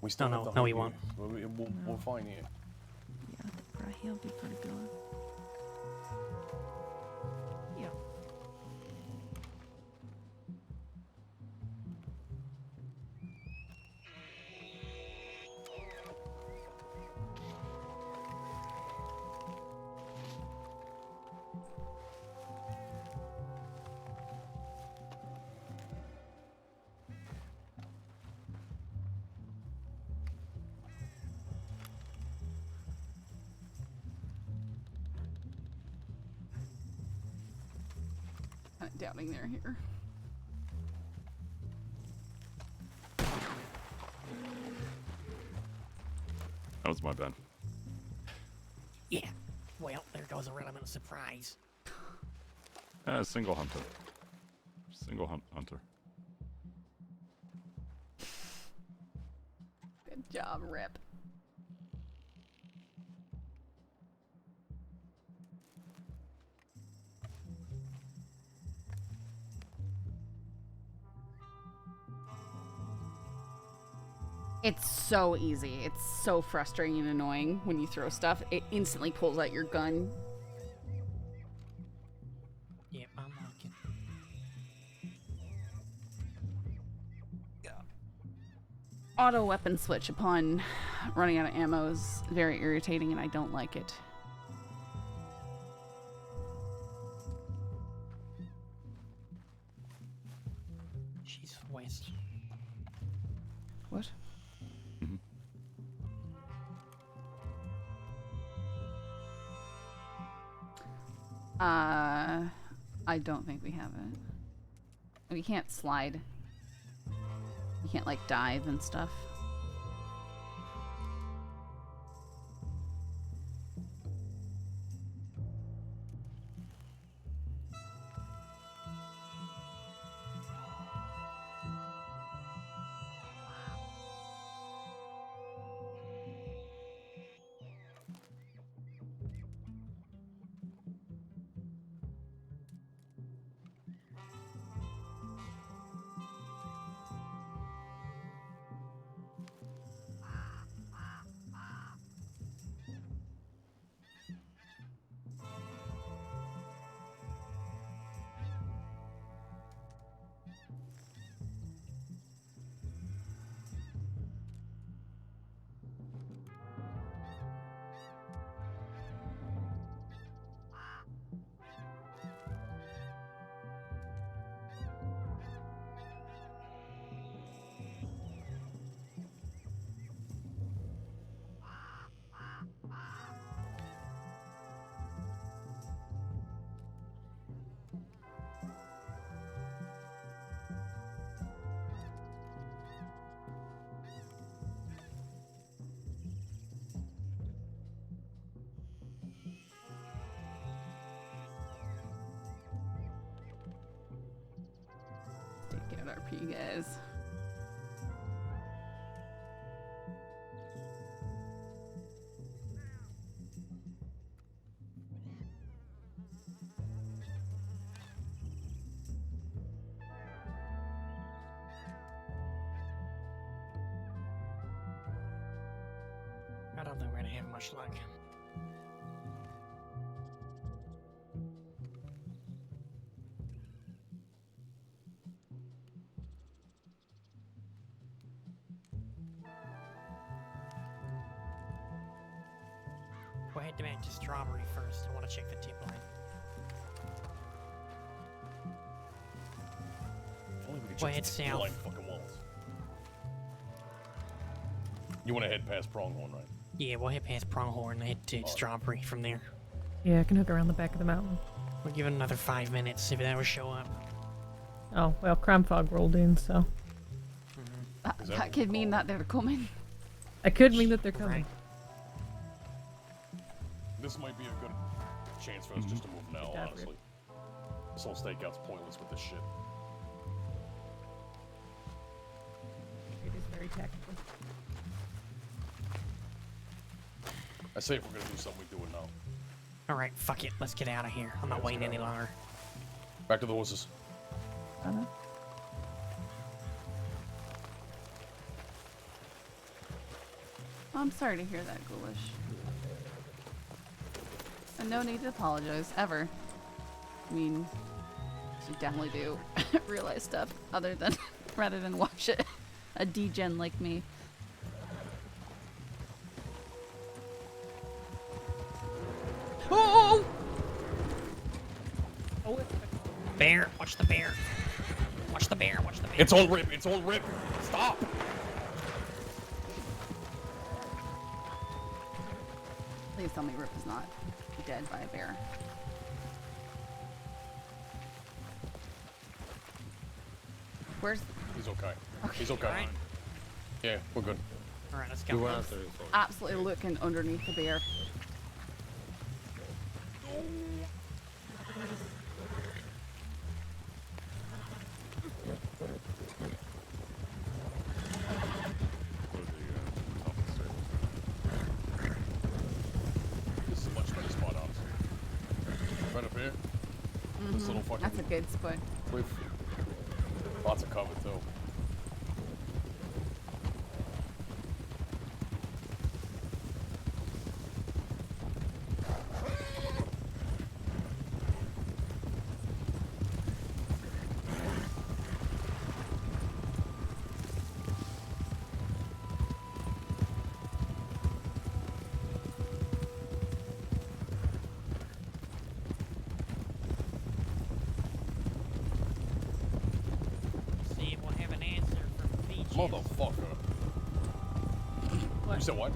We still no, have no, the no, height we here. won't. We're fine here. Yeah, I think right here will be pretty good. Yeah. Kind of doubting they're here. That was my bad. Yeah. Well, there goes a element of surprise. Single hunter. Hunter. Good job, Rip. It's so easy. It's so frustrating and annoying when you throw stuff. It instantly pulls out your gun. Yep, I'm looking. Auto weapon switch upon running out of ammo is very irritating and I don't like it. Christ. What? I don't think we have it. We can't slide. You can't like dive and stuff. Take out RP, guys. I don't think we're gonna have much luck. We'll head back to Strawberry first. I want to check the tip line. Only we can We'll check head the south. line fucking walls. You want to head past Pronghorn, right? Yeah, we'll head past Pronghorn and head to Strawberry from there. Yeah, I can hook around the back of the mountain. We'll give it another 5 minutes, see if that will show up. Oh, well, crime fog rolled in, so. That could mean that they're coming. It could mean that they're coming. This might be a good chance for us just to move now, honestly. This whole stakeout's pointless with this shit. It is very tactical. I say if we're gonna do something, we do it now. Alright, fuck it. Let's get out of here. I'm not waiting any longer. Back to the horses. I'm sorry to hear that, Ghoulish. And no need to apologize, ever. I mean, you definitely do realize stuff other than, rather than watch it. A degen like me. Oh! Bear! Watch the bear! Watch the bear! Watch the bear! It's all rip! It's all rip! Stop! Please tell me Rip is not dead by a bear. Where's... He's okay. He's okay. Alright. Yeah, we're good. Alright, let's go. Absolutely looking underneath the bear. This is a much better spot, honestly. Right up here. This little fucking... That's a good spot. With lots of cover, too. See, we'll have Motherfucker. You said what?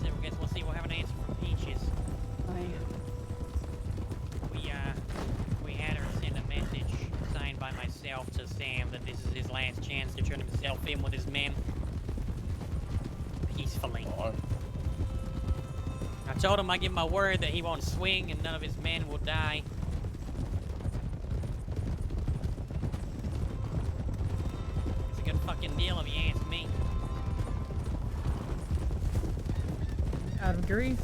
So I guess we'll see. We'll have an answer from Peaches. We had her send a message signed by myself to Sam that this is his last chance to turn himself in with his men peacefully. I told him I give him my word that he won't swing and none of his men will die. It's a good fucking deal if you ask me. I would agree.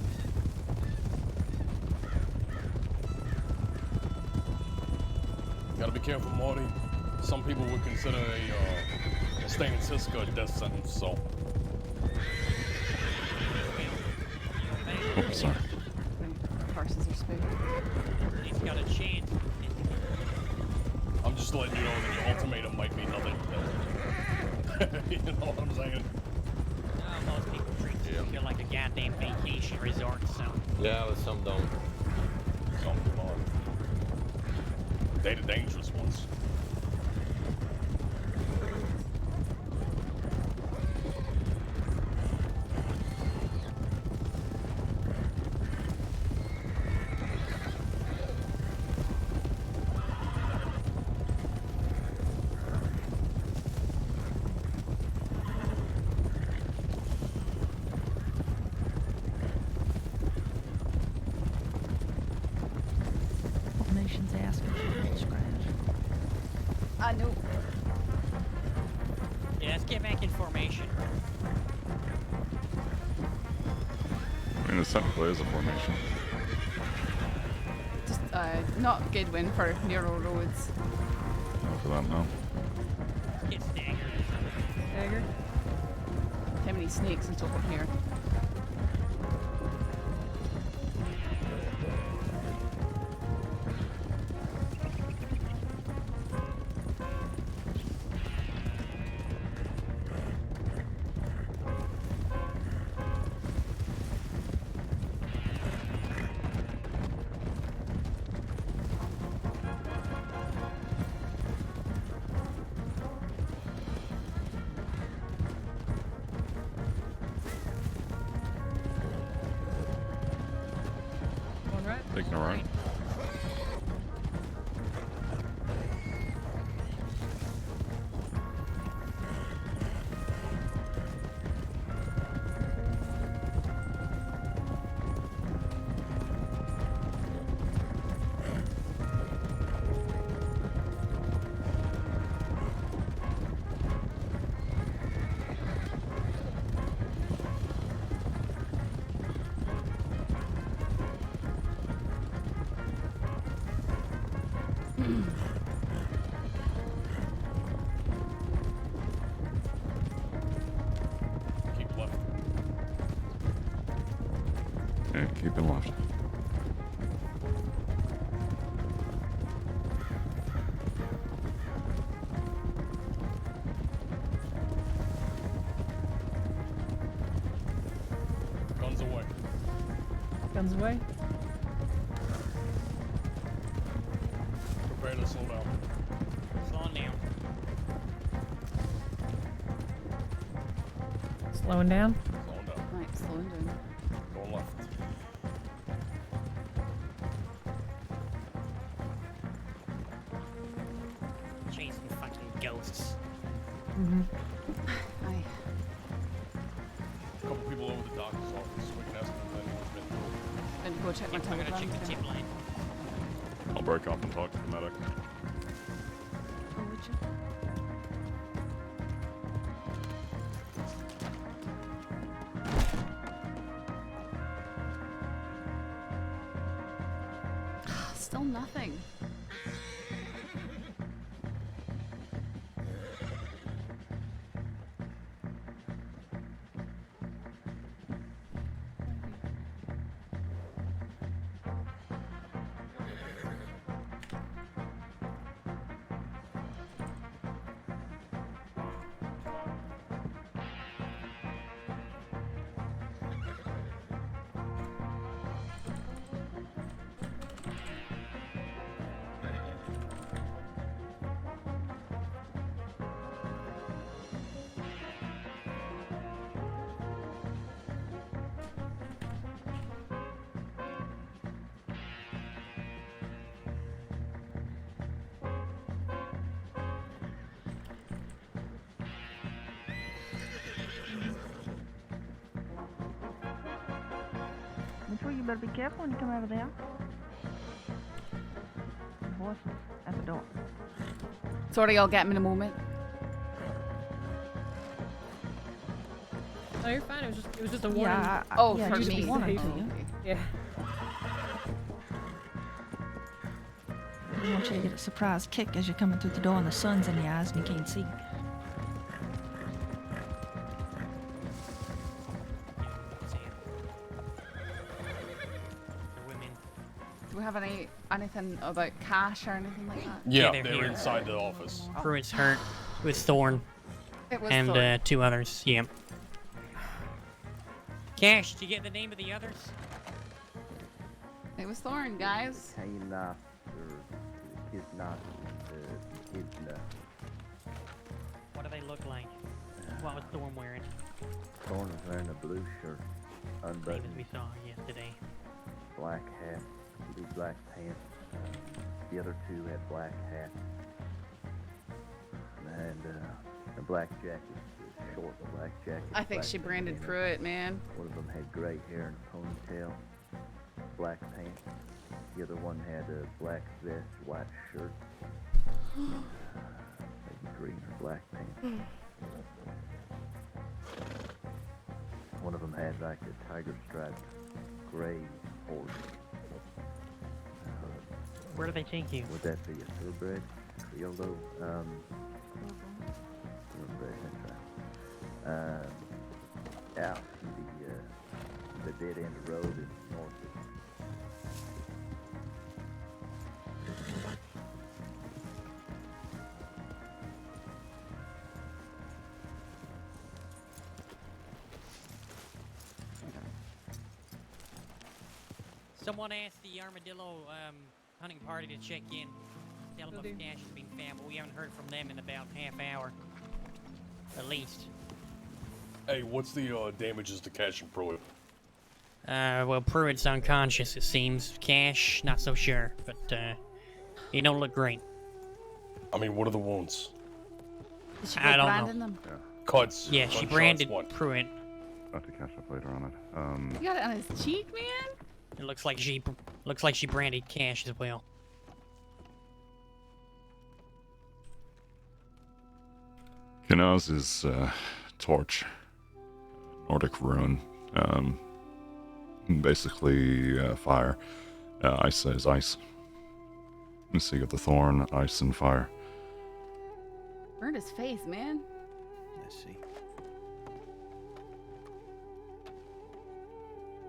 Gotta be careful, Marty. Some people would consider a stay in Cisco a death sentence, so. Oh, sorry. Horses are spooked. He's got a chance. I'm just letting you know that your ultimatum might be nothing. You know what I'm saying? Most people treat Cisco like a goddamn vacation resort, so. Yeah, but some don't. Some don't. They the dangerous ones. Nation's asking for a scratch. I know. Yeah, let's get back in formation. I mean, it technically is a formation. Just not a good win for neural roads. Not for that, no. Get staggered. Staggered? How many snakes on top of here? Taking a right. Keep left. Yeah, keep it left. Guns away. Guns away. Prepare to slow down. Slowing down. Slowing down. Slowing down. Right, slowing down. Going left. Chasing fucking ghosts. Mm-hmm. Aye. A couple people over the doctor's office, so we can ask them if anyone's been through. Gonna go check my I'm gonna telegram. check the tip line. I'll break off and talk to the medic. Oh, would you? Still nothing. True, you better be careful when you come over there. Boss at the door. Sorry, I'll get him in a moment. No, you're fine. It was just a warning. Yeah, Oh, yeah, for just me. warning to you. Yeah. I want you to get a surprise kick as you're coming through the door and the sun's in your eyes and you can't see. Do we have anything about cash or anything like that? Yeah, they're they're here. inside the office. Pruitt's hurt with Thorn It was and Thorn. 2 others. Yeah. Cash, did you get the name of the others? It was Thorn, guys. What do they look like? What was Thorn wearing? Thorn was wearing a blue shirt, Same as unbuttoned, we saw yesterday. black hat, blue black pants. The other two had black hats and a black jacket, short black jacket. I think black she branded bandana. Pruitt, man. One of them had gray hair and a ponytail, black pants. The other one had a black vest, white shirt, maybe green or black pants. One of them had like a tiger striped gray horse. Where do they take you? Would that be a thoroughbred? Criollo? Thoroughbred, that's right. Out to the dead end of the road in north. Someone asked the Armadillo hunting party to check in. Tell them if Cash has been found, but we haven't heard from them in about half hour. At least. Hey, what's the damages to Cash and Pruitt? Well, Pruitt's unconscious, it seems. Cash, not so sure, but he don't look great. I mean, what are the wounds? Did she I go don't branding know. them? Cuts. Yeah, she gunshots, branded what? Pruitt. I'll have to catch up later on it. You got it on his cheek, man? It looks like she branded Cash as well. Kenaz's torch, Nordic rune, basically fire. Ice is ice. So you got the thorn, ice, and fire. Burned his face, man. Let's see.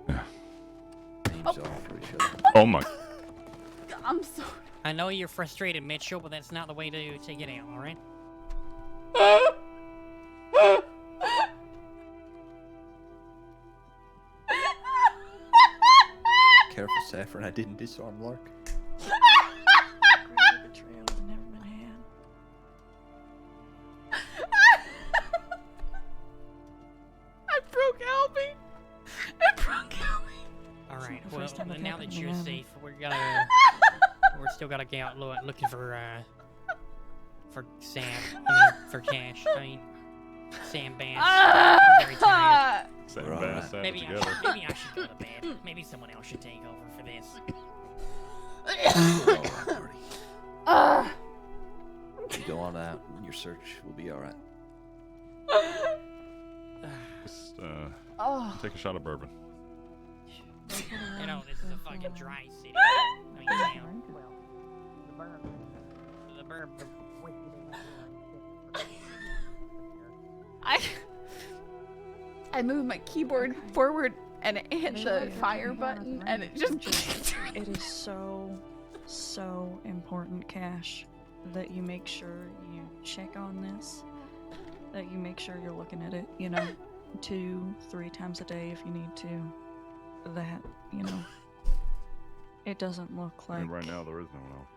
Yeah. Names all for each other. Oh my. I'm sorry. I know you're frustrated, Mitchell, but that's not the way to take it out, alright? Careful, Saffron, I didn't disarm Lark. Betrayal has never been had. I broke Albie. I broke Albie. Alright, the well, first time it's now that happened to you're them. safe, we're still gotta go out looking for Sam. For Cash. Sam Bass. I'm very tired. Sam Right. Bass added Maybe together. I should go to bed. Maybe someone else should take over for this. You go on out, and your search will be alright. Just Oh. take a shot of bourbon. You know, this is a fucking dry city. I mean, town. The burb. I moved my keyboard forward and it hit the fire button and it just. It is so important, Cash, that you make sure you check on this. That you make sure you're looking at it, 2-3 times a day if you need to. That, it doesn't look like And right now there is no one else.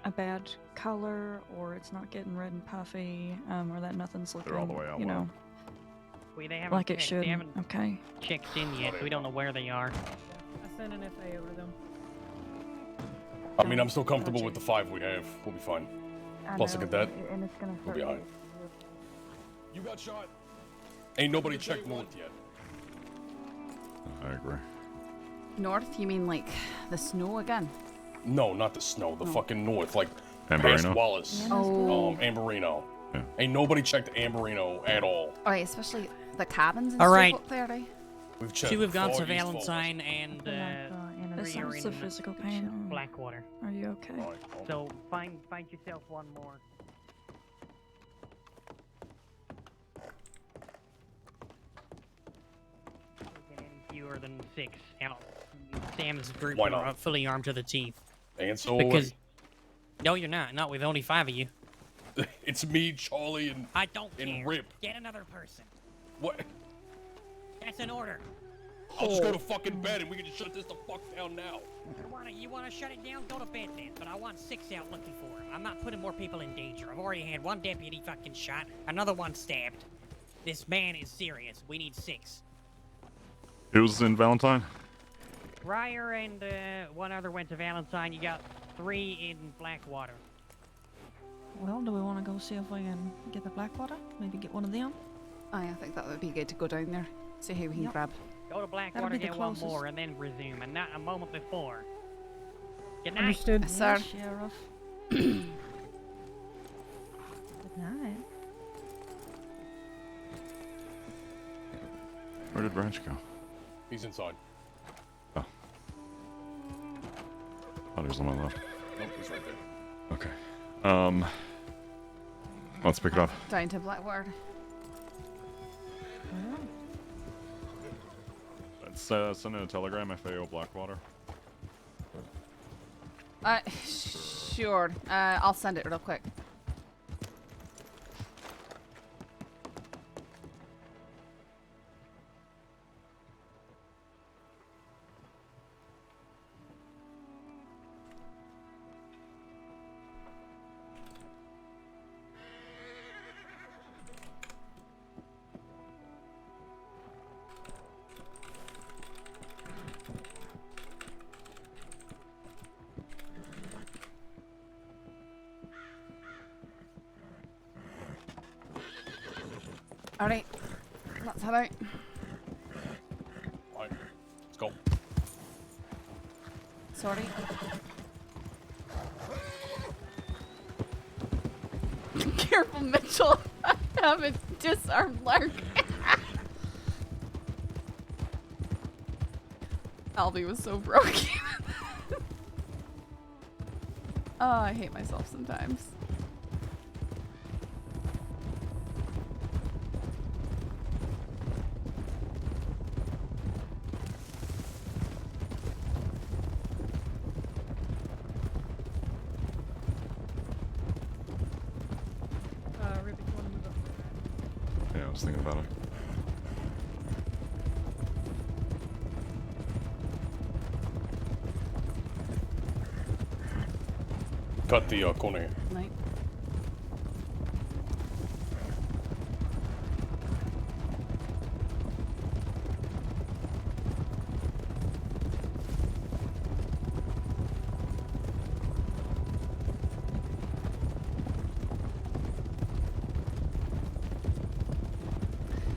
a bad color, or it's not getting red and puffy, or that nothing's looking, They're all the way out They haven't like it checked- should. They haven't Okay. checked in yet, so we don't know where they are. I sent an FA over them. I mean, I'm still comfortable with the 5 we have. We'll be fine. Plus a cadet. And it's gonna We'll be alright. You got shot. Ain't nobody checked north yet. I agree. North? You mean like the snow again? No, not the snow. The fucking north, like past Amberino? Wallace. Oh. Amberino. Yeah. Ain't nobody checked Amberino at all. Alright, especially the cabins and All stuff right. up there, right? We've checked. Two have gone to far east, far Valentine and This three are sounds the in physical pain. Blackwater. Are you okay? So find yourself one more. Any fewer than 6. Now, Sam's group Why are not? fully armed to the teeth. And so Because no, you're not. Not with only 5 of you. it's me, Charlie, and I don't and care. Rip. Get another person. What? That's an order. I'll just go to fucking bed and we can just shut this the fuck down now. You wanna shut it down? Go to bed then. But I want 6 out looking for him. I'm not putting more people in danger. I've already had 1 deputy fucking shot, another one stabbed. This man is serious. We need 6. Who's in Valentine? Ryer and 1 other went to Valentine. You got 3 in Blackwater. Well, do we want to go see if we can get the Blackwater? Maybe get one of them? I think that would be good to go down there. See who we can grab. Go to Blackwater, be the get 1 closest. more, and then resume, and not a moment before. Good night. Understood. Yes, sir. Sheriff. Good night. Where did Branch go? He's inside. Oh, he was on my left. Nope, he's right there. Okay. Let's pick it up. Down to Blackwater. Let's send in a telegram, FAO Blackwater. Sure. I'll send it real quick. Alright, let's head out. Alright, let's go. Sorry. Careful, Mitchell. I have a disarmed lark. Albie was so broken. Oh, I hate myself sometimes. Rip, if you want to move up there. Yeah, I was thinking about it. Cut the corner. Night.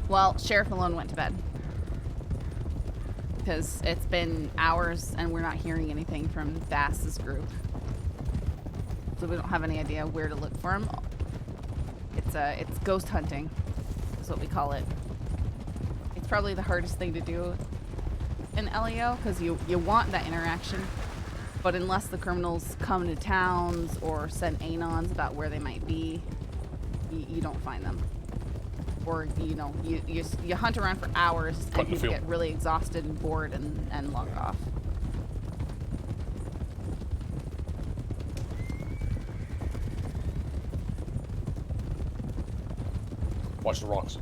Well, Sheriff Malone went to bed. Because it's been hours and we're not hearing anything from Baas's group. So we don't have any idea where to look for him. It's ghost hunting, is what we call it. It's probably the hardest thing to do in LEO, because you want that interaction, but unless the criminals come to towns or send anons about where they might be, you don't find them. Or, you know, you hunt around for hours and you get really exhausted and bored and log off. Watch the rocks.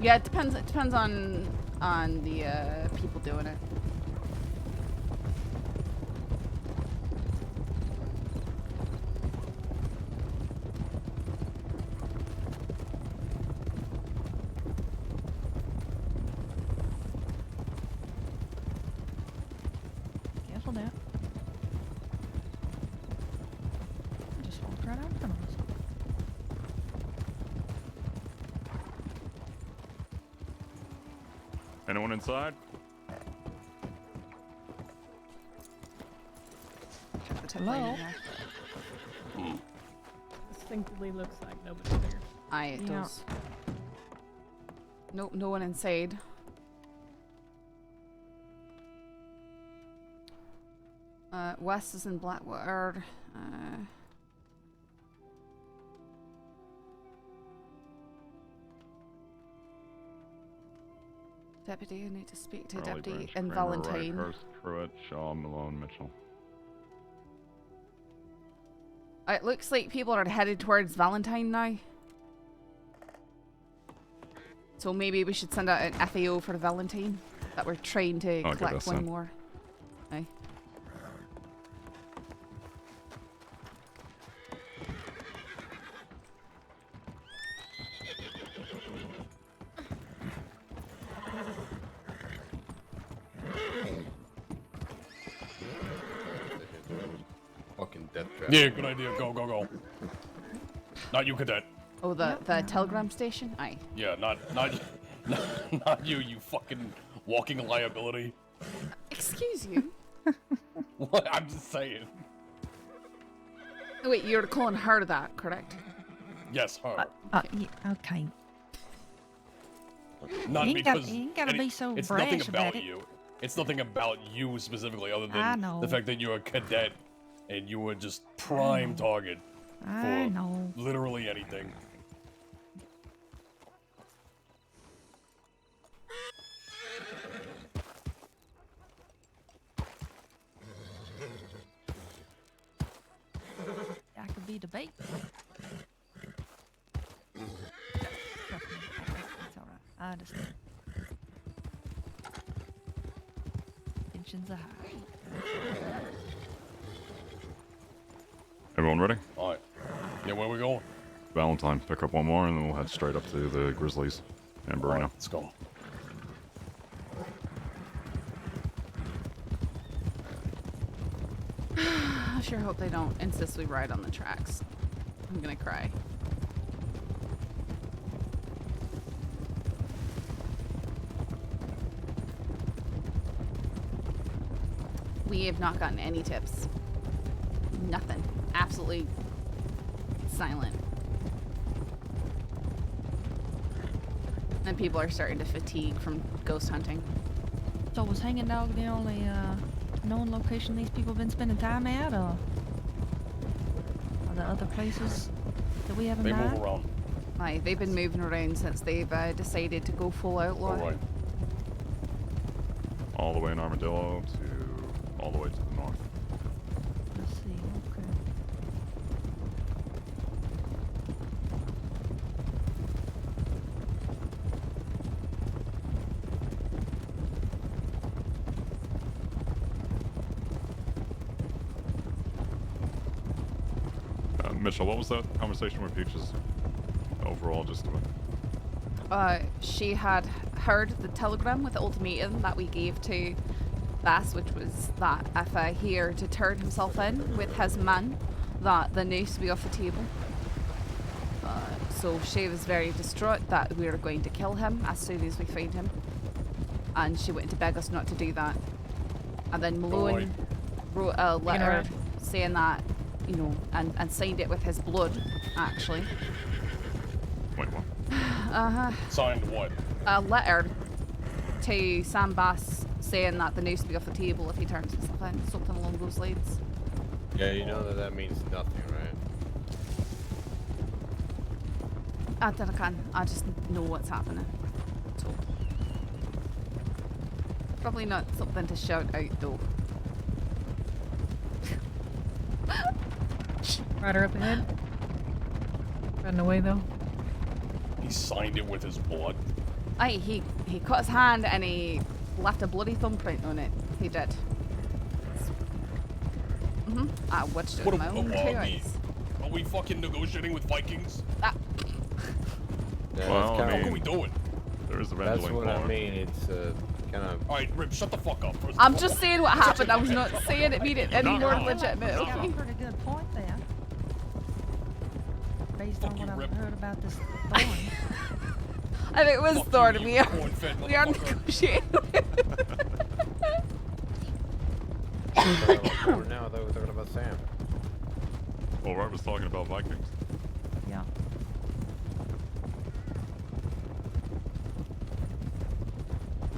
Yeah, it depends. It depends on the people doing it. right out in front of us. Anyone inside? Check the tip Hello? lane there. Distinctly looks like nobody's here. Aye, it Yeah. does. No, no one inside. West is in Blackwater. Deputy, I need to speak to Raleigh Deputy Branch, and Kramer, Valentine. Hurst, Pruitt, Shaw, Malone, Mitchell. It looks like people are headed towards Valentine now. So maybe we should send out an FAO for Valentine. That we're trying to I'll get collect that one sent. more. Aye. Fucking death trap. Yeah, good idea. Go, go, go. Not you, cadet. Oh, the telegram station? Aye. Yeah, not you, you fucking walking liability. Excuse you? What? I'm just saying. Oh, wait, you're calling her that, correct? Yes, her. Yeah, okay. Not you ain't got- because you ain't gotta be so it's brash nothing about about it. you. It's nothing about you specifically, other I than know. the fact that you're a cadet and you were just prime target I for know. literally anything. I could be debate. Trust me, it's alright. I understand. Tensions are high. Everyone ready? Alright. Yeah, where we going? Valentine, pick up one more, and then we'll head straight up to the Grizzlies and Barino. Let's go. I sure hope they don't insist we ride on the tracks. I'm gonna cry. We have not gotten any tips. Nothing. Absolutely silent. And people are starting to fatigue from ghost hunting. So was Hanging Dog the only known location these people have been spending time at, or are there other places that we haven't They been? move around. Aye, they've been moving around since they've decided to go full outlaw. Alright. All the way in Armadillo to all the way to the north. Let's see. Okay. Mitchell, what was that conversation with Peaches? Overall, just about. She had heard the telegram with the ultimatum that we gave to Baas, which was that if he were to turn himself in with his man, that the noose would be off the table. So she was very distraught that we were going to kill him as soon as we found him. And she went to beg us not to do that. And then Malone wrote a letter saying that, you know, and signed it with his blood, actually. Wait, what? Signed what? A letter to Sam Bass saying that the noose will be off the table if he turns himself in, something along those lines. Yeah, you know that means nothing, right? I just know what's happening. So probably not something to shout out though. Rider up ahead. Running away though. He signed it with his blood. Aye, he cut his hand and he left a bloody thumbprint on it. He did. I watched it with my own two eyes. Are we fucking negotiating with Vikings? Yeah, Well, that's I kinda, mean, What are we doing? there is the that's Vangeline what I bar. mean. It's kind of. Alright, Rib, shut the fuck up. First I'm of just all. saying what happened. I was not saying it made it any more legitimate. You got Okay? a pretty good point there. based on what I've heard about this thorn. I think it was Thorn. We are negotiating. Now they were talking about Sam. Well, Red was talking about Vikings. Yeah.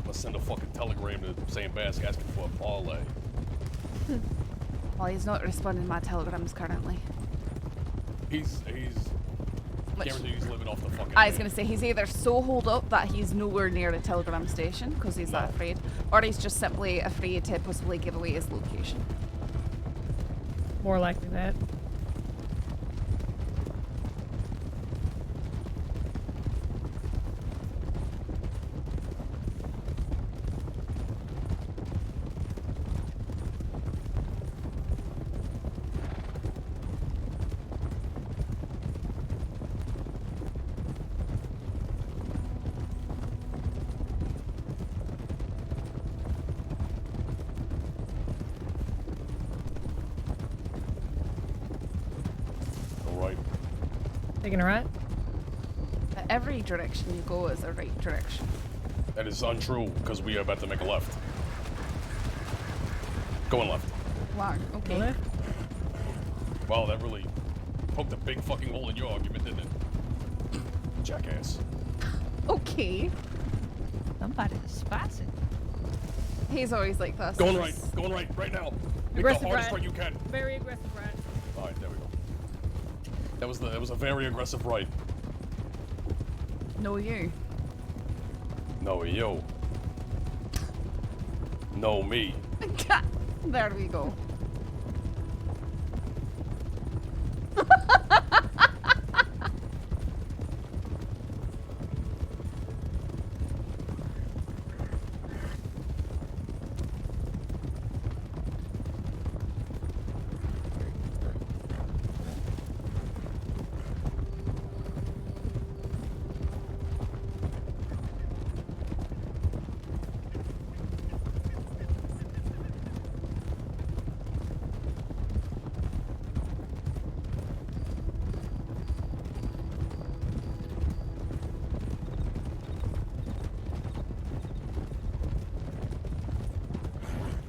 Let's send a fucking telegram to Sam Bass asking for a parlay. Well, he's not responding to my telegrams currently. He's guaranteed he's living off the fucking. I was going to say, he's either so holed up that he's nowhere near the telegram station because he's that afraid, or he's just simply afraid to possibly give away his location. More likely that. Taking a right? Every direction you go is a right direction. That is untrue because we are about to make a left. Going left. Wow, okay. Wow, that really poked a big fucking hole in your argument, didn't it? Jackass. Okay. Somebody's spicy. He's always like this. Going right right now. Make the hardest right you can. Very aggressive right. All right, there we go. That was a very aggressive right. No you. No yo. No me. There we go.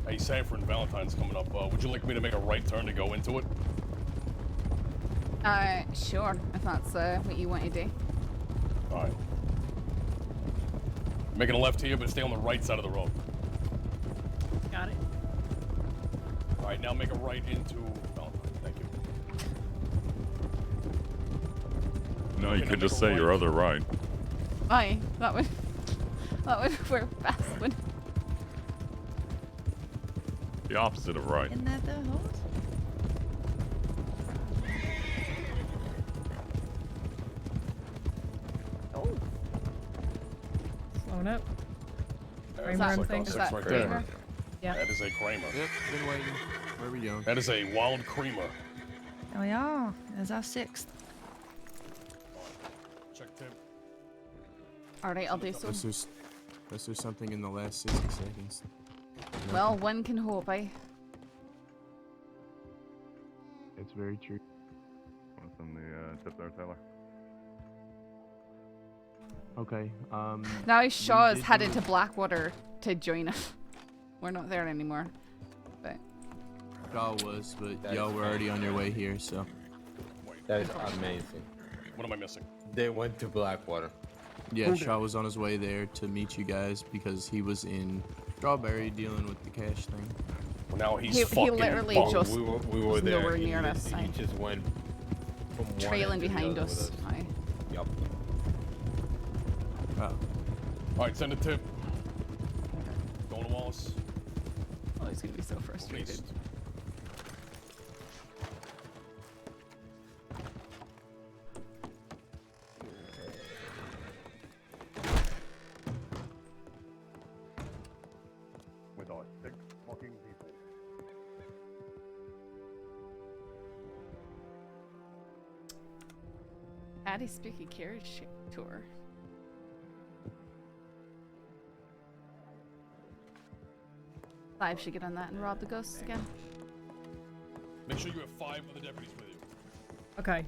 Hey, Saffron, Valentine's coming up. Would you like me to make a right turn to go into it? Sure, if that's what you want to do. All right. Making a left here, but stay on the right side of the road. Got it. All right, now make a right into Valentine. Thank you. No, you could just say your other right. Aye, that would work best, wouldn't it? The opposite of right. Isn't that the horse? Oh. Slowing up. Kramer, That's I'm like thinking. six right there. Yeah. That is a Kramer. Yep, been waiting. Where are we going? That is a wild creamer. Oh yeah, that's our 6th. Check tip. Alright, I'll do so. Unless there's something in the last 60 seconds. Well, one can hope, eh? It's very true. What's on the tip there, Taylor? Okay, Now Shaw is did headed do- to Blackwater to join us. We're not there anymore. But Shaw was, but That y'all is were already on your way here, so. That is amazing. What am I missing? They went to Blackwater. Yeah, Shaw was on his way there to meet you guys because he was in Strawberry dealing with the cash thing. Well, now he's he fucking literally bummed. just We were was there. nowhere He near was- us. He Aye. just went from one Trailing end to the behind other with us. Aye. Yup. Oh. All right, send a tip. Going to Wallace. Oh, he's gonna be so frustrated. East. With our 6 fucking people. Addy Spooky Carriage Tour. Five should get on that and rob the ghosts again. Make sure you have 5 of the deputies with you. Okay.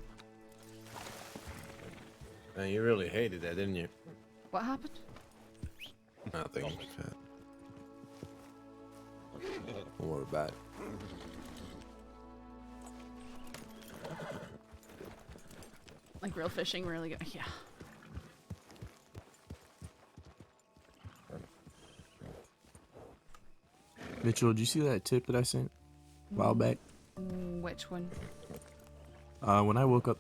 You really hated that, didn't you? What happened? Nothing. Don't worry about it. Like real fishing, really good. Yeah. Mitchell, did you see that tip that I sent a while back? Which one? When I woke up,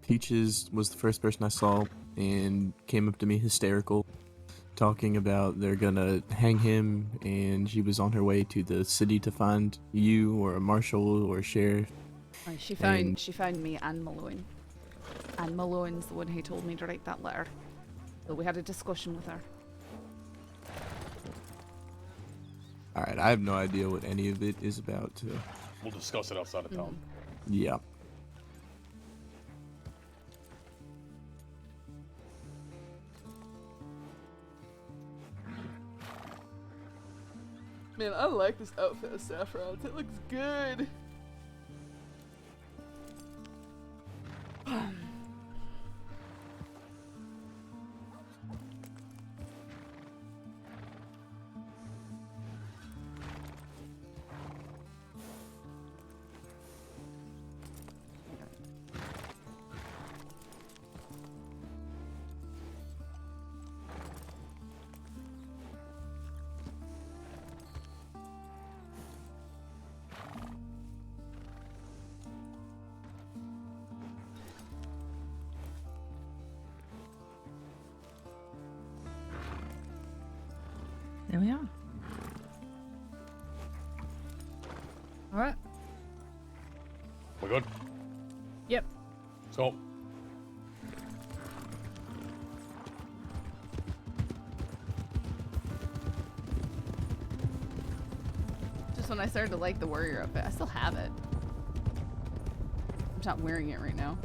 Peaches was the first person I saw and came up to me hysterical, talking about they're gonna hang him, and she was on her way to the city to find you or a marshal or a sheriff. She found me and Malone. And Malone's the one who told me to write that letter. So we had a discussion with her. Alright, I have no idea what any of it is about. We'll discuss it outside of town. Yeah. Man, I like this outfit of Saffron. It looks good. There we are. All right. We good? Yep. Let's go. Just when I started to like the warrior outfit, I still have it. I'm just not wearing it right now.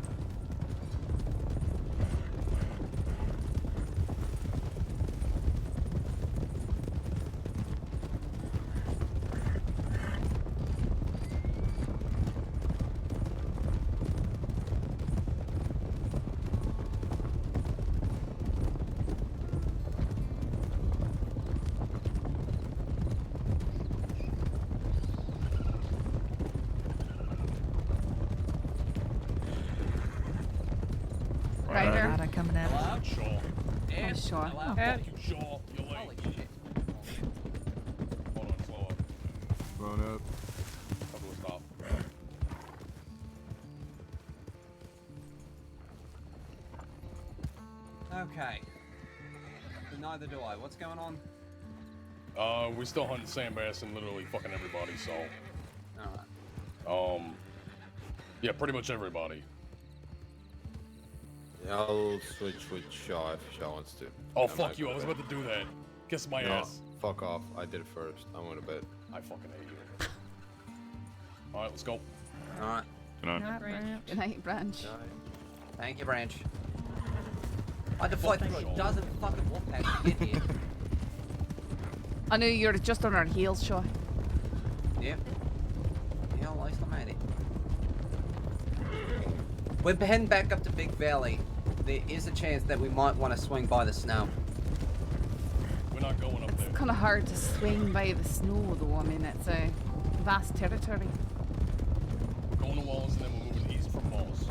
Ryder. Ryder coming at us. Sure. Oh, sure. Sure. You're late. Hold on, slow up. Run up. Couple of stop. Okay. But neither do I. What's going on? We're still hunting sand bass and literally fucking everybody, so. Alright. Yeah, pretty much everybody. Yeah, I'll switch with Shaw if Shaw wants to. Oh, I'm fuck not you, I gonna was bet. about to do that. Kiss my No, ass. fuck off. I did it first. I want to bet. I fucking hate you. Alright, let's go. Alright. Good night. Good night, Branch. Thank you, Branch. I deployed through a dozen fucking wolf packs to get here. I knew you were just on our heels, Shaw. Yep. Yeah, at least I'm at it. We're heading back up to Big Valley. There is a chance that we might want to swing by the snow. We're not going up there. It's kind of hard to swing by the snow, though. I mean, it's a vast territory. We're going to Walls and then we're moving east from Walls.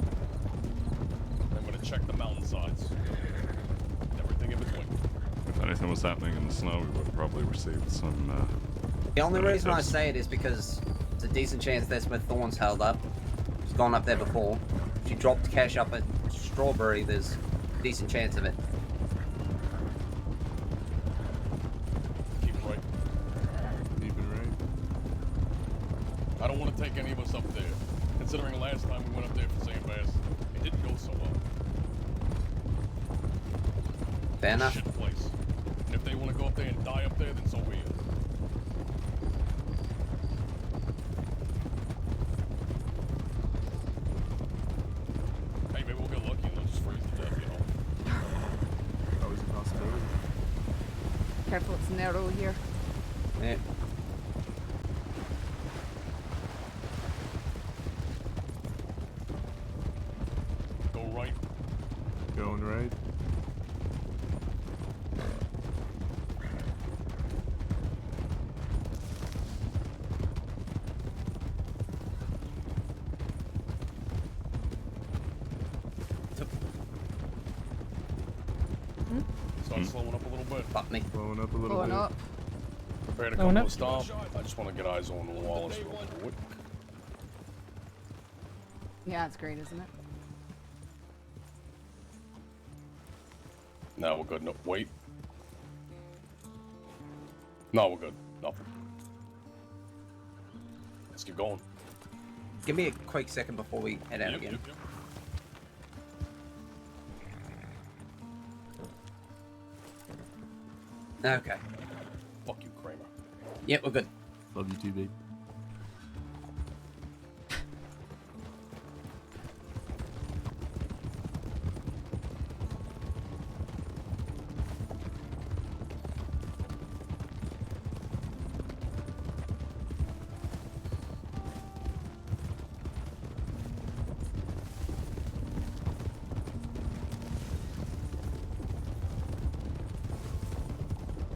I'm gonna check the mountainsides. And everything in between. If anything was happening in the snow, we would have probably received some. The only reason I tips. say it is because there's a decent chance that's where Thorn's held up. She's gone up there before. She dropped cash up at Strawberry, there's a decent chance of it. Keep it right. Keep it right. I don't want to take any of us up there. Considering last time we went up there for sand bass, it didn't go so well. Fair enough. Shit place. And if they want to go up there and die up there, then so be it. Hey, maybe we'll get lucky and they'll just freeze to death, you know? Always a possibility. Careful, it's narrow here. Yeah. Go right. Going right. Start slowing up a little bit. Fuck me. Slowing up a little Going bit. up. Prepare to Going come to up. a stop. I just want to get eyes on Wallace real quick. Yeah, it's great, isn't it? No, we're good. No, wait. No, we're good. Nothing. Let's keep going. Give me a quick second before we head out again. Okay. Fuck you, Kramer. Yep, we're good. Love you too, babe.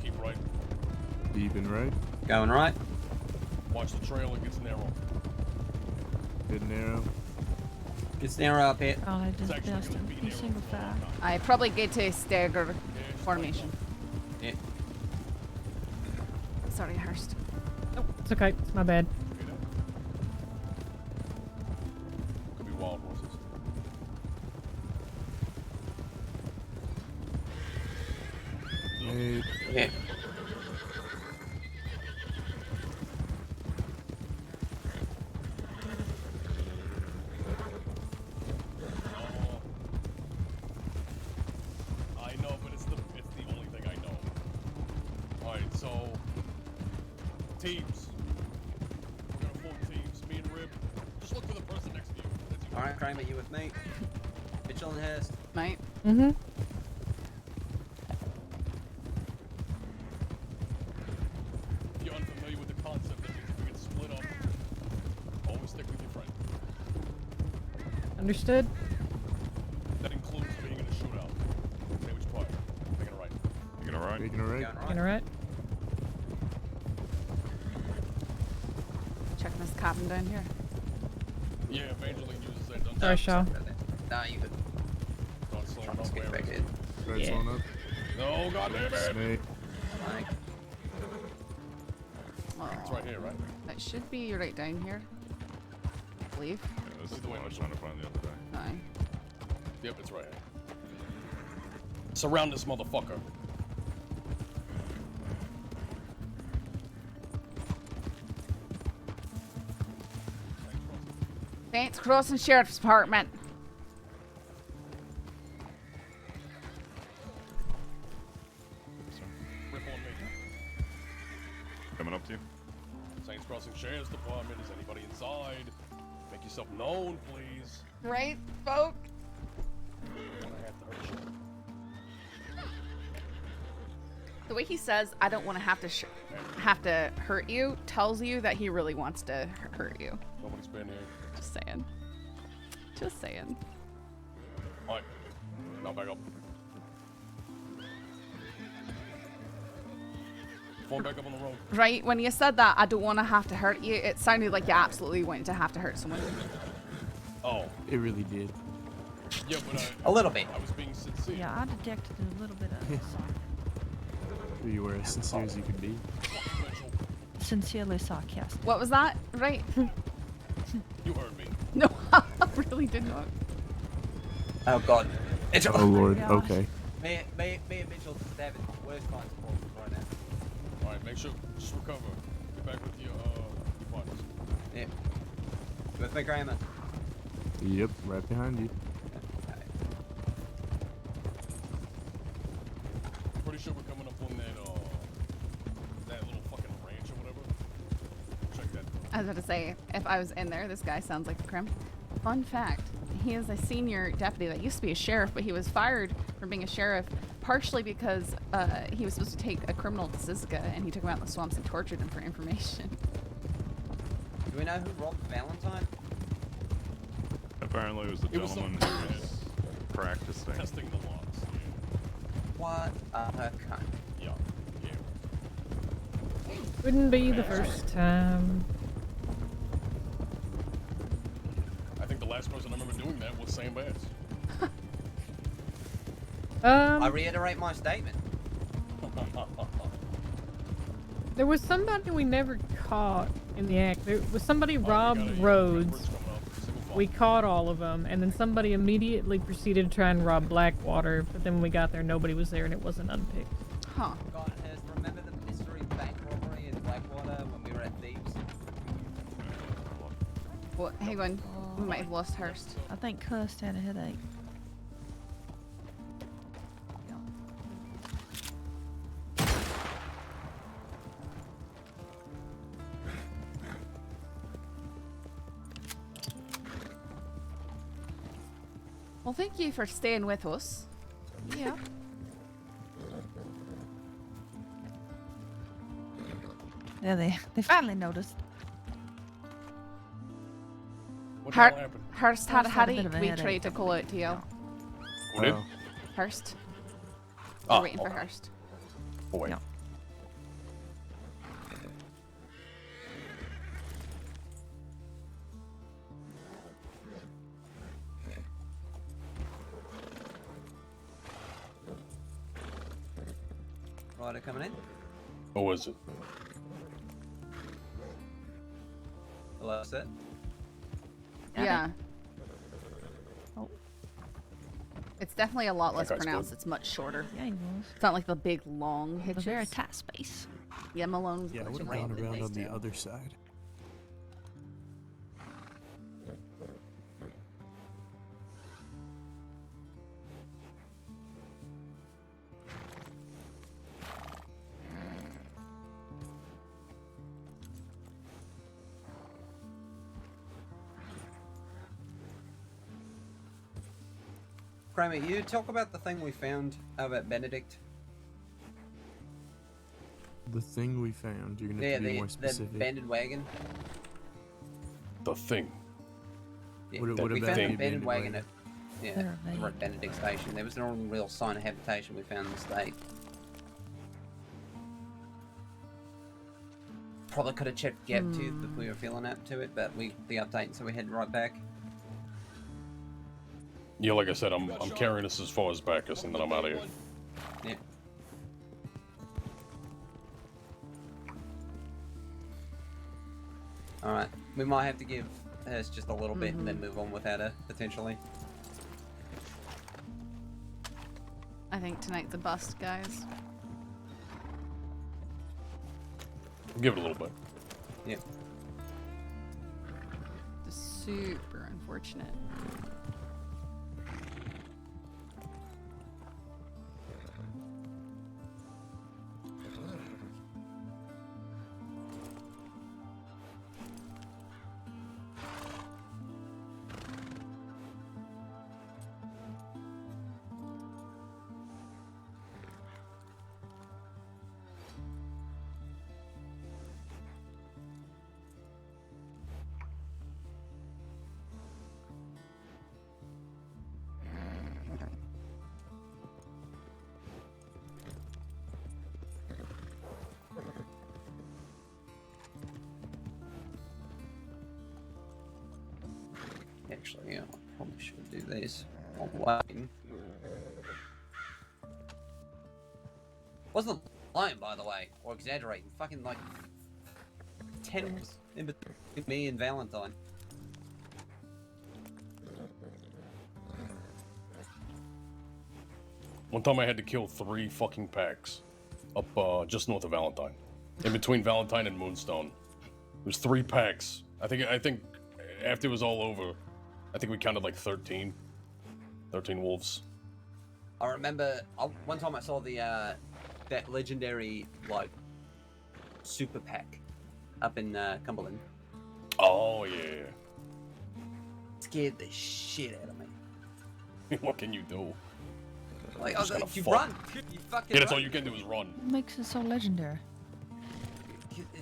Keep right. Deep and right. Going right. Watch the trail. It gets narrow. Good and narrow. Gets narrow up here. Oh, I just best in single file. I probably get to stagger formation. Yeah. Sorry, Hurst. Oh, it's okay. It's my bad. Could be wild horses. Hey. Yeah. I know, but it's the only thing I know. Alright, so teams. We're gonna form teams. Me and Rib. Just look for the person next to you. That's you. Alright, Kramer, you with me? Mitchell and Hurst. Mate. Mm-hmm. If you're unfamiliar with the concept, that means if we get split up, always stick with your friend. Understood. That includes being in a shootout. Say which part. Taking a right. You gonna ride? Taking a right. Going Getting right. Checking this cabin down here. Yeah, Evangeline uses that. Don't Sorry, Shaw. Nah, you good. Start slowing Trying to up skip where back it in. Right, Yeah. slowing up. No, goddamn it! Snake. Like, It's right here, right? That should be right down here. I believe. Yeah, this is the one I was trying to find the other day. Aye. Yep, it's right here. Surround this motherfucker. Saints Crossing Sheriff's Department. Rip on me. Coming up to you. Saints Crossing Sheriff's Department. Is anybody inside? Make yourself known, please. Right, folk? Wanna have to hurt you. The way he says, "I don't want to have to hurt you," tells you that he really wants to hurt you. Nobody's been here. Just saying. Just saying. Alright. Now back up. Phone back up on the road. Right, when you said that, "I don't want to have to hurt you," it sounded like you absolutely wanted to have to hurt someone. Oh. It really did. Yeah, but a little bit. I was being sincere. Yeah, I detected a little bit of You were as sincere as you could be. sincerely sarcastic. What was that? Right? You heard me. No, I really did not. oh god. Mitchell. Oh lord. gosh. Okay. Me and Mitchell just having worst times for right now. Alright, make sure. Just recover. Get back with your partners. Yeah. With me, Kramer. Yep, right behind you. Pretty sure we're coming up on that little fucking ranch or whatever. Check that. I was about to say, if I was in there, this guy sounds like a crim. Fun fact, he is a senior deputy that used to be a sheriff, but he was fired from being a sheriff partially because he was supposed to take a criminal to Siska, and he took him out in the swamps and tortured him for information. Do we know who robbed Valentine? Apparently it was the It was gentleman some- who was practicing. Testing the locks. What a cunt. Yeah. Wouldn't be the first time. I think the last person I remember doing that was Sam Bass. I reiterate my statement. There was somebody we never caught in the act. There was somebody robbed Rhodes. We caught all of them, and then somebody immediately proceeded to try and rob Blackwater. But then when we got there, nobody was there, and it wasn't unpicked. Huh. God, remember the mystery bank robbery in Blackwater when we were at Thieves? Well, hang on. We might have lost Hurst. I think Hurst had a headache. Well, thank you for staying with us. Yeah. Yeah, they finally noticed. What the hell Hur happened? Hurst had a Hurst had a bit headache. of a We headache. tried to call out to you. Who did? Hurst. Ah, We're waiting for okay. Hurst. Oh, wait. Yeah. Rider coming in. What was it? Hello, set. Yeah. Oh. It's definitely a lot less That guy's pronounced. good. It's much shorter. Yeah, he was. It's not like the big long A hitches. very tight space. Yeah, Malone's Yeah, I going would to have gone rain. around on the other side. Kramer, you talk about the thing we found about Benedict. The thing we found, you're gonna Yeah, have to be more the specific. abandoned wagon. The thing. Yeah, What we about found the the abandoned abandoned wagon wagon? at They're we're at vague. Benedict Station. There was no real sign of habitation we found in the state. Probably could have checked Gap Tooth if we were feeling up to it, but the update, so we headed right back. Yeah, like I said, I'm carrying this as far as Bacchus, and then I'm out of here. Yeah. Alright, we might have to give Hurst just a little bit and then move on without her, potentially. I think tonight's a bust, guys. Give it a little bit. Yep. Just super unfortunate. Actually, yeah, I probably should do this while waiting. Wasn't lying, by the way, or exaggerating. Fucking like 10 in between me and Valentine. One time I had to kill 3 fucking packs up just north of Valentine, in between Valentine and Moonstone. It was 3 packs. I think after it was all over, I think we counted like 13 wolves. I remember one time I saw the that legendary like super pack up in Cumberland. Oh yeah. Scared the shit out of me. What can you do? Like, Just gotta you fuck. run. You fucking Yeah, that's run. all you can do is run. What makes it so legendary?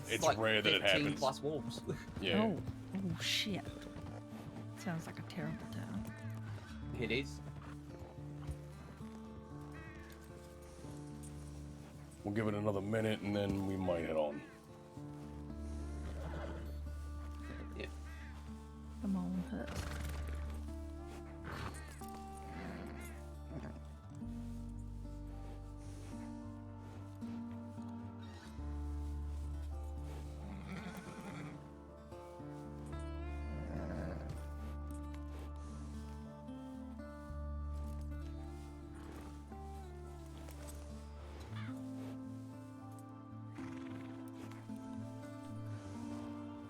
It's like rare that it 15 happens. plus wolves. Yeah. Oh shit. Sounds like a terrible town. It is. We'll give it another minute and then we might head on. Come on, Hut.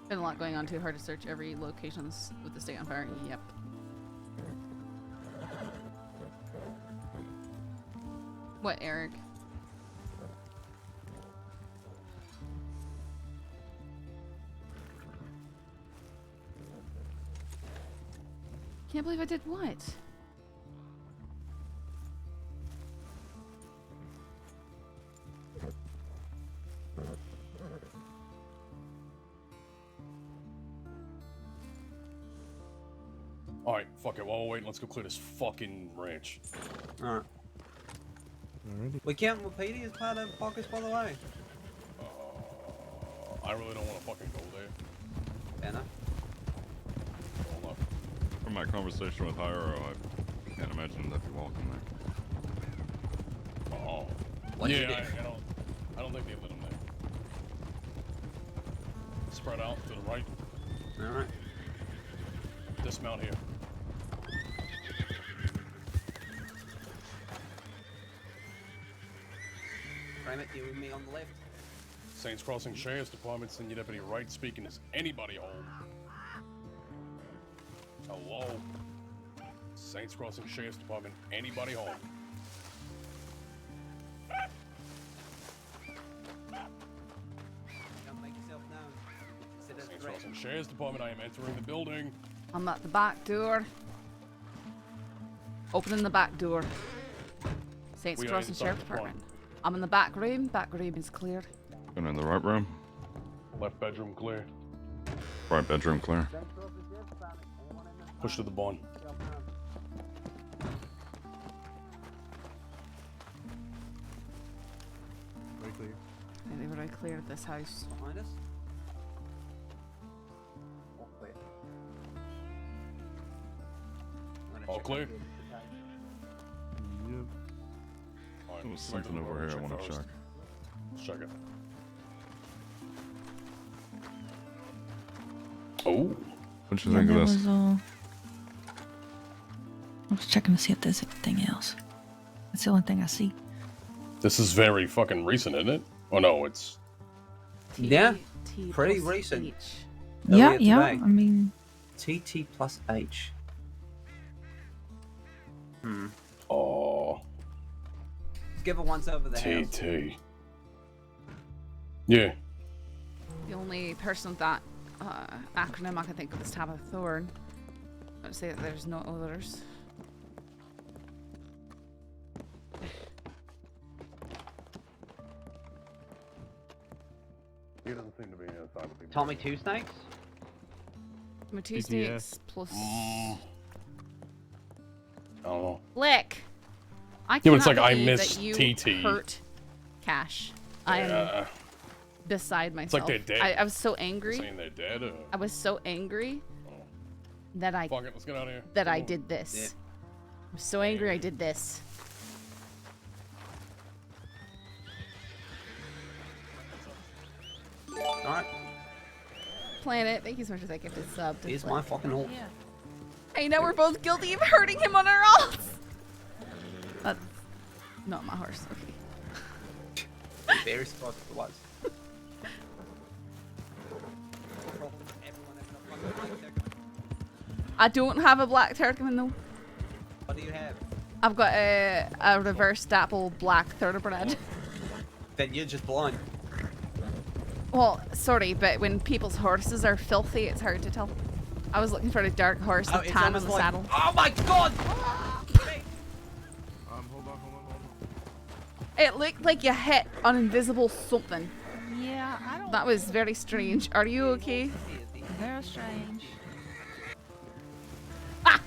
Been a lot going on. Too hard to search every location with the state on fire. Yep. What, Eric? Can't believe I did what? Alright, fuck it. While we're waiting, let's go clear this fucking ranch. Alright. We can't Wapiti as part of Pockets, by the way. I really don't want to fucking go there. Fair enough. Hold up. From my conversation with Hyro, I can't imagine they'd be welcome there. Oh. What you yeah, did? I don't think they let them there. Spread out to the right. Alright. Dismount here. Frame it, you and me on the left. Saints Crossing Sheriff's Department, send your deputy right speaking. Is anybody home? Hello? Saints Crossing Sheriff's Department, anybody home? Don't make yourself known. Consider it a Saints threat. Crossing Sheriff's Department, I am entering the building. I'm at the back door. Opening the back door. Saints We are Crossing inside Sheriff's the front. Department. I'm in the back room. Back room is clear. Going in the right room. Left bedroom clear. Right bedroom clear. Push to the barn. Very clear. I think they were very clear at this house. Behind us? All clear? Yep. Alright, There was come back to something the over room, here I want to first. check. Let's check it. Oh. What'd you Yeah, think of that this? was, I was checking to see if there's anything else. That's the only thing I see. This is very fucking recent, isn't it? Oh no, it's... Yeah. T Pretty plus recent. H. Yeah, Earlier yeah. today. I mean, TT plus H. Oh. Give her once over the house. TT. Yeah. The only person with that acronym I can think of is Tabitha Thorne. I'd say that there's no others. He doesn't seem to be inside the people. Tommy Two Snakes? My two TTF. stakes plus I don't know. Flick. I Yeah, but it's cannot like I believe missed that you TT. hurt Cash. I am Yeah. beside It's like myself. they're dead. I was so angry. Saying they're dead or... I was so angry that I Fuck it, let's get out of here. that I Come on. did this. Yeah. I'm so angry I did this. Alright. Planet, thank you so much for that gifted sub. to Here's Flick. my fucking horse. I know we're both guilty of hurting him on our oaths. That's not my horse. Okay. Very surprised if it was. I don't have a black Turkman though. What do you have? I've got a reverse dapple black thoroughbred. Then you're just blind. Well, sorry, but when people's horses are filthy, it's hard to tell. I was looking for a dark horse with it's tan on almost the like- saddle. Oh my god! Hold on. It looked like you hit an invisible something. yeah, I don't. That was very strange. Are you okay? Very strange. Ah!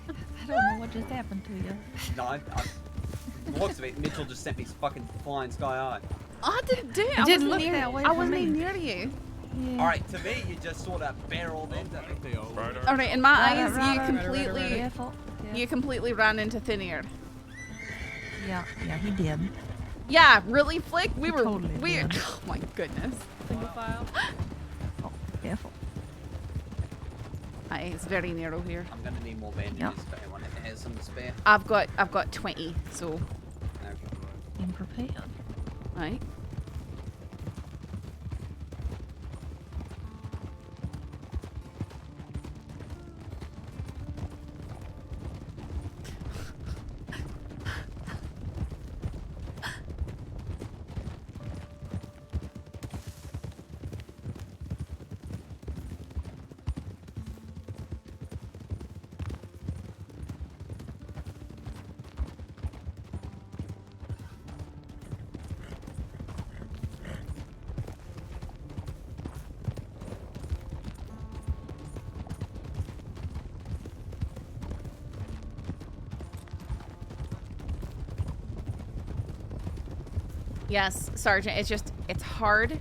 I don't know what just happened to you. No, looks of it, Mitchell just sent me fucking flying sky high. I didn't do it. I didn't wasn't look near, that way I for wasn't me. near you. Yeah. Alright, to me, you just sort of barreled into me. All right, in my eyes, Right, you right, completely, Careful. you completely ran into thin air. Yeah, he did. Yeah, really, Flick? We were, totally we. did. Oh my goodness. Single file. Oh, careful. It's very narrow here. I'm gonna need more bandages for anyone that has some to spare. I've got 20, so. Being prepared. Right. Yes, Sergeant, it's hard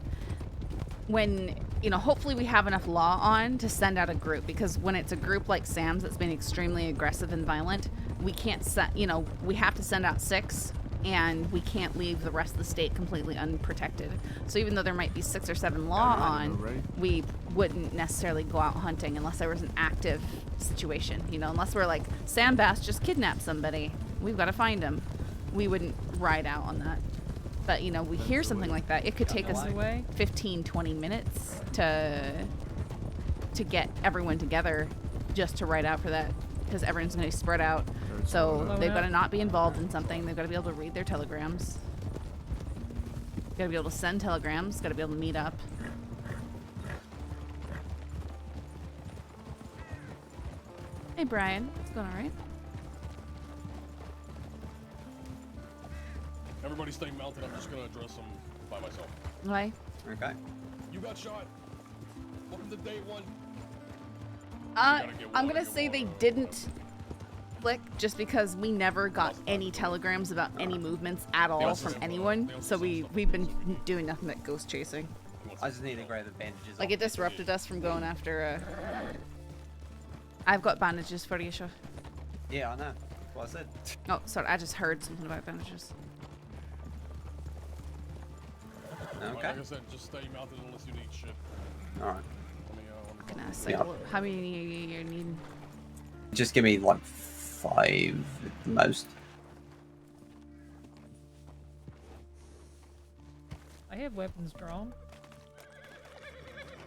when, hopefully we have enough law on to send out a group, because when it's a group like Sam's that's been extremely aggressive and violent, we can't we have to send out 6, and we can't leave the rest of the state completely unprotected. So even though there might be 6 or 7 law on, we wouldn't necessarily go out hunting unless there was an active situation, unless we're like, Sam Bass just kidnapped somebody, we've got to find him. We wouldn't ride out on that. But, we hear something like that. It could take us 15, 20 minutes to get everyone together just to ride out for that, because everyone's going to be spread out. So they've got to not be involved in something. They've got to be able to read their telegrams. Got to be able to send telegrams. Got to be able to meet up. Hey, Brian. It's going all right? Everybody stay mounted. I'm just gonna address them by myself. Why? Okay. You got shot. Welcome to day 1. I'm gonna say they didn't Flick, just because we never got any telegrams about any movements at all from anyone. So we've been doing nothing but ghost chasing. I just need to grab the bandages. Like, it disrupted us from going after. I've got bandages for you, sure. Yeah, I know. That's what I said. Oh, sorry. I just heard something about bandages. Okay. Like I said, just stay mounted unless you need shit. Alright. How many you need? Just give me like 5 at the most. I have weapons drawn.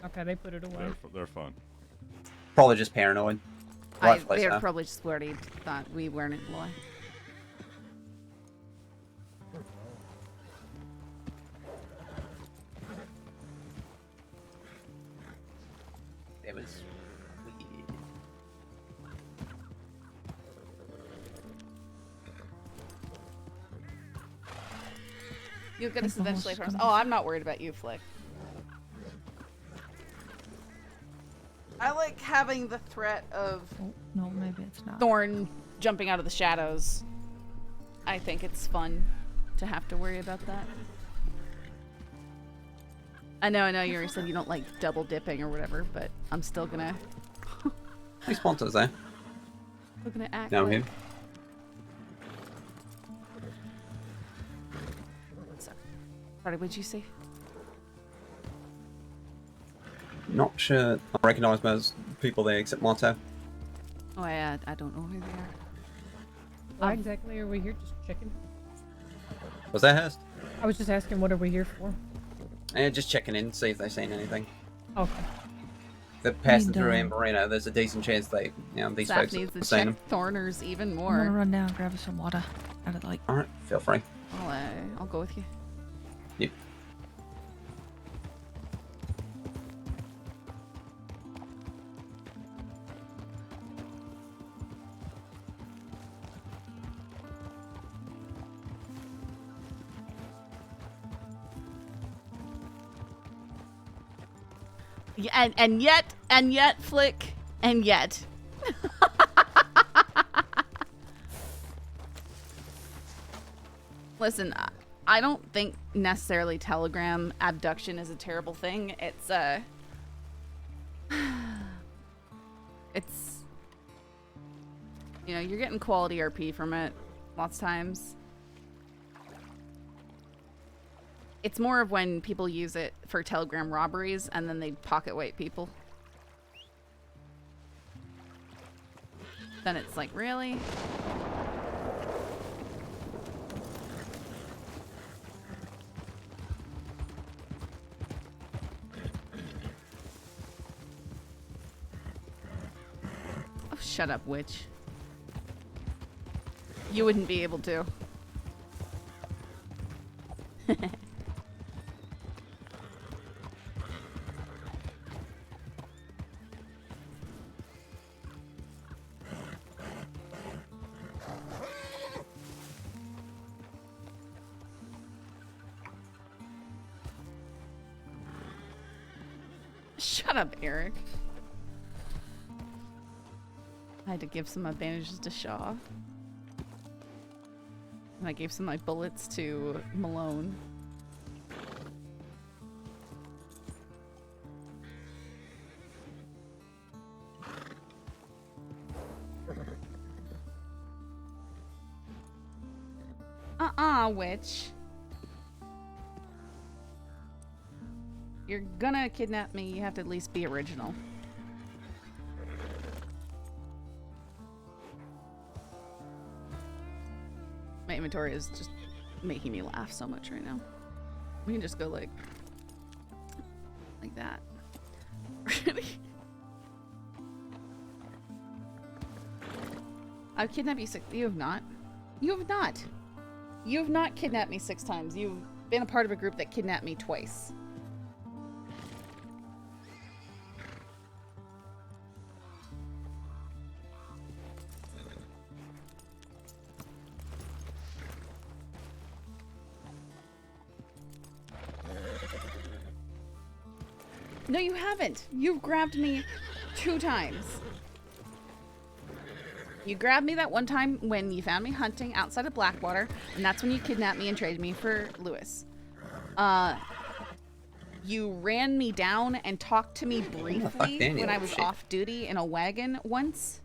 Okay, they put it away. They're fun. Probably just paranoid. They're probably just worried that we weren't in law. It was weird. You'll get us eventually from us. Oh, I'm not worried about you, Flick. I like having the threat of No, maybe it's not. Thorn jumping out of the shadows. I think it's fun to have to worry about that. I know you already said you don't like double dipping or whatever, but I'm still gonna... These sponsors there. We're gonna act Down like... here. Sorry, what'd you say? Not sure. I recognise most people there except Marto. Oh, I don't know who they are. Why exactly are we here? Just checking. Was that Hurst? I was just asking, what are we here for? Just checking in, see if they've seen anything. Okay. They're passing through Amberino. There's a decent chance they, these Saf folks needs to have seen check them. Thorners even I'm more. gonna run down and grab some water out of the lake. Alright, feel free. I'll go with you. Yep. Yeah, and yet, Flick, and yet. Listen, I don't think necessarily telegram abduction is a terrible thing. It's you know, you're getting quality RP from it lots of times. It's more of when people use it for telegram robberies and then they pocket white people. Then it's like, really? Oh, shut up, witch. You wouldn't be able to. Shut up, Eric. I had to give some advantages to Shaw. And I gave some of my bullets to Malone. Witch. You're gonna kidnap me, you have to at least be original. My inventory is just making me laugh so much right now. We can just go like that. Really? I've kidnapped you you have not. You have not. You have not kidnapped me 6 times. You've been a part of a group that kidnapped me twice. No, you haven't. You've grabbed me 2 times. You grabbed me that one time when you found me hunting outside of Blackwater, and that's when you kidnapped me and traded me for Lewis. You ran me down and talked to me briefly when I was off duty in a wagon once.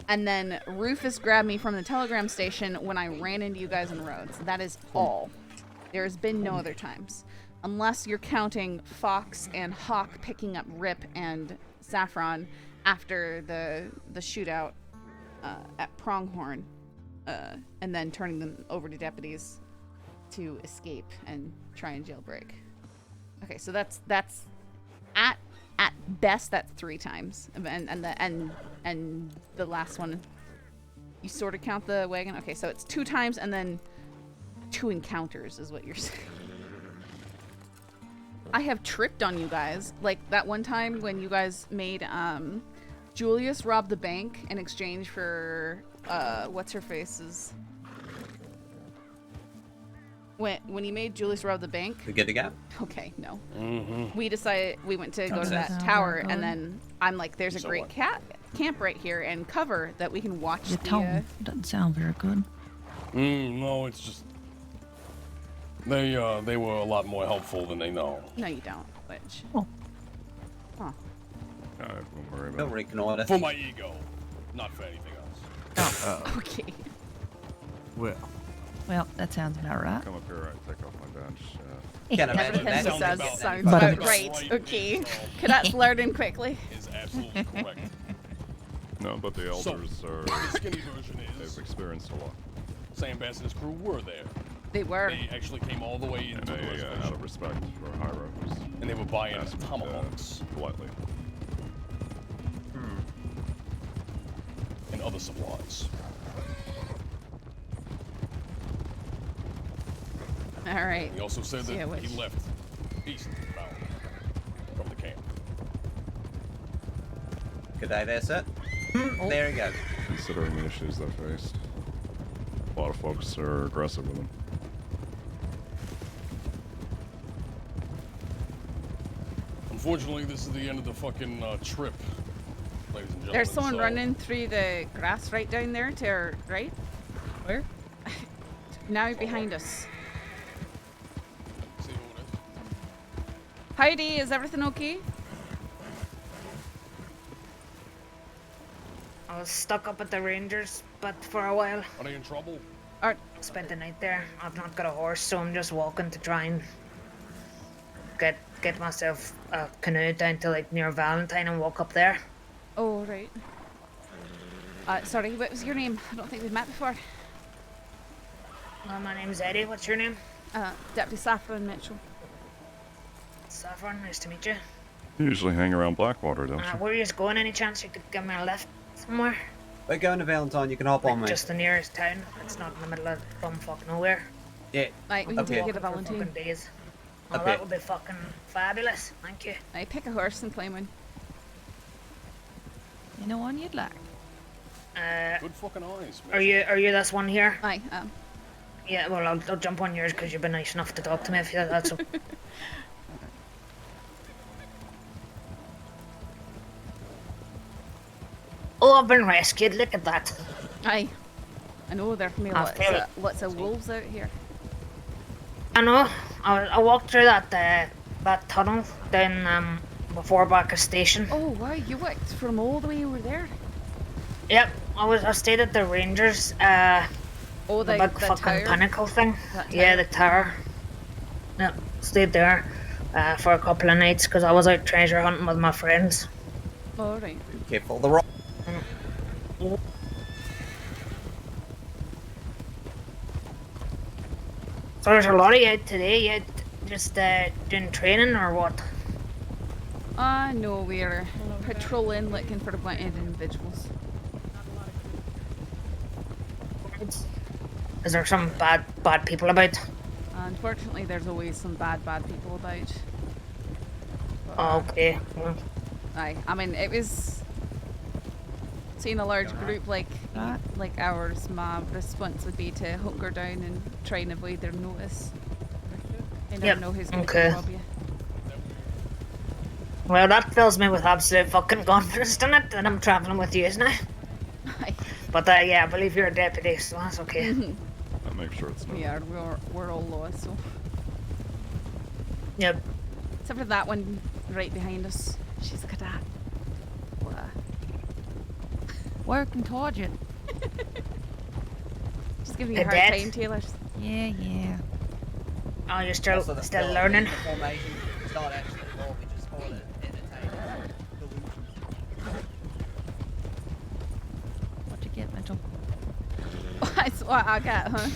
And then Rufus grabbed me from the telegram station when I ran into you guys on the roads. That is all. There's been no other times. Unless you're counting Fox and Hawk picking up Rip and Saffron after the shootout at Pronghorn, and then turning them over to deputies to escape and try and jailbreak. Okay, so that's at best that's 3 times, and the last one, you sort of count the wagon. Okay, so it's 2 times and then 2 encounters is what you're saying. I have tripped on you guys, like that one time when you guys made Julius rob the bank in exchange for what's her face's. When you made Julius rob the bank. We get the gap? Okay, no. Mm-hmm. We decided we went to go to that tower, and then I'm like, "There's a great camp right here and cover that we can watch." Your tone doesn't sound very good. No, it's just they were a lot more helpful than they know. No, you don't. Which? Oh. Huh. I won't worry about Don't ignore that. For my ego, not for anything else. Oh. Okay. Well, that sounds about right. Come up here, I take off my badge. Can't imagine Everything he that. says sounds about right. Okay. Cadets learn in quickly. Is absolutely correct. No, but the elders are. The skinny version is. They've experienced a lot. Sam Bass and his crew were there. They were. They actually came all the way into the reservation. Out of respect for High Rovers. And they were buying tomahawks. Politely. And other supplies. All right. He also said that he left eastbound from the camp. Good day there, sir. There he goes. Considering the issues they faced, a lot of folks are aggressive with them. Unfortunately, this is the end of the fucking trip, ladies and gentlemen. There's someone so running through the grass right down there to our right. Where? Now behind us. See who it is. Heidi, is everything okay? I was stuck up at the Rangers, but for a while. Are they in trouble? Spent the night there. I've not got a horse, so I'm just walking to try and get myself a canoe down to like near Valentine and walk up there. Oh, right. Sorry, what was your name? I don't think we've met before. My name's Eddy. What's your name? Deputy Saffron Mitchell. Saffron, nice to meet you. You usually hang around Blackwater, don't you? Where are you going? Any chance you could give me a lift somewhere? We're going to Valentine, you can hop on me. Just the nearest town. It's not in the middle of bumfuck nowhere. Yeah. Right, we can take you to Valentine. Fucking days. Oh, Okay. that would be fucking fabulous. Thank you. Right, pick a horse and climb in. Anyone you'd like. Good fucking eyes. Are you this one here? Aye. Yeah. Well, I'll jump on yours because you've been nice enough to talk to me. If that's okay. Oh, I've been rescued. Look at that. Aye. I know there can be lots of wolves out here. I know. I walked through that tunnel down before Baas station. Oh wow, you walked from all the way over there? Yep, I stayed at the Rangers. The big fucking tower? pinnacle thing. That Yeah, tower? the tower. Yep, stayed there for a couple of nights because I was out treasure hunting with my friends. Oh right. Careful the rock. So there's a lot of you out today. You just doing training or what? No, we're patrolling looking for wanted individuals. Is there some bad people about? Unfortunately, there's always some bad people about. But, Okay. Well, aye, I mean, it was seeing a large group like ours. My response would be to hunker down and try and avoid their notice. I never know who's going to rob you. well, that fills me with absolute fucking confidence, doesn't it? That I'm traveling with you now. But yeah, I believe you're a deputy, so that's okay. I'll make sure it's not. We are. We're all lost, so. Yep. Except for that one right behind us. She's a cadet. Working towards it. Just giving you a hard Cadet? time, Taylor. Yeah. Oh, you're still Also, that's still not learning. the formation. It's not actually law, we just call it entertainment. What you get, Mitchell? That's what I get, huh?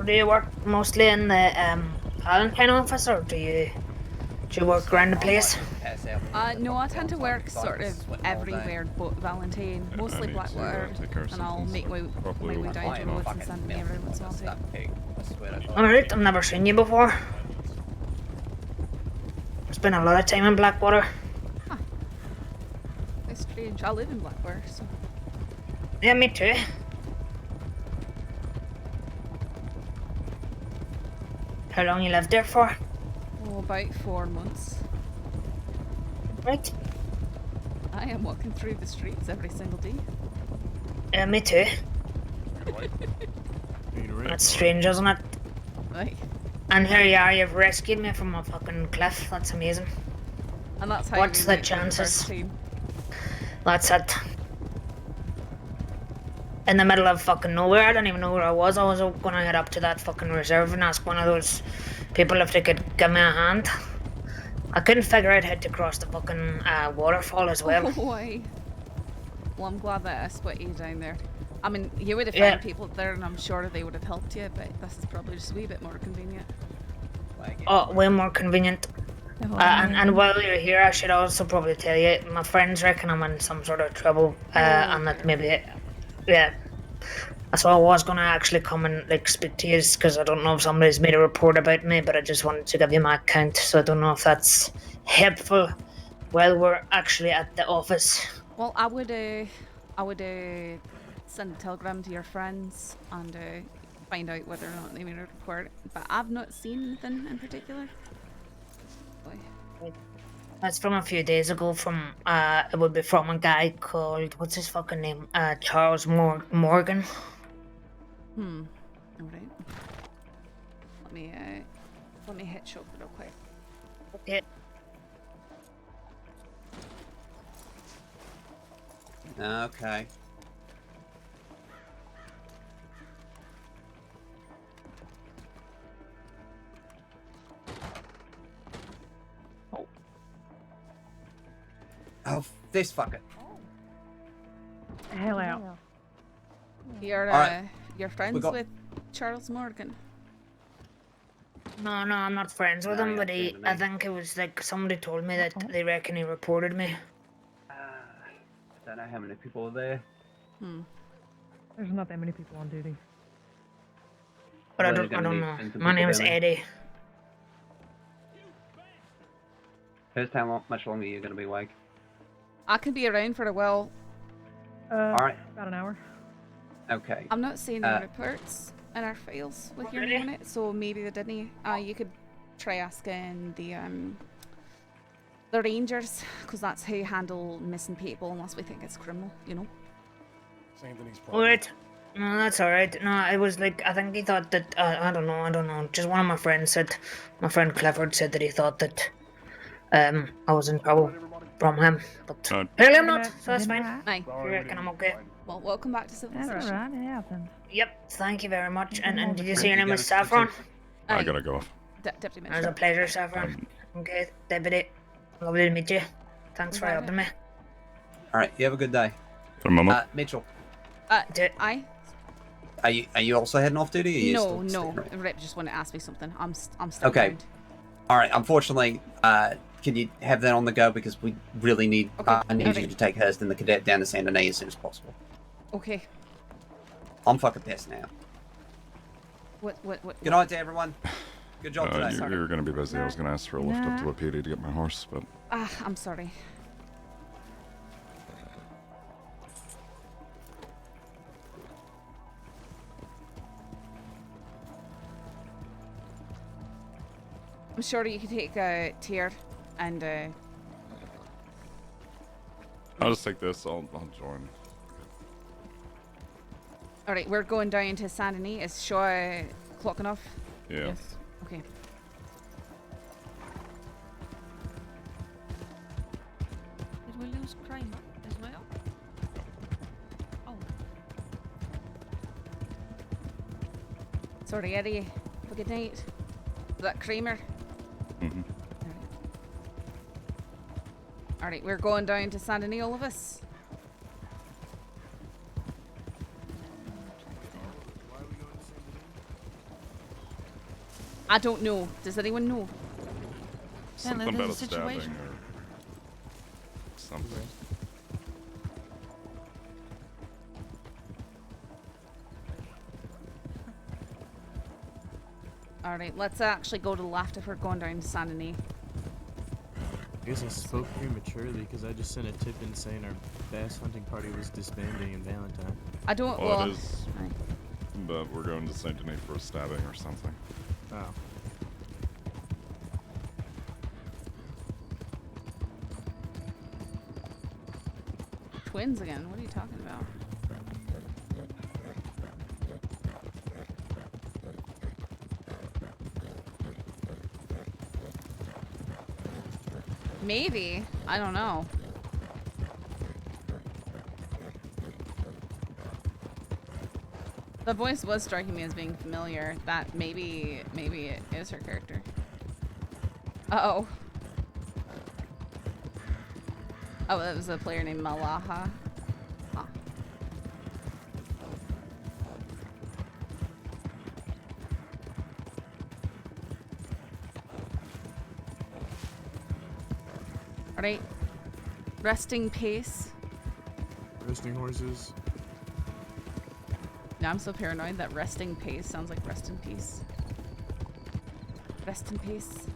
Do you work mostly in the Valentine office, or do you work around the place? No, I tend to work sort of everywhere but Valentine, mostly need to, Blackwater, take care of and I'll something, make my probably way won't down to take roads long. and send me every once in a while. Alright, I've never seen you before. Spent a lot of time in Blackwater. It's strange. I live in Blackwater, so. Yeah, me too. How long you lived there for? Oh, about 4 months. Right. I am walking through the streets every single day. Yeah, me too. That's strange, isn't it? Right. And here you are, you've rescued me from a fucking cliff. That's amazing. And that's how What's we the met for first chances? time. That's it. In the middle of fucking nowhere, I didn't even know where I was. I was gonna head up to that fucking reserve and ask one of those people if they could give me a hand. I couldn't figure out how to cross the fucking waterfall as well. Oh, why? Well, I'm glad that I split you down there. I mean, you would have Yeah. found people there and I'm sure they would have helped you, but this is probably just a wee bit more convenient. Oh, way more convenient. And while you're here, I should also probably tell you, my friends reckon I'm in some sort of trouble, and that maybe, yeah. So I was gonna actually come and like speak to you, because I don't know if somebody's made a report about me, but I just wanted to give you my account, so I don't know if that's helpful while we're actually at the office. Well, I would send a telegram to your friends and find out whether or not they made a report. But I've not seen anything in particular. Boy. That's from a few days ago. From it would be from a guy called, what's his fucking name? Charles Morgan. All right. Let me hit shop real quick. Okay. Okay. Oh, this fucker. Hell out. You're friends got- with Charles Morgan. No, I'm not friends with No, him, you're but not he, friends with I me. think it was like somebody told me that they reckon he reported me. I don't know how many people are there. There's not that many people on duty. But I Well, don't you're gonna know. need some My people name is down there. Eddy. First, much longer you're going to be awake? I can be around for a while. Alright. About an hour. Okay. I'm not seeing any reports in our files with your name on it, so maybe they didn't. You could try asking the rangers, because that's how you handle missing people unless we think it's criminal, you know? Wait. No, that's alright. No, it was like, I think he thought that, I don't know. Just one of my friends said, my friend Clifford said that he thought that, I was in trouble from him. But clearly I'm not, so that's fine. Aye. I reckon I'm okay. Well, welcome back to civilization. That's alright, it happened. Yep, thank you very much. And did you Okay. say your name was Saffron? I gotta go off. Deputy It was Minister. a pleasure, Saffron. Okay, Deputy. Lovely to meet you. Thanks for helping me. Alright, you have a good day. For a moment. Mitchell, Aye. are you also heading off duty? Or are you No, still no. sticking around? Rep just wanted to ask me something. I'm still Okay. around. Alright, unfortunately, can you have that on the go, because we really need, I need you alright. to take Hurst and the cadet down to Saint Denis as soon as possible. Okay. I'm fucking pissed now. What? Good night to everyone. Good job today. You're gonna be busy. I was gonna ask for a lift up to Wapiti to get my horse, but I'm sorry. I'm sure you could take a tier and I'll just take this. I'll join. all right, we're going down to Saint Denis. Is Shaw clocking off? Yeah. Yes. Okay. Did we lose Kramer as well? Oh. Sorry, Eddie. Have a good night. Was that Kramer? Mm-hmm. All right, we're going down to Saint Denis, all of us. I don't know. Does anyone know? Something there's about a a stabbing situation. or something. All right, let's actually go to the left if we're going down to Saint Denis. I guess I spoke prematurely because I just sent a tip in saying our bass hunting party was disbanding in Valentine. I don't. Well, it is. But we're going to Saint Denis for a stabbing or something. Oh. Twins again? What are you talking about? Maybe. I don't know. The voice was striking me as being familiar. That maybe it is her character. Uh-oh. Oh, that was a player named Malaha. Huh. Alright. Resting pace. Roasting horses. Now I'm so paranoid that resting pace sounds like rest in peace. Rest in peace.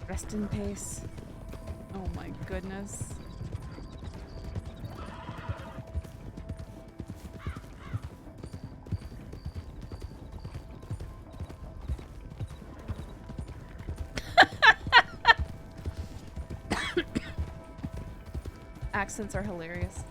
Rest in pace. Oh my goodness. accents are hilarious.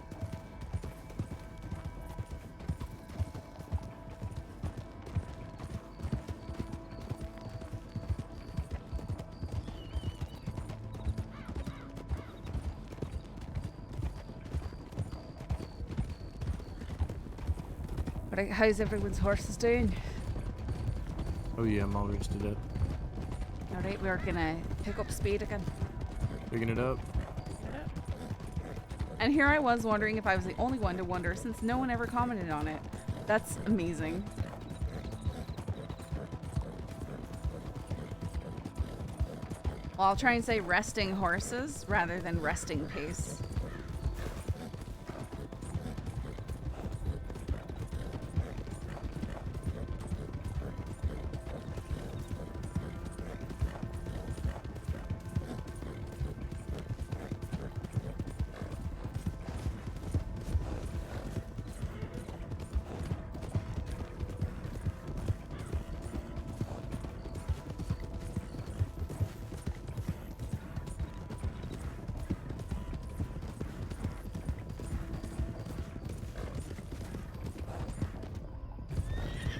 But how's everyone's horses doing? Oh yeah, I'm all rested up. Alright, we're gonna pick up speed again. Picking it up. And here I was wondering if I was the only one to wonder since no one ever commented on it. That's amazing. Well, I'll try and say resting horses rather than resting pace.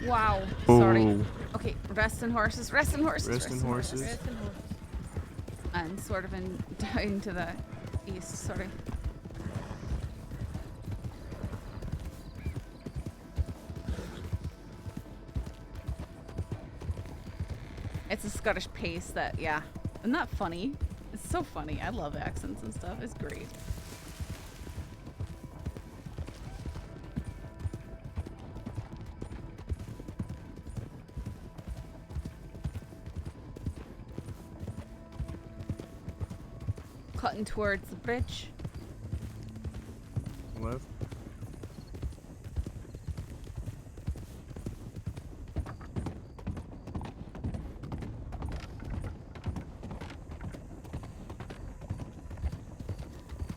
Wow. Sorry. Oh. Okay, resting horses, resting horses, Resting horses. Resting horses. And sort of in down to the east, sorry. It's a Scottish pace that, yeah. Isn't that funny? It's so funny. I love accents and stuff. It's great. Cutting towards the bridge. Left.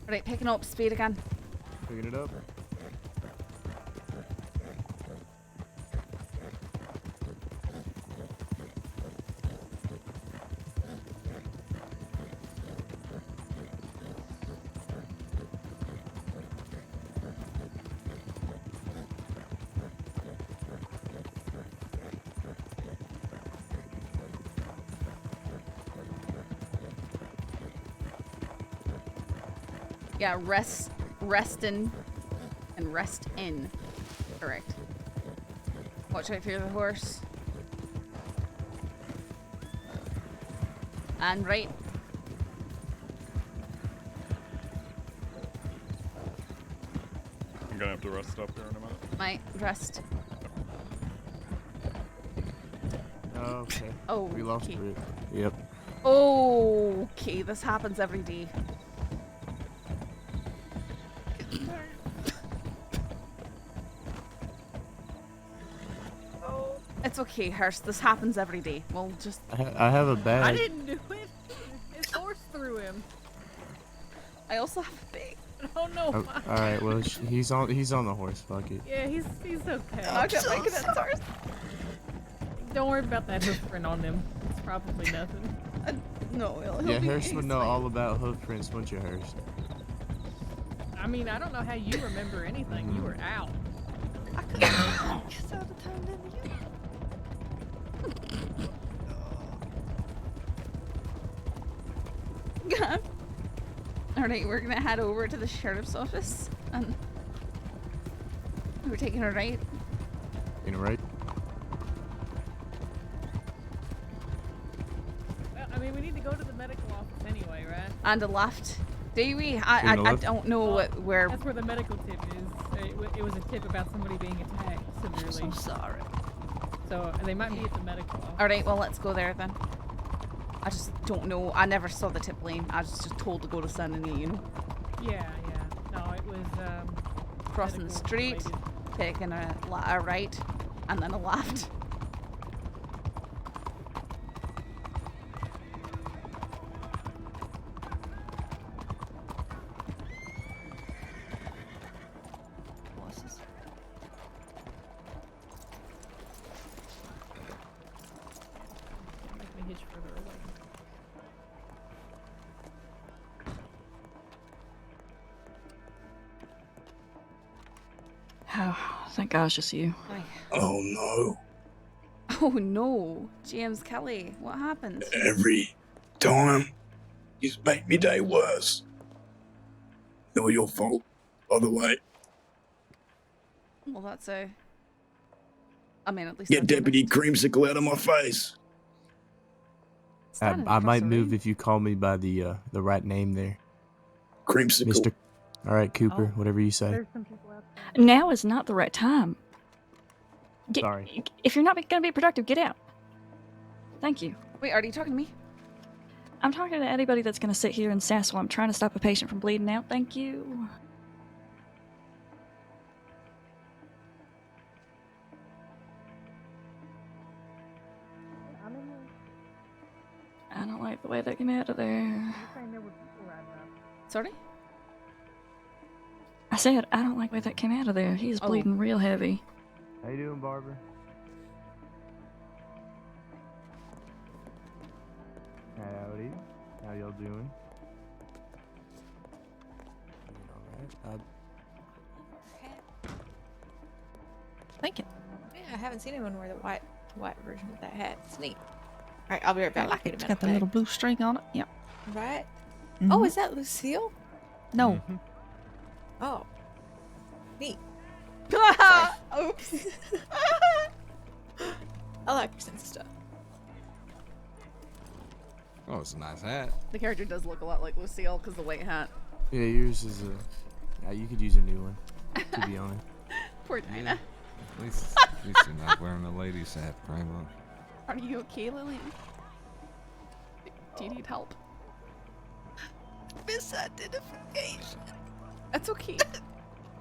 Right, picking up speed again. Picking it up. Yeah, rest in and rest in. Correct. Watch out for the horse. And right. I'm gonna have to rest up here in a minute. Might rest. Okay. Oh, we lost okay. it. Yep. Okay, this happens every day. It's okay, Hurst. This happens every day. We'll just. I have a bag. I didn't do it. His horse threw him. I also have a bag. Oh no. Oh, all right. Well, he's on the horse. Fuck it. Yeah, he's okay. I got my cadet's horse. Don't worry about that hoof print on him. It's probably nothing. No, Yeah, Hurst would know all about hoof prints, wouldn't you, Hurst? I mean, I don't know how you remember anything. You were out. I couldn't because I would turned in the Alright, we're gonna head over to the sheriff's office. And we're taking a right. Taking a right. Well, I mean, we need to go to the medical office anyway, right? And a left. Do we? I don't know where. That's where the medical tip is. It was a tip about somebody being attacked severely. I'm so sorry. So they might be at the medical office. Alright, well, let's go there then. I just don't know. I never saw the tip lane. I was just told to go to San Antonio, you know? Yeah. No, it was, crossing the street, taking a right, and then a left. Make me hitch further away. Oh, thank God it's just you. Oh no. Oh no, James Kelly, what happened? Every time you make me day worse. It's all your fault, by the way. Well, that's a. I mean, at least. Get that's Deputy honest. Creamsicle out of my face. I might move if you call me by the right name there. Creamsicle. Mr. All right, Cooper, whatever you say. Now is not the right time. Sorry. If you're not going to be productive, get out. Thank you. Wait, are you talking to me? I'm talking to anybody that's going to sit here and sass while I'm trying to stop a patient from bleeding out. Thank you. I don't like the way that came out of there. Sorry? I said, I don't like the way that came out of there. He's bleeding real heavy. How you doing, Barbara? Howdy. How y'all doing? Alright. Thank you. Yeah, I haven't seen anyone wear the white version of that hat. It's neat. All right, I'll be right back. I like it. It's got the little blue string on it. Yep. Right. Mhm. Oh, is that Lucille? No. Oh. Neat. Oops. I like your sense of stuff. Oh, it's a nice hat. The character does look a lot like Lucille because the white hat. Yeah, yours is a. Yeah, you could use a new one, to be honest. Poor Dinah. At least you're not wearing a lady's hat, Primo. Are you okay, Lily? Do you need help? Misidentification. That's okay.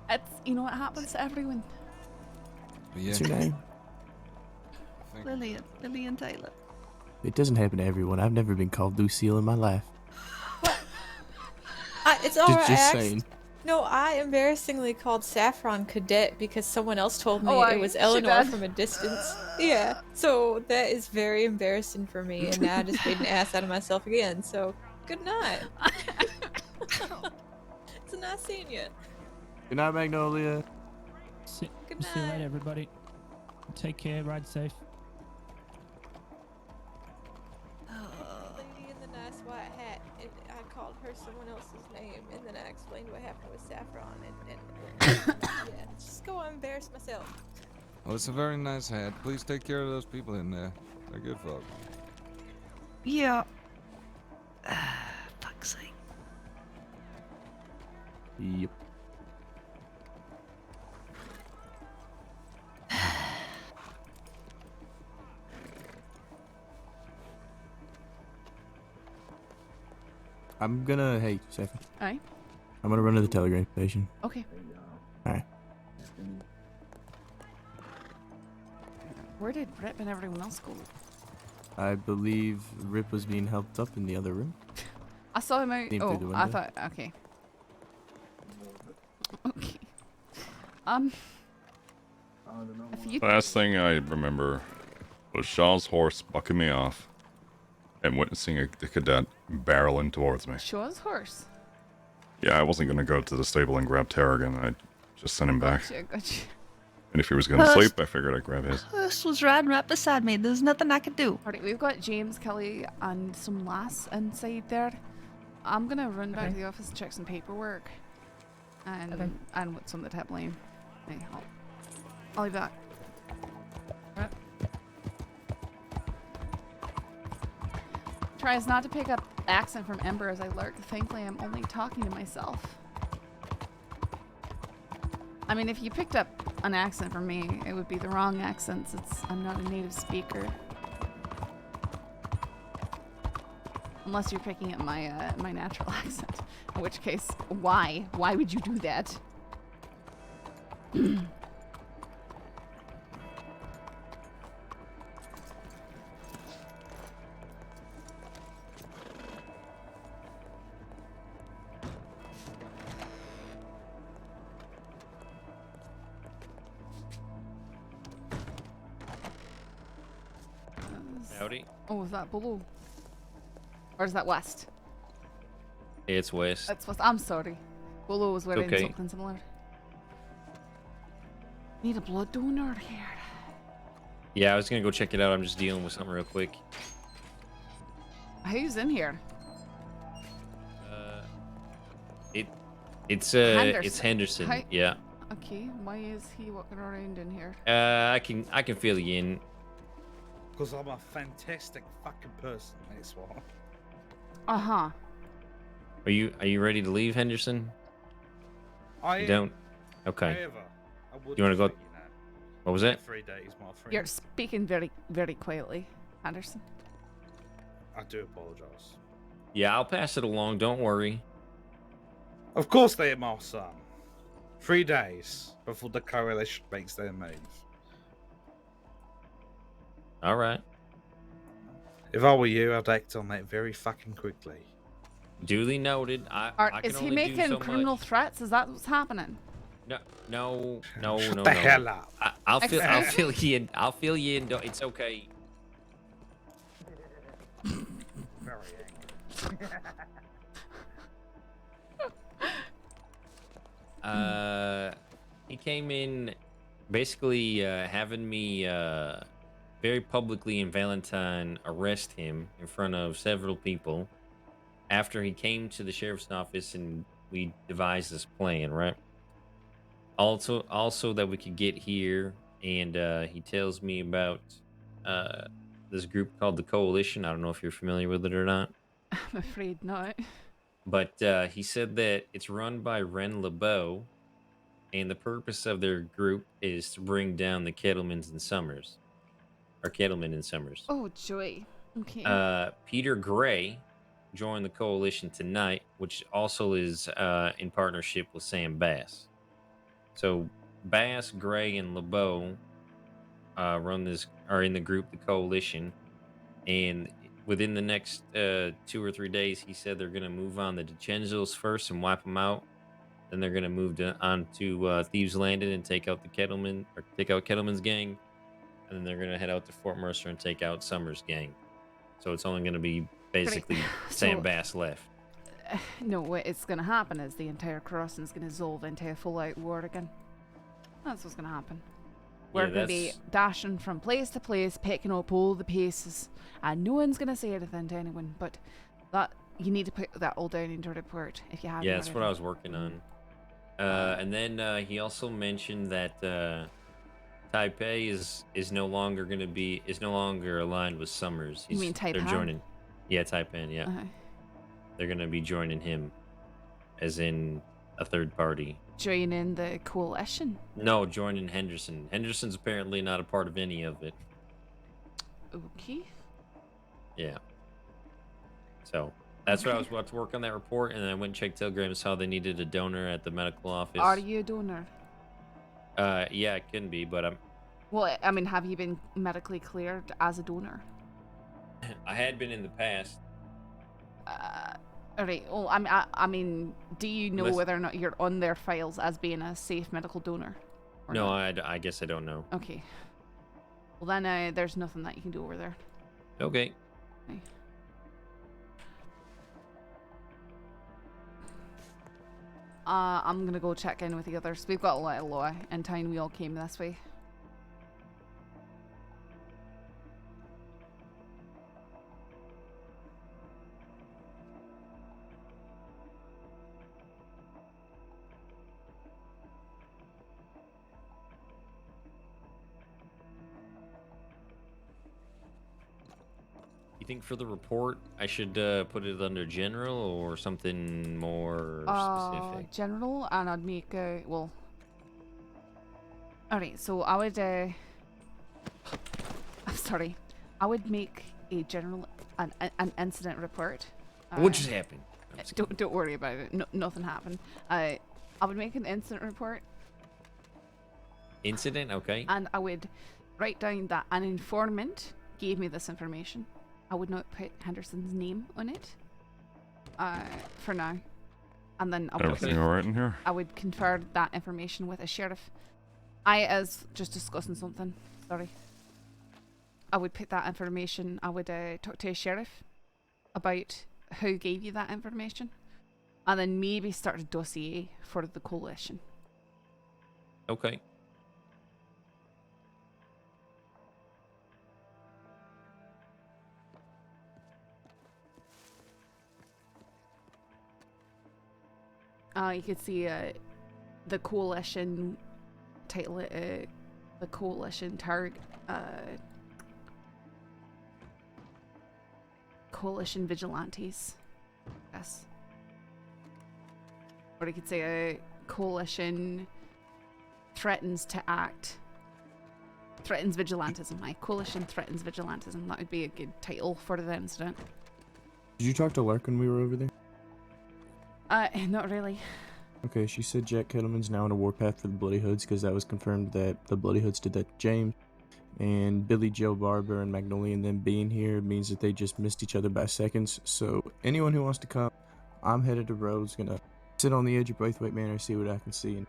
That's, you know what happens to everyone. What's your name? Lillian Taylor. It doesn't happen to everyone. I've never been called Lucille in my life. It's alright. Just saying. No, I embarrassingly called Saffron Cadet because someone else told me Oh, it was Eleanor did? from a distance. Yeah, so that is very embarrassing for me, and now I just made an ass out of myself again. So good night. It's nice seeing you. Good night, Magnolia. See you later, everybody. Take care. Ride safe. Lady in the nice white hat, and I called her someone else's name, and then I explained what happened with Saffron, and yeah, just go and embarrass myself. Well, it's a very nice hat. Please take care of those people in there. They're good folk. Yeah. Fuck's sake. Yep. I'm gonna. Hey, Saffron. Aye. I'm gonna run to the telegram station. Okay. Alright. Where did Rip and everyone else go? I believe Rip was being helped up in the other room. I saw him out. Came through the Oh, I window. thought. Okay. Okay. If you Last thing I remember was Shaw's horse bucking me off and witnessing the cadet barreling towards me. Shaw's horse. Yeah, I wasn't going to go to the stable and grab Tarragon. I just sent him back. Gotcha. And if he was going to sleep, I figured I'd grab his. This was riding right beside me. There's nothing I could do. Alright, we've got James, Kelly, and some lass inside there. I'm gonna run back to the office and check some paperwork. And what's on the tap line. Hey, I'll be back. Right. Tries not to pick up accent from Ember as I lurk. Thankfully, I'm only talking to myself. I mean, if you picked up an accent from me, it would be the wrong accent since I'm not a native speaker. Unless you're picking up my my natural accent. In which case, why? Why would you do that? Howdy. Oh, is that below? Or is that west? It's west. That's west. I'm sorry. Below was where I Okay. something similar. Need a blood donor here. Yeah, I was gonna go check it out. I'm just dealing with something real quick. Who's in here? It's Henderson. Henderson. Hi. Yeah. Okay, why is he walking around in here? I can fill you in. Because I'm a fantastic fucking person, that's why. Uh-huh. Are you ready to leave, Henderson? I You am. don't? Okay. However, I would You want to go? say, you know, What was it? 3 days, my friend. You're speaking very, very quietly, Anderson. I do apologise. Yeah, I'll pass it along. Don't worry. Of course they are my son. 3 days before the coalition makes their move. All right. If I were you, I'd act on that very fucking quickly. Duly noted. I can Is he only do making so criminal much. threats? Is that what's happening? No. Shut no. the hell up. I'll fill you in. I'll fill you in. It's okay. Very angry. He came in basically having me very publicly in Valentine arrest him in front of several people after he came to the sheriff's office and we devised this plan, right? Also that we could get here, and he tells me about this group called the Coalition. I don't know if you're familiar with it or not. I'm afraid not. But he said that it's run by Ren LeBeau, and the purpose of their group is to bring down the Kettlemans and Summers. Or Kettleman and Summers. Oh, joy. Okay. Peter Gray joined the coalition tonight, which also is in partnership with Sam Baas. So Baas, Gray, and LeBeau are in the group, the coalition, and within the next 2 or 3 days, he said they're going to move on the DiCenzos first and wipe them out. Then they're going to move on to Thieves Landing and take out Kettleman's gang. And then they're going to head out to Fort Mercer and take out Summers' gang. So it's only going to be basically Sam Baas left. No, what it's going to happen is the entire crossing is going to dissolve into a full-out war again. That's what's going to happen. We're going to be dashing from place to place, picking up all the pieces, and no one's going to say anything to anyone. But that you need to put that all down into a report if you have. Yeah, that's what I was working on. And then he also mentioned that Taipei is no longer aligned with Summers. You mean Taipan? They're joining. Yeah, Taipan. Yeah, Okay. They're going to be joining him, as in a third party. Joining the coalition. No, joining Henderson. Henderson's apparently not a part of any of it. Okay. Yeah. So that's what I was about to work on that report, and then I went and checked Telegram and saw they needed a donor at the medical office. Are you a donor? Yeah, it can be, but I'm. Well, I mean, have you been medically cleared as a donor? I had been in the past. All right. Well, I mean, do you know whether or not you're on their files as being a safe medical donor? No, I guess I don't know. Okay. Well, then there's nothing that you can do over there. Okay. Okay. I'm gonna go check in with the others. We've got a lot of law in town. We all came this way. You think for the report I should put it under general or something more specific? General, and I'd make well. Alright, so I would I'm sorry. I would make a general an incident report. What just happened? Don't worry about it. No, nothing happened. I would make an incident report. Incident, okay. And I would write down that an informant gave me this information. I would not put Henderson's name on it. For now. And then I would Everything all right in here? I would confer that information with a sheriff. I is just discussing something. Sorry. I would put that information. I would talk to a sheriff about who gave you that information, and then maybe start a dossier for the coalition. Okay. You could see the coalition title it the coalition target coalition vigilantes. Yes. Or you could say a coalition threatens to act. Threatens vigilantism. My coalition threatens vigilantism. That would be a good title for the incident. Did you talk to Lark when we were over there? Not really. Okay, she said Jack Kettleman's now on a warpath for the Bloody Hoods because that was confirmed that the Bloody Hoods did that to James. And Billy Joe Barber and Magnolia and them being here means that they just missed each other by seconds. So anyone who wants to come, I'm headed to Rhodes, gonna sit on the edge of Braithwaite Manor, see what I can see, and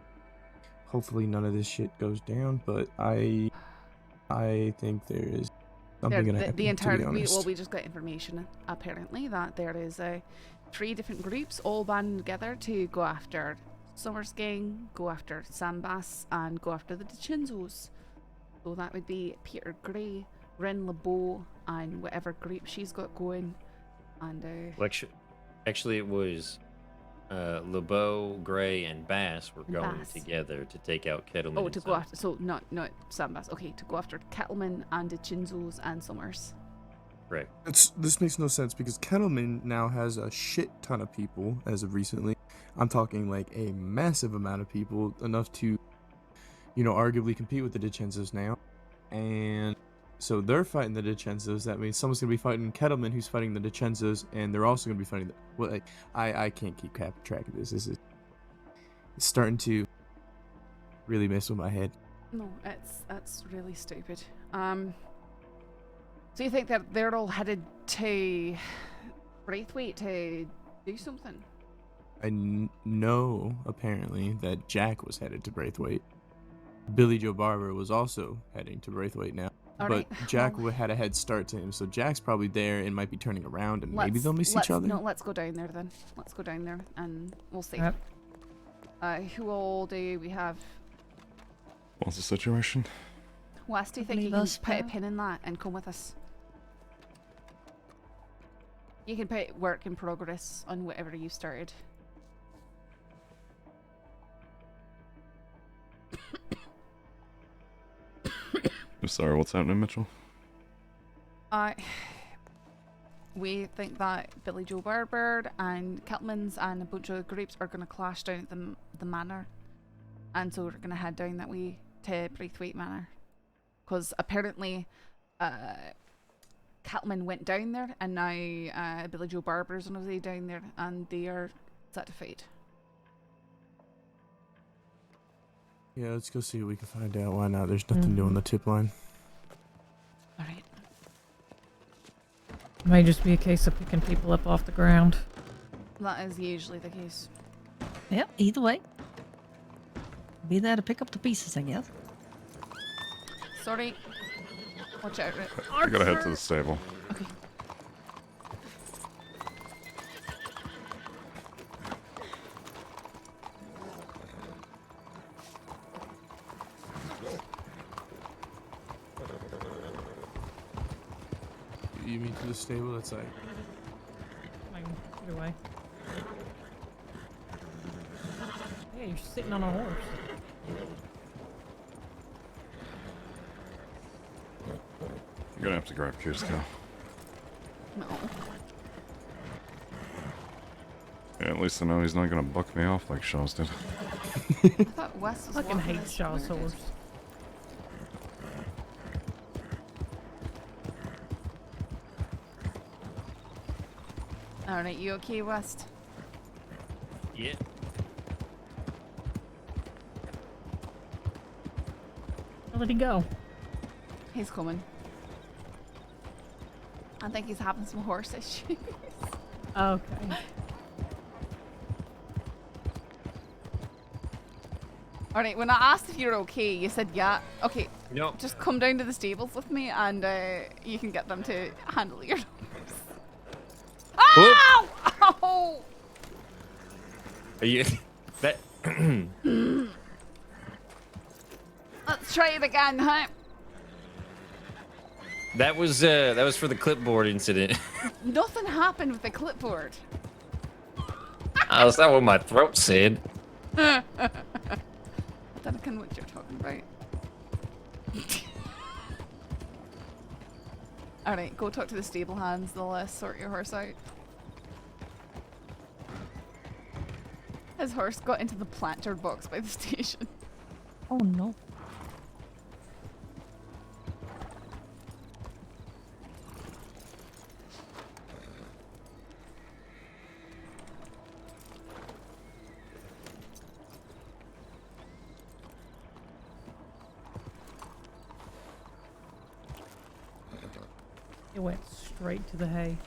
hopefully none of this shit goes down. But I think there is something gonna happen. The entire to be honest. we just got information apparently that there is 3 different groups all banding together to go after Summer's gang, go after Sam Baas, and go after the DiCinzos. So that would be Peter Gray, Ren LeBeau, and whatever group she's got going. And actually, it was LeBeau, Gray, and Bass were going Bass. together to take out Kettleman. oh, to go after not Sam Baas. Okay, to go after Kettleman and DiCinzos and Summers. Right. This makes no sense because Kettleman now has a shit ton of people as of recently. I'm talking like a massive amount of people, enough to, arguably compete with the DiCinzos now. And so they're fighting the DiCinzos. That means someone's going to be fighting Kettleman, who's fighting the DiCinzos, and they're also going to be fighting I can't keep track of this. It's starting to really mess with my head. No, that's really stupid. So you think that they're all headed to Braithwaite to do something? I know, apparently, that Jack was headed to Braithwaite. Billy Joe Barber was also heading to Braithwaite now. All but right, Jack had a head start to him, so Jack's probably there and might be turning around, and maybe they'll miss each other. No, let's go down there then. Let's go down there and we'll see. Yep. Who all do we have? What's the situation? Wes, do you think you can put a pin in that and come with us? You can put work in progress on whatever you started. I'm sorry, what's happening, Mitchell? We think that Billy Joe Barber and Kettleman's and a bunch of groups are going to clash down at the manor. And so we're going to head down that way to Braithwaite Manor. Because apparently Kettleman went down there and now Billy Joe Barber's on his way down there and they are set to fight. Yeah, let's go see what we can find out. Why not? There's nothing new on the tip line. Alright. May just be a case of picking people up off the ground. That is usually the case. Yep, either way. Be there to pick up the pieces, I guess. Sorry. Watch out, Rick. I gotta head to the stable. Okay. You mean to the stable? That's like... Get away. Yeah, you're sitting on a horse. I'm gonna have to grab Cusco. No. Yeah, at least I know he's not gonna buck me off like Shaw's did. I thought Wes was Fucking walking hate us Shaw's somewhere. horse. Alright, you okay, West? Yeah. Where did he go? He's coming. I think he's having some horse issues. Okay. Alright, when I asked if you're okay, you said yeah. Okay, no. Just come down to the stables with me and you can get them to handle your horse. Ow! Ow! Are you... that... Let's try it again, huh? That was for the clipboard incident. Nothing happened with the clipboard. That's not what my throat said. I don't know what you're talking about. Alright, go talk to the stable hands. They'll sort your horse out. His horse got into the placard box by the station. Oh no. It went straight to the hay.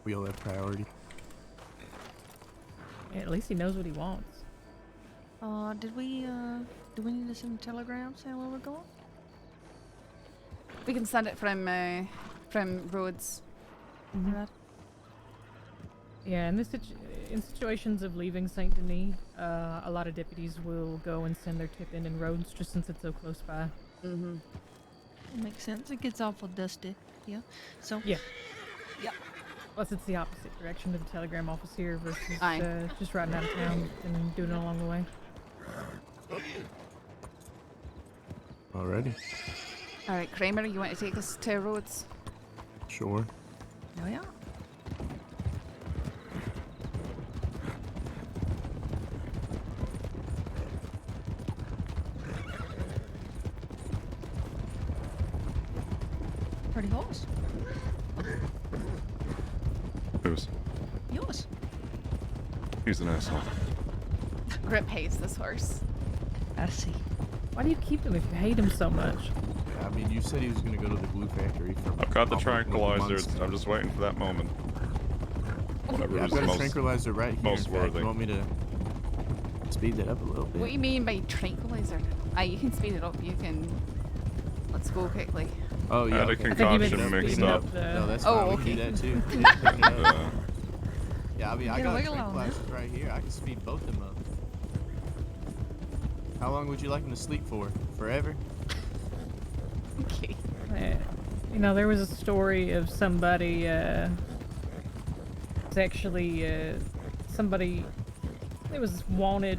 We all have priority. Yeah, at least he knows what he wants. Did we need to send a telegram saying where we're going? We can send it from Rhodes. Right. Yeah, in in situations of leaving Saint Denis, a lot of deputies will go and send their tip in Rhodes just since it's so close by. Mm-hmm. Makes sense. It gets awful dusty. Yeah. So. Yeah. Yeah. Plus, it's the opposite direction to the telegram office here versus Aye. just riding out of town and doing it along the way. Alrighty. Alright, Kramer, you want to take us to Rhodes? Sure. Oh yeah. Pretty horse. Who's? Yours. He's an asshole. Grip hates this horse. I see. Why do you keep him if you hate him so much? Yeah, I mean, you said he was gonna go to the glue factory for. I've got the almost tranquilizer. months. I'm just waiting for that moment. Whatever Yeah, I've is got a most, tranquilizer right here. most in fact. worthy. You want me to speed that up a little bit? What do you mean by tranquilizer? You can speed it up. You can. Let's go quickly. Oh yeah. Had a okay. concoction mixed up. No, that's Oh, fine. We can do okay. that too. Yeah, pick it up. Uh, Yeah, I mean, I Get a got wiggle on tranquilizers right here. I can speed both of them up. How long would you like him to sleep for? Forever? Okay. You know, there was a story of somebody, it's actually, somebody, it was wanted,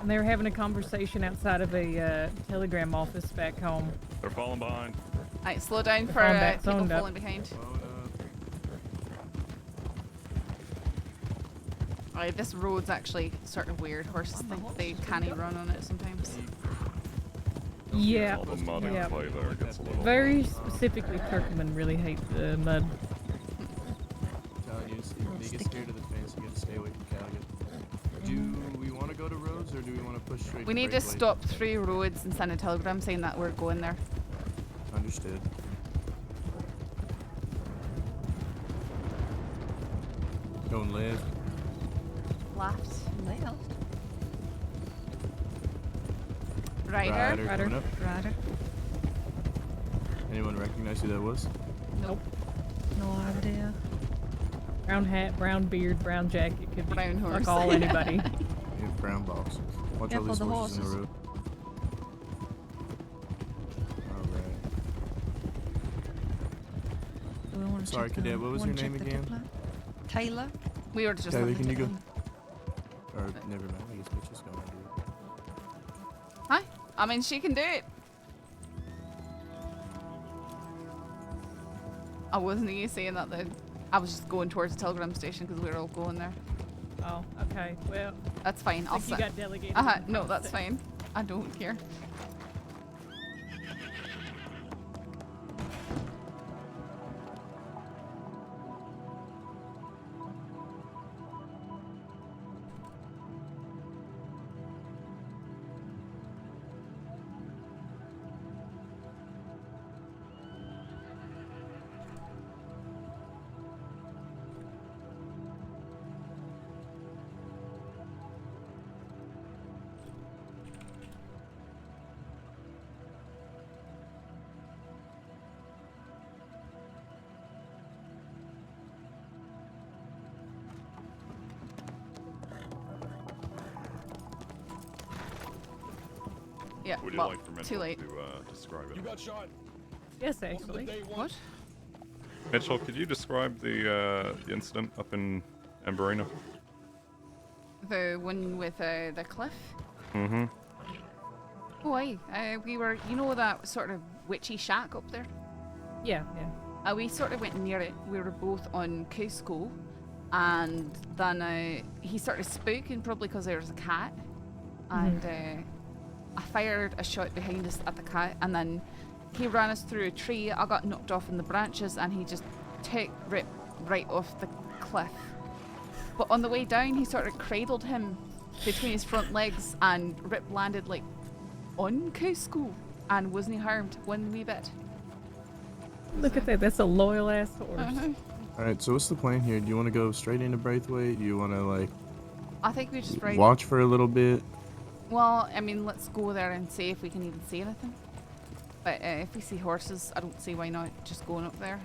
and they were having a conversation outside of a telegram office back home. they're falling behind. Alright, slow down for Phone back, people phoned up. falling behind. Alright, this road's actually sort of weird. Horses think they can't run on it sometimes. Yeah, All the mud and yeah. clay there gets a little. Very specifically, Turkmen really hate the mud. I'm telling you, when you get scared of the fence, you gotta stay away from Calgary. Do we want to go to Rhodes or do we want to push straight We need to Breakaway? stop through roads and send a telegram saying that we're going there. Understood. Going left. Left. Left. Rider. Coming up. Rider. Anyone recognize who that was? Nope. No idea. Brown hat, brown beard, brown jacket. Could be Brown horse. like all anybody. We have brown boxes. Watch all Careful these the horses in the horses. road. Alright. Do we want to Sorry, check Cadet, the, what was wanna your check name the again? tip line? Taylor. We were just Tyler, looking can you to go? them. Or never mind. I guess Mitch is going to do it. Hi. I mean, she can do it. I wasn't even saying that though. I was just going towards the telegram station because we were all going there. Oh, okay. Well, That's fine. I'll think you sit. got delegated. No, that's fine. I don't care. Yeah, Would you well, like for too Mitchell late. to describe it? You got shot. Yes, actually. What? Mitchell, could you describe the incident up in Emberina? The one with the cliff? Mm-hmm. Oh, aye. We were, you know that sort of witchy shack up there? Yeah, yeah. We sort of went near it. We were both on Cusco, and then he started spooking, probably because there was a cat, and I fired a shot behind us at the cat, and then he ran us through a tree. I got knocked off in the branches, and he just took Rip right off the cliff. But on the way down, he sort of cradled him between his front legs, and Rip landed like on Cusco and wasn't harmed one wee bit. Look at that. That's a loyal ass horse. Alright, so what's the plan here? Do you want to go straight into Braithwaite? Do you want to, like, I think we just ride. watch for a little bit? Well, I mean, let's go there and see if we can even see anything. But if we see horses, I don't see why not just going up there.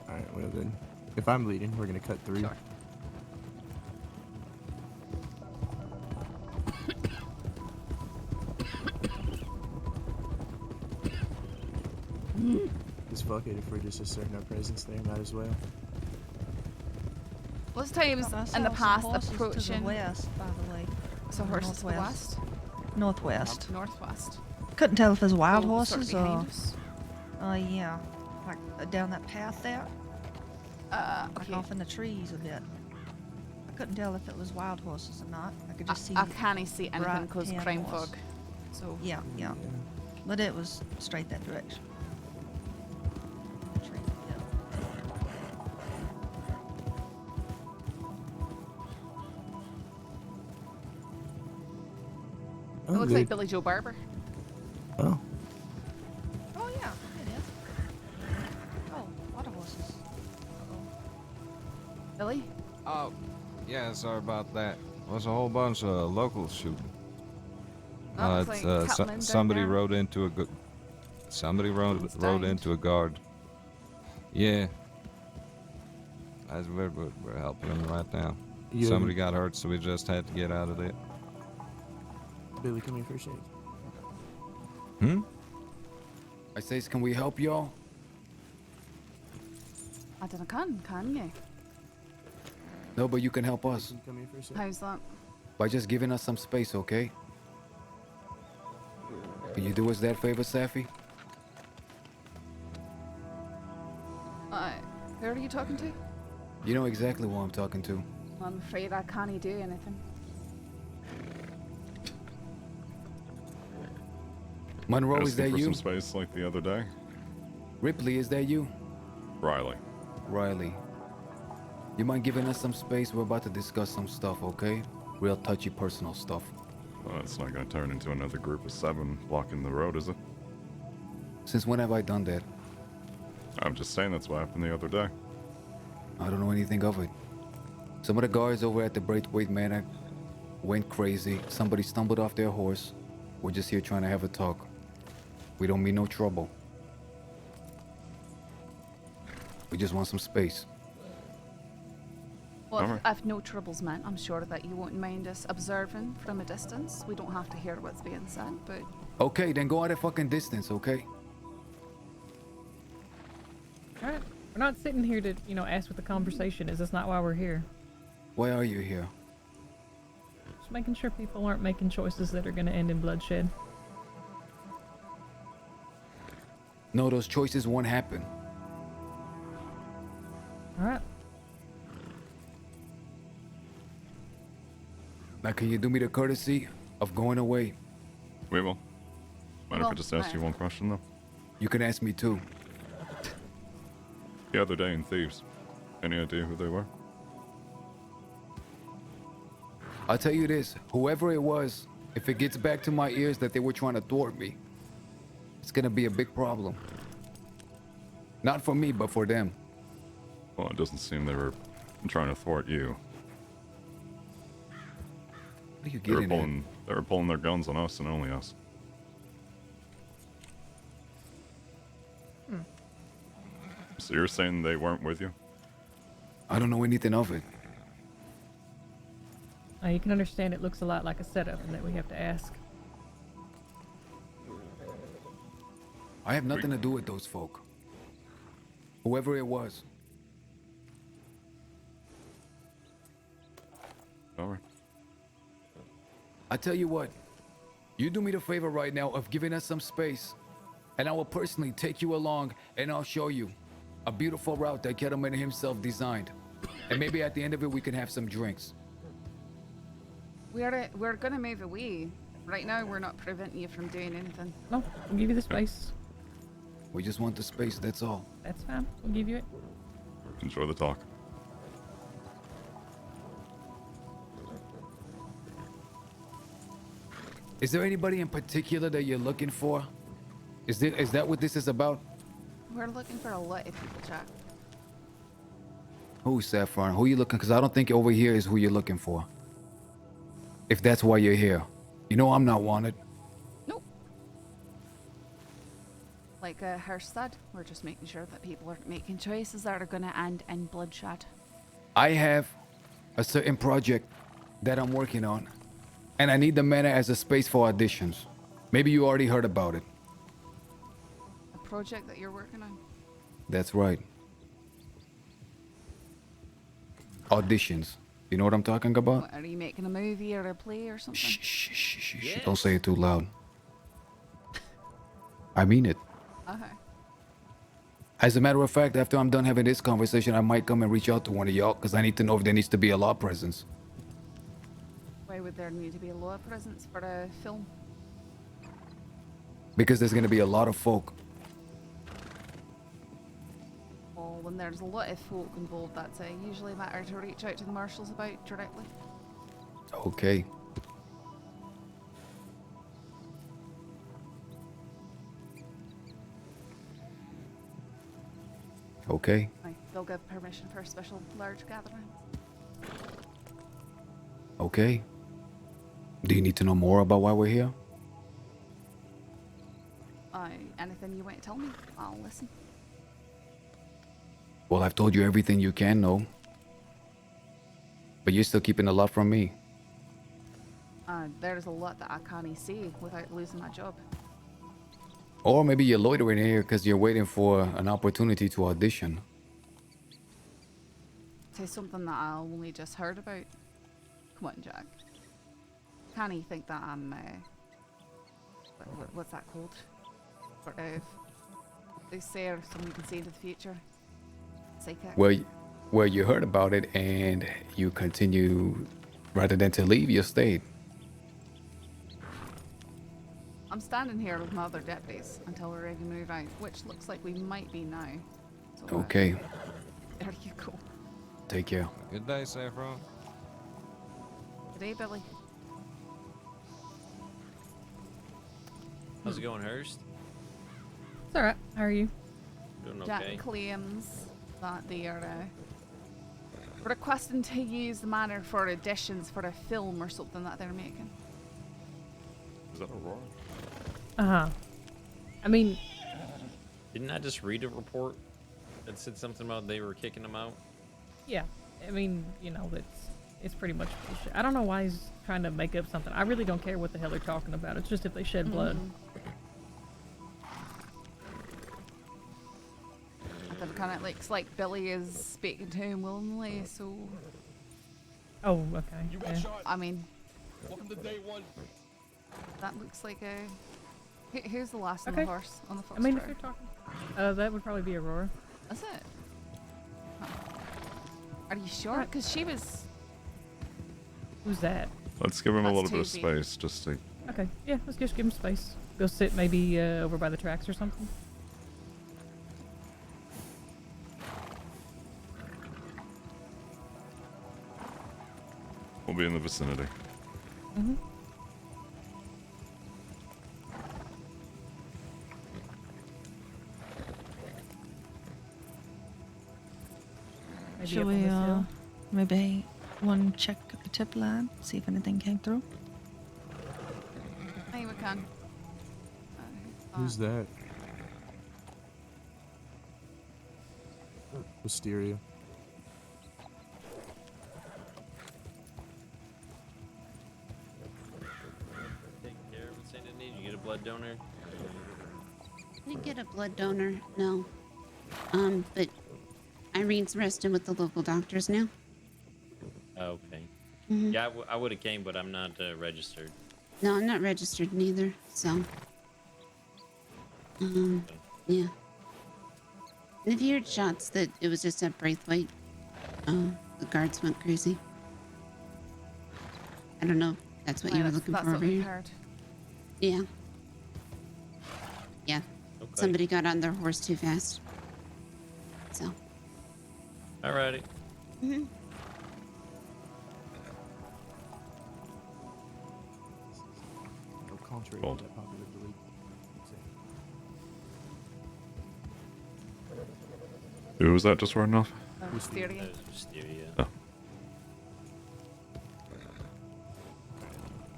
Alright, well then, if I'm leading, we're going to cut through. Sure. Just fuck it, if we're just asserting our presence there, might as well. Let's tell you, in the past, approaching. To the west, by the way. So horses to the west? Northwest. Northwest. Couldn't tell if it was wild Oh, sort of horses or. behind us? Yeah. Like down that path there. Like Okay. off in the trees a bit. I couldn't tell if it was wild horses or not. I could just see. I can't see anything bright because tan crime horse. fog. So. Yeah, yeah. But it was straight that direction. Tree, yeah. It looks like Billy Joe Barber. Oh. Oh yeah, it is. Oh, water horses. Billy? Oh, yeah, sorry about that. There's a whole bunch of locals shooting. Oh, it's like Kettleman down somebody there. rode into a somebody rode died. into a guard. Yeah. We're helping them right now. Yeah. Somebody got hurt, so we just had to get out of there. Billy, come here for a shake. I says, can we help y'all? I don't know, can you? No, but you can help us Come here for a shake. How's that? by just giving us some space, okay? Can you do us that favor, Safi? Who are you talking to? You know exactly who I'm talking to. I'm afraid I can't do anything. Monroe, is Asking that for you? some space like the other day. Ripley, is that you? Riley. Riley. You mind giving us some space? We're about to discuss some stuff, okay? Real touchy personal stuff. Well, it's not going to turn into another group of 7 blocking the road, is it? Since when have I done that? I'm just saying that's what happened the other day. I don't know anything of it. Some of the guards over at the Braithwaite Manor went crazy. Somebody stumbled off their horse. We're just here trying to have a talk. We don't mean no trouble. We just want some space. Well, if no trouble's meant, I'm sure that you won't mind us observing from a distance. We don't have to hear what's being said, but... Okay, then go at a fucking distance, okay? Alright. We're not sitting here to, ask what the conversation is. That's not why we're here. Why are you here? Just making sure people aren't making choices that are going to end in bloodshed. No, those choices won't happen. Alright. Now, can you do me the courtesy of going away? We will. Mind if I Well, just ask you one question, though? You can ask me too. The other day in Thieves, any idea who they were? I'll tell you this, whoever it was, if it gets back to my ears that they were trying to thwart me, it's gonna be a big problem. Not for me, but for them. Well, it doesn't seem they were trying to thwart you. What are you They were getting at? they were pulling their guns on us and only us. So you're saying they weren't with you? I don't know anything of it. You can understand it looks a lot like a setup and that we have to ask. I have nothing to do with those folk. Whoever it was. All right. I tell you what, you do me the favor right now of giving us some space, and I will personally take you along, and I'll show you a beautiful route that Kettleman himself designed. And maybe at the end of it, we can have some drinks. We're gonna move away. Right now, we're not preventing you from doing anything. No, we'll give you the space. We just want the space, that's all. That's fine. We'll give you it. Enjoy the talk. Is there anybody in particular that you're looking for? Is that what this is about? We're looking for a lot of people, Jack. Who, Saffron? Who you looking? Because I don't think over here is who you're looking for. If that's why you're here. You know I'm not wanted. Nope. Like Hirsch said, we're just making sure that people aren't making choices that are gonna end in bloodshed. I have a certain project that I'm working on, and I need the manor as a space for auditions. Maybe you already heard about it. A project that you're working on? That's right. Auditions. You know what I'm talking about? What, are you making a movie or a play or something? Shh, don't say it too loud. I mean it. Okay. As a matter of fact, after I'm done having this conversation, I might come and reach out to one of y'all, because I need to know if there needs to be a law presence. Why would there need to be a law presence for a film? Because there's going to be a lot of folk. Well, when there's a lot of folk involved, that's usually a matter to reach out to the marshals about directly. Okay. Okay. They'll give permission for special large gatherings. Okay. Do you need to know more about why we're here? Anything you want to tell me, I'll listen. Well, I've told you everything you can know. But you're still keeping a lot from me. There's a lot that I can't see without losing my job. Or maybe you're loitering here because you're waiting for an opportunity to audition. Say something that I only just heard about. Come on, Jack. Can't you think that I'm, what's that called? Sort of, they say or someone can see into the future. Psychic. Well, you heard about it and you continue, rather than to leave, you stayed. I'm standing here with my other deputies until we're ready to move out, which looks like we might be now. So, Okay. There you go. Take care. Good day, Saffron. Good day, Billy. How's it going, Hurst? It's alright. How are you? Doing Jack okay. claims that they are requesting to use the manor for auditions for a film or something that they're making. Is that Aurora? Uh-huh. I mean... Didn't I just read a report that said something about they were kicking him out? Yeah. I mean, you know, it's pretty much bullshit. I don't know why he's trying to make up something. I really don't care what the hell they're talking about. It's just if they shed blood. It kind of looks like Billy is speaking to him willingly, so... Oh, okay. You got shot. I mean... Welcome to day one. That looks like a... Who's the last on Okay. the horse? On the fox I mean, if row? you're talking... that would probably be Aurora. Is it? Huh. Are you sure? Because she was... Who's that? Let's give him a That's little bit of Tuesday. space, just to... Okay, yeah, let's just give him space. Go sit maybe over by the tracks or something. We'll be in the vicinity. Mm-hmm. Maybe Should up on we this hill? maybe one check at the tip line, see if anything came through? I think we can. Who's that? Wisteria. Taking care of it, Saint Eddy? Did you get a blood donor? I didn't get a blood donor, no. But Irene's resting with the local doctors now. Okay. Yeah, I would have came, but I'm not registered. No, I'm not registered neither, so. Yeah. And if you heard shots that it was just at Braithwaite, the guards went crazy. I don't know if that's what you were looking for over here. Yeah. Yeah. Okay. Somebody got on their horse too fast. So. Alrighty. Mhm. No contrary Well. to that popular belief. Who was that just running off? Wisteria. Wisteria. Oh.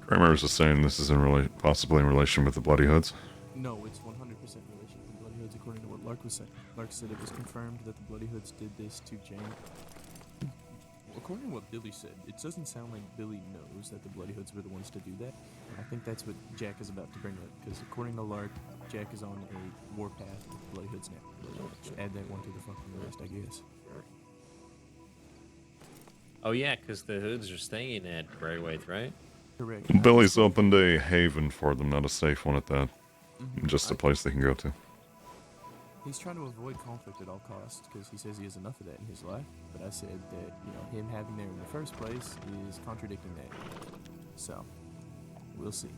Kramer was just saying this is possibly in relation with the Bloody Hoods. No, it's 100% relation to the Bloody Hoods, according to what Lark was saying. Lark said it was confirmed that the Bloody Hoods did this to Jane. According to what Billy said, it doesn't sound like Billy knows that the Bloody Hoods were the ones to do that. And I think that's what Jack is about to bring up, because according to Lark, Jack is on a warpath with the Bloody Hoods now. Just add that one to the fucking list, I guess. Oh yeah, because the Hoods are staying at Braithwaite, right? Correct. Billy's opened a haven for them, not a safe one at that. Just a place they can go to. He's trying to avoid conflict at all costs because he says he has enough of that in his life. But I said that, you know, him having there in the first place is contradicting that. So, we'll see.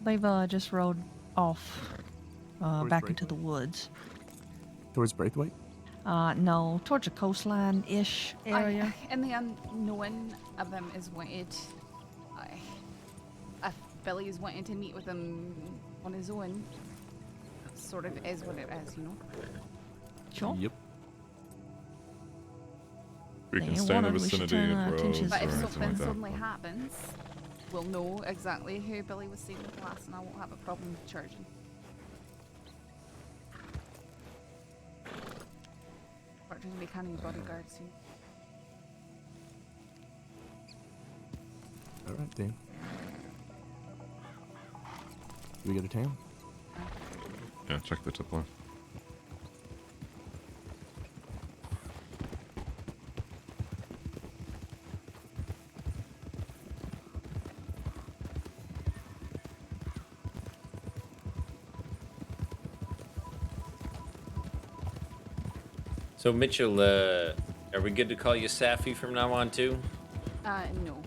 They've just rode off back into the woods. Towards Braithwaite? No, towards the coastline-ish area. And the unknown of them is wanted. If Billy is wanting to meet with them on his own, sort of is what it is, you know? Sure. Yep. We can stay in the vicinity of roads or But if anything something like that. suddenly happens, we'll know exactly who Billy was seeing with last, and I won't have a problem charging. Or do we can bodyguards soon? Alright then. Do we go to town? Yeah, check the tip line. So Mitchell, are we good to call you Safi from now on too? No.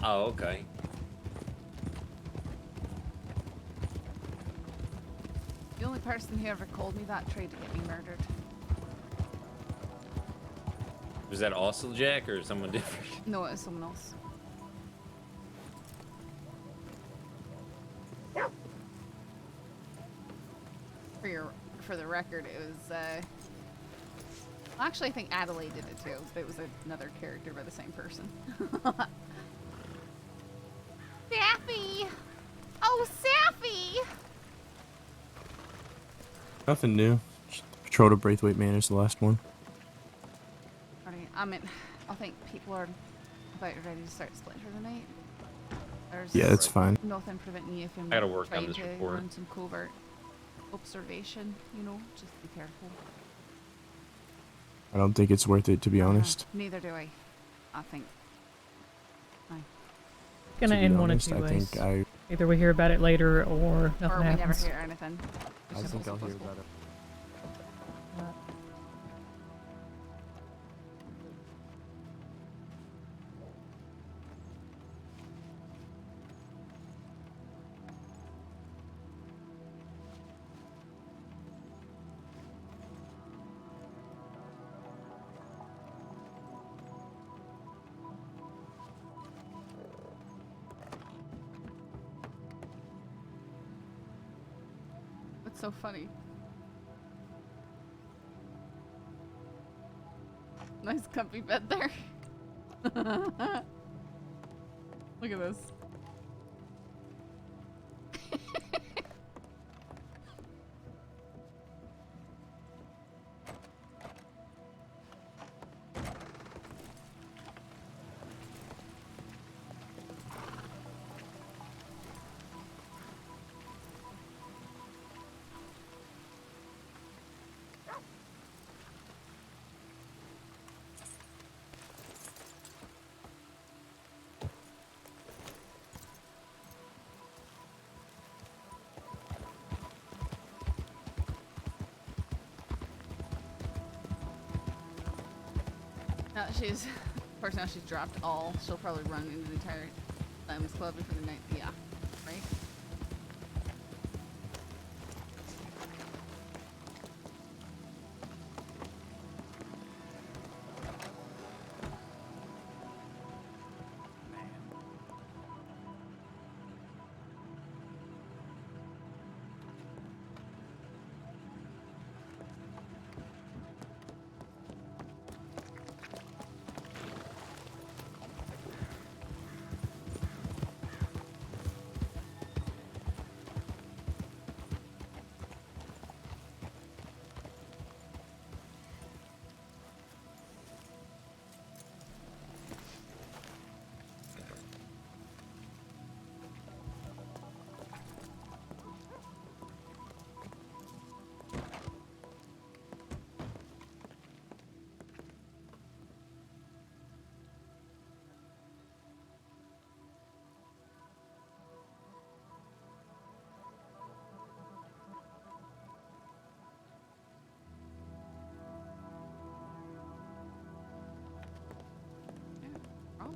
Oh, okay. The only person who ever called me that tried to get me murdered. Was that also Jack or someone different? No, it was someone else. For the record, it was, actually, I think Adelaide did it too, but it was another character by the same person. Saffy! Oh, Saffy! Nothing new. Patrol to Braithwaite Manor is the last one. Alright, I mean, I think people are about ready to start splitting for the night. There's Yeah, that's fine. nothing preventing you from I gotta work on trying this to report. run some covert observation, you know, just be careful. I don't think it's worth it, to be honest. Neither do I think. Aye. Gonna To be end one of honest, two I ways. think Either we hear about it later or nothing Or we never happens. hear anything. I think I'll hear about it. What's so funny? Nice comfy bed there. Look at this. Now that she's, of course, now she's dropped all. She'll probably run into the entire club for the night. Yeah, right.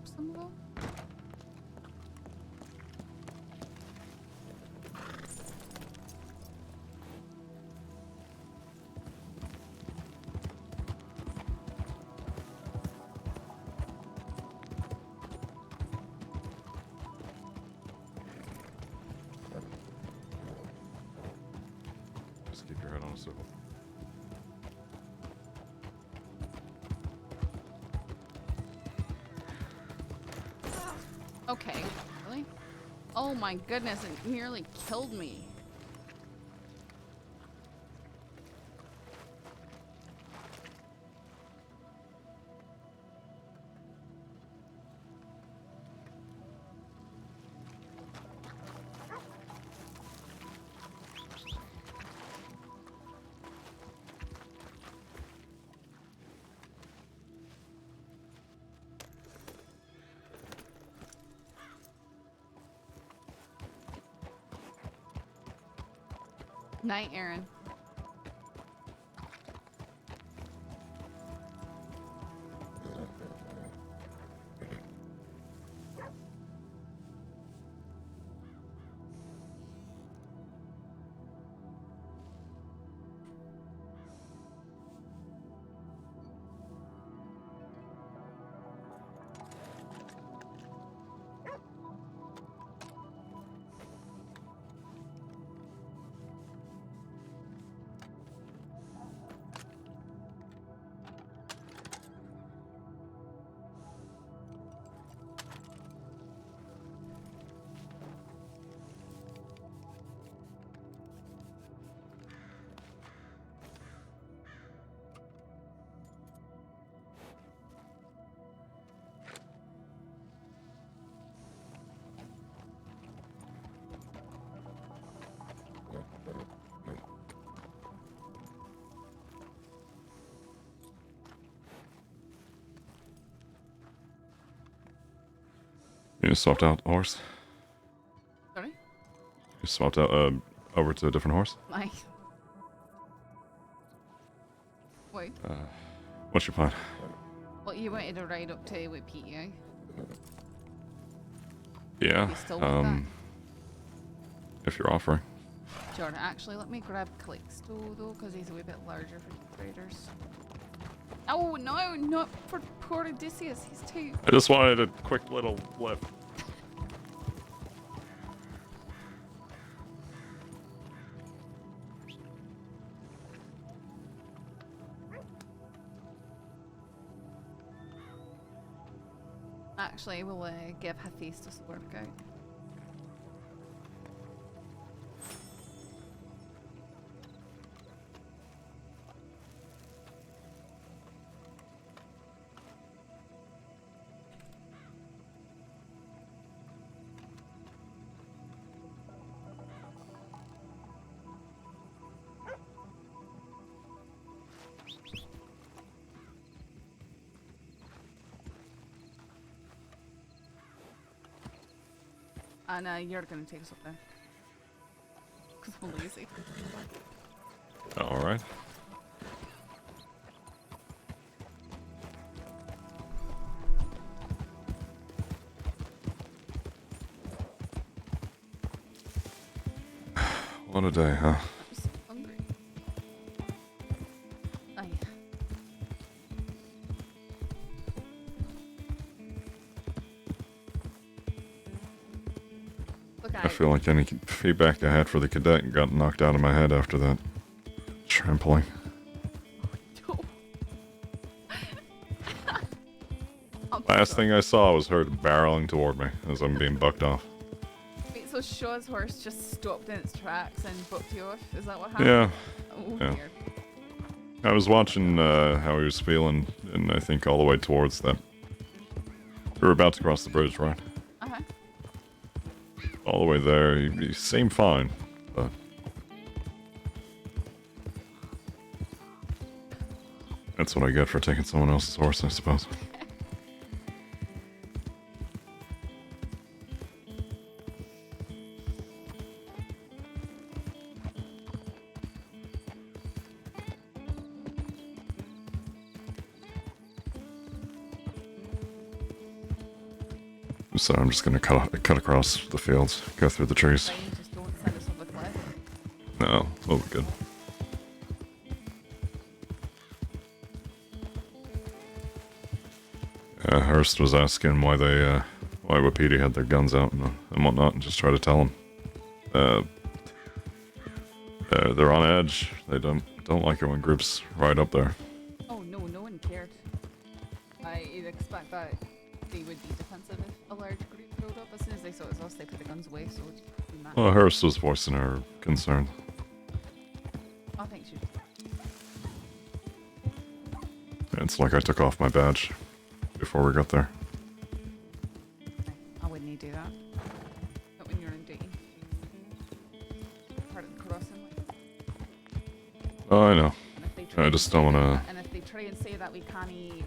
Some of them. Just keep your head on a swivel. Okay, really? Oh my goodness, it nearly killed me. Night, Aaron. You just swapped out horse? Sorry? You swapped out over to a different horse? Nice. Wait. What's your plan? Well, you wanted to ride up to Wapiti, eh? Yeah. You still want that? If you're offering. Jordan, actually, let me grab Calixto though, because he's a wee bit larger for traders. Oh no, not for poor Odysseus. He's too. I just wanted a quick little blip. Actually, we'll give Hephaestus a workout. And you're gonna take us up there. Because we're lazy. Alright. What a day, huh? I'm so hungry. Aye. I feel like any feedback I had for the cadet got knocked out of my head after that trampling. Last thing I saw was her barreling toward me as I'm being bucked off. Wait, so Shaw's horse just stopped in its tracks and bucked you off? Is that what happened? Yeah. Oh, Yeah. dear. I was watching how he was feeling, and I think all the way towards that. We were about to cross the bridge, right? Uh-huh. All the way there, he seemed fine, but... That's what I get for taking someone else's horse, I suppose. So I'm just gonna cut across the fields, go through the trees. Just don't send us over the cliff. No, we'll be good. Hurst was asking why why Wapiti had their guns out and whatnot, and just try to tell them. They're on edge. They don't like it when groups ride up there. Oh no, no one cared. I'd expect that they would be defensive if a large group rode up. As soon as they saw it was us, they put the guns away, so it's not. Well, Hurst was voicing her concern. I think she. It's like I took off my badge before we got there. I wouldn't do that. Not when you're in duty. Part of the crossing. Oh, I know. And if they try I just don't want to... And if they try and say that we can't be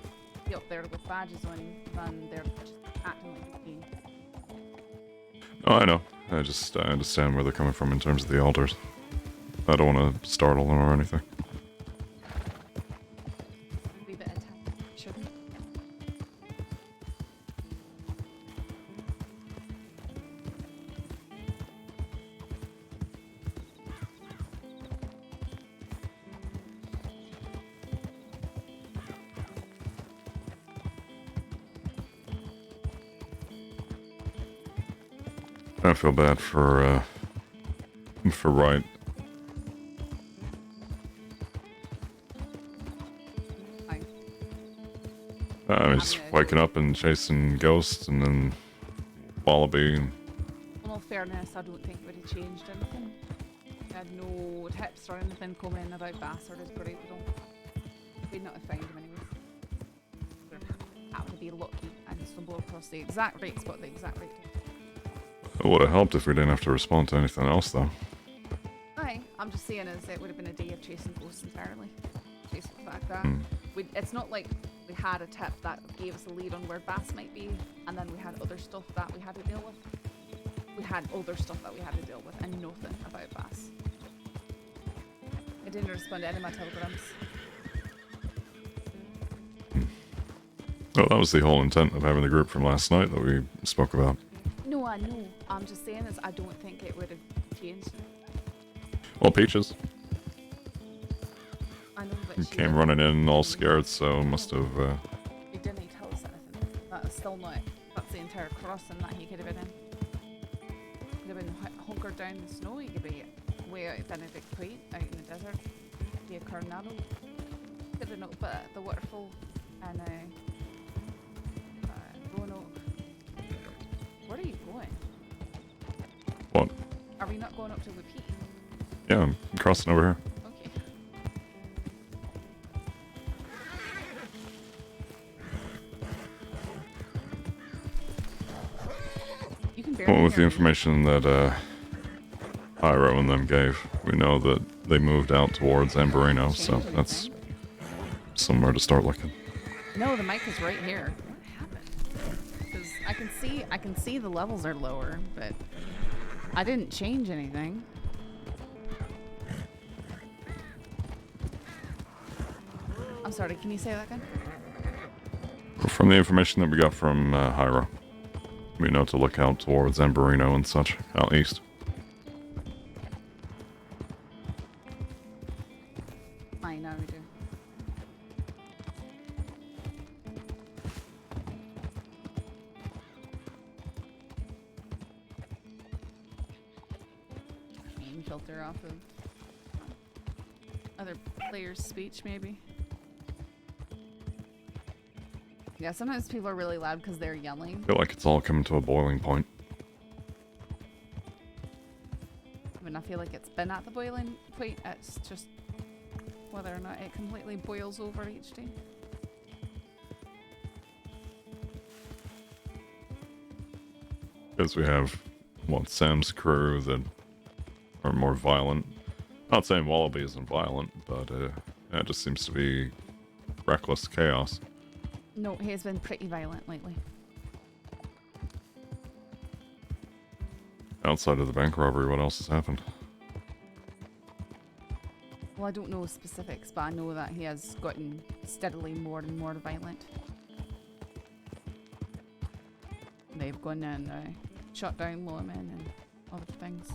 up there with badges on, then they're just acting like a team. Oh, I know. I understand where they're coming from in terms of the altars. I don't want to startle them or anything. Leave it at 10. Shouldn't. I feel bad for Wright. I mean, just waking up and chasing ghosts and then Wallaby. And... In all fairness, I don't think it would have changed anything. I had no tips or anything coming about Baas or his group at all. We'd not have found him anyways. We'd have to be lucky and stumble across the exact right spot, the exact right time. It would have helped if we didn't have to respond to anything else, though. Aye, I'm just saying is it would have been a day of chasing ghosts entirely. Chasing the fact that it's not like we had a tip that gave us a lead on where Baas might be, and then we had other stuff that we had to deal with. We had other stuff that we had to deal with, and nothing about Baas. I didn't respond to any of my telegrams. Well, that was the whole intent of having the group from last night that we spoke about. No, I know. I'm just saying is I don't think it would have changed. Well, Peaches. I know, but He she came running in all scared, so must have... He didn't tell us anything. That's still not... That's the entire crossing that he could have been in. He could have been hunkered down in the snow. He could be way out at Benedict Point, out in the desert. Be a Coronado. Could have been up at the waterfall and Roanoke. Where are you going? What? Are we not going up to Wapiti? Yeah, I'm crossing over here. Okay. You can barely Well, with the hear me. information that Pyro and them gave, we know that they moved out towards Emberino, so that's somewhere to start looking. No, the mic is right here. What happened? Because I can see the levels are lower, but I didn't change anything. I'm sorry, can you say that again? From the information that we got from Hyro, we know to look out towards Emberino and such, out east. filter off of other players' speech, maybe. Yeah, sometimes people are really loud because they're yelling. I feel like it's all coming to a boiling point. I mean, I feel like it's been at the boiling point. It's just whether or not it completely boils over each day. Because we have, what, Sam's crew that are more violent. Not saying Wallaby isn't violent, but it just seems to be reckless chaos. No, he has been pretty violent lately. Outside of the bank robbery, what else has happened? Well, I don't know specifics, but I know that he has gotten steadily more and more violent. They've gone and shot down lawmen and other things.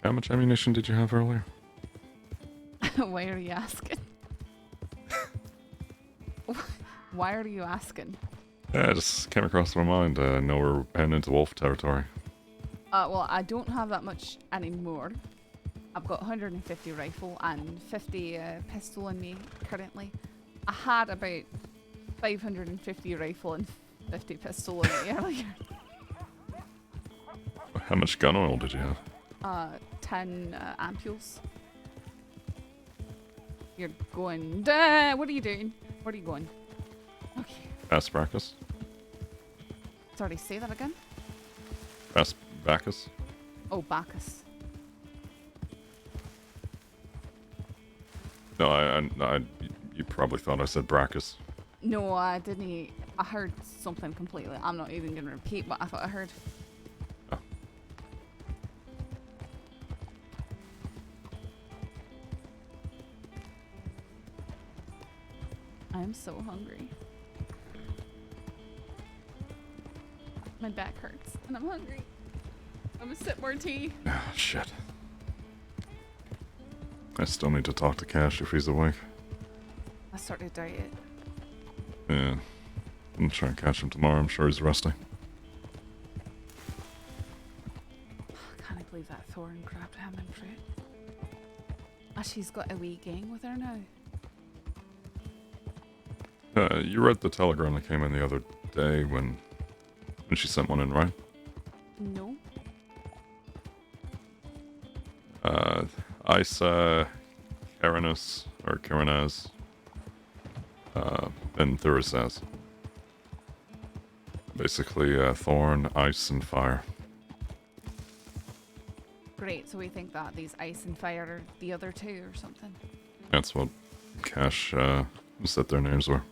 How much ammunition did you have earlier? Why are you asking? Why are you asking? Yeah, it just came across my mind. I know we're heading into wolf territory. Well, I don't have that much anymore. I've got 150 rifle and 50 pistol in me currently. I had about 550 rifle and 50 pistol in me earlier. How much gun oil did you have? 10 ampules. You're going. What are you doing? Where are you going? Okay. Bass Bacchus? Sorry, say that again. Bass Bacchus? Oh, Bacchus. No, you probably thought I said Brachus. No, I didn't. I heard something completely. I'm not even going to repeat what I thought I heard. Oh. I'm so hungry. My back hurts and I'm hungry. I'm gonna sip more tea. Ah, shit. I still need to talk to Cash if he's awake. I started diet. Yeah. I'm trying to catch him tomorrow. I'm sure he's resting. Can't I believe that Thorn grabbed him and fruit? Ah, she's got a wee gang with her now. You read the telegram that came in the other day when she sent one in, right? No. Isa, Karanus, or Karanaz, and Thurisaz. Basically, thorn, ice, and fire. Great, so we think that these ice and fire are the other two or something. That's what Cash said their names were.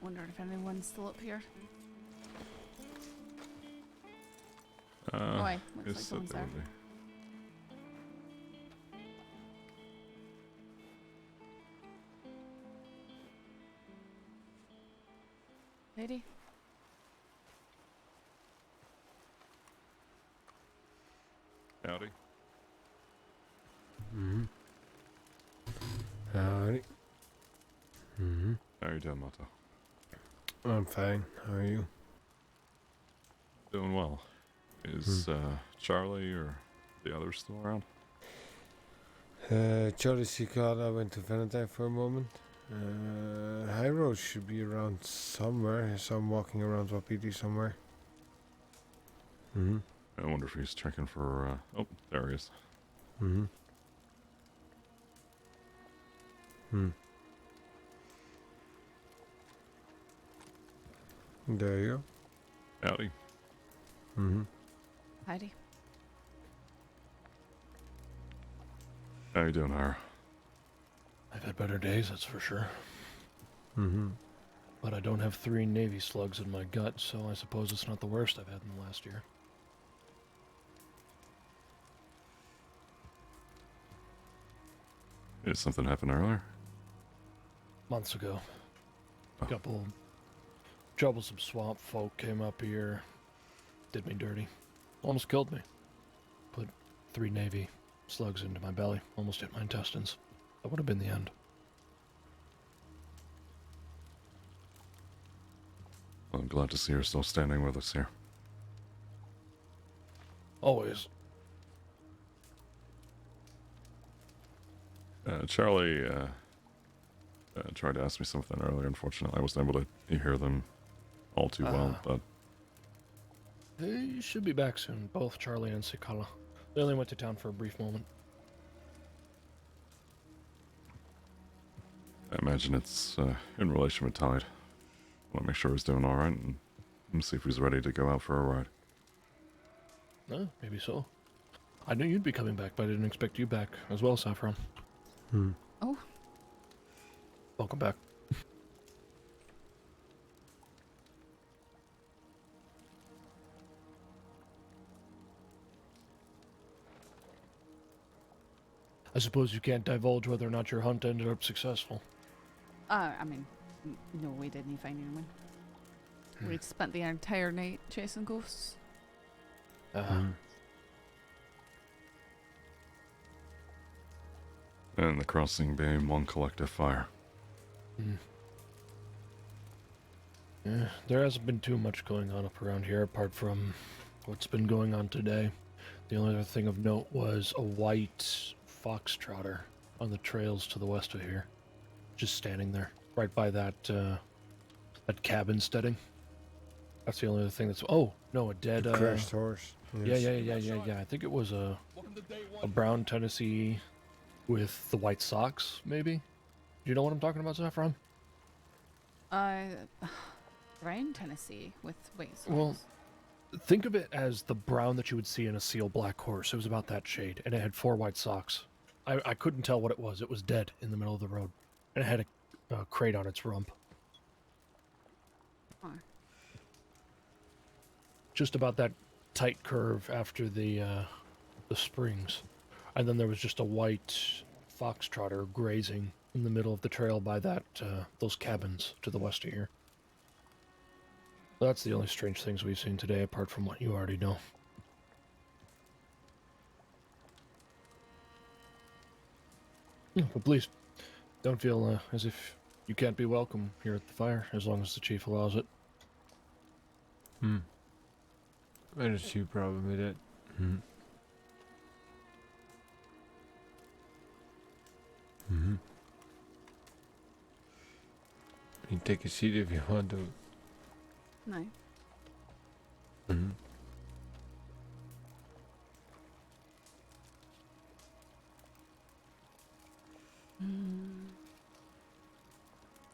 Wonder if anyone's still up here. Oh, wait, looks like yes, someone's there there. would be. Lady? Howdy. Mm-hmm. Howdy. Mm-hmm. How are you doing, Mato? I'm fine. How are you? Doing well. Is Charlie or the others still around? Charlie Cicada went to Valentine for a moment. High Road should be around somewhere. I saw him walking around Wapiti somewhere. Mm-hmm. I wonder if he's checking for, oh, there he is. Mm-hmm. Hmm. There you go. Howdy. Mm-hmm. Heidi. How you doing, Hara? I've had better days, that's for sure. Mm-hmm. But I don't have 3 Navy slugs in my gut, so I suppose it's not the worst I've had in the last year. Did something happen earlier? Months ago. A couple troublesome swamp folk came up here, did me dirty. Almost killed me. Put 3 Navy slugs into my belly, almost hit my intestines. That would have been the end. Well, I'm glad to see you're still standing with us here. Always. Charlie tried to ask me something earlier. Unfortunately, I wasn't able to hear them all too well, but... They should be back soon, both Charlie and Sikala. They only went to town for a brief moment. I imagine it's in relation with Tide. I want to make sure he's doing alright and see if he's ready to go out for a ride. No, maybe so. I knew you'd be coming back, but I didn't expect you back as well, Saffron. Oh. Welcome back. I suppose you can't divulge whether or not your hunt ended up successful. I mean, no, we didn't find anyone. We spent the entire night chasing ghosts. And the crossing became one collective fire. Yeah, there hasn't been too much going on up around here apart from what's been going on today. The only other thing of note was a white foxtrotter on the trails to the west of here. Just standing there, right by that that cabin steading. That's the only other thing that's... Oh, no, a dead... crashed horse. Yes. Yeah. I think it was a brown Tennessee with the white socks, maybe? Do you know what I'm talking about, Saffron? Brown Tennessee with white socks. Well, think of it as the brown that you would see in a seal black horse. It was about that shade, and it had 4 white socks. I couldn't tell what it was. It was dead in the middle of the road, and it had a crate on its rump. Just about that tight curve after the springs. And then there was just a white foxtrotter grazing in the middle of the trail by that those cabins to the west of here. That's the only strange things we've seen today, apart from what you already know. Yeah, but please, don't feel as if you can't be welcome here at the fire, as long as the chief allows it. I don't see a problem with it. You can take a seat if you want to. No.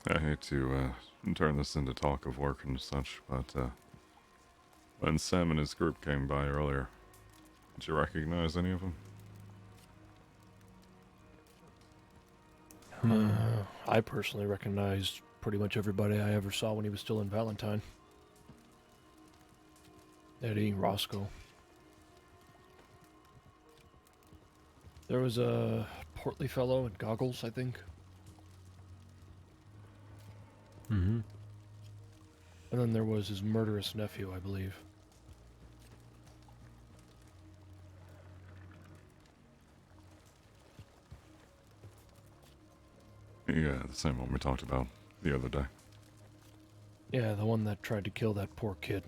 I hate to turn this into talk of work and such, but when Sam and his group came by earlier, did you recognize any of them? I personally recognized pretty much everybody I ever saw when he was still in Valentine. Eddy, Roscoe. There was a portly fellow in goggles, I think. And then there was his murderous nephew, I believe. Yeah, the same one we talked about the other day. Yeah, the one that tried to kill that poor kid.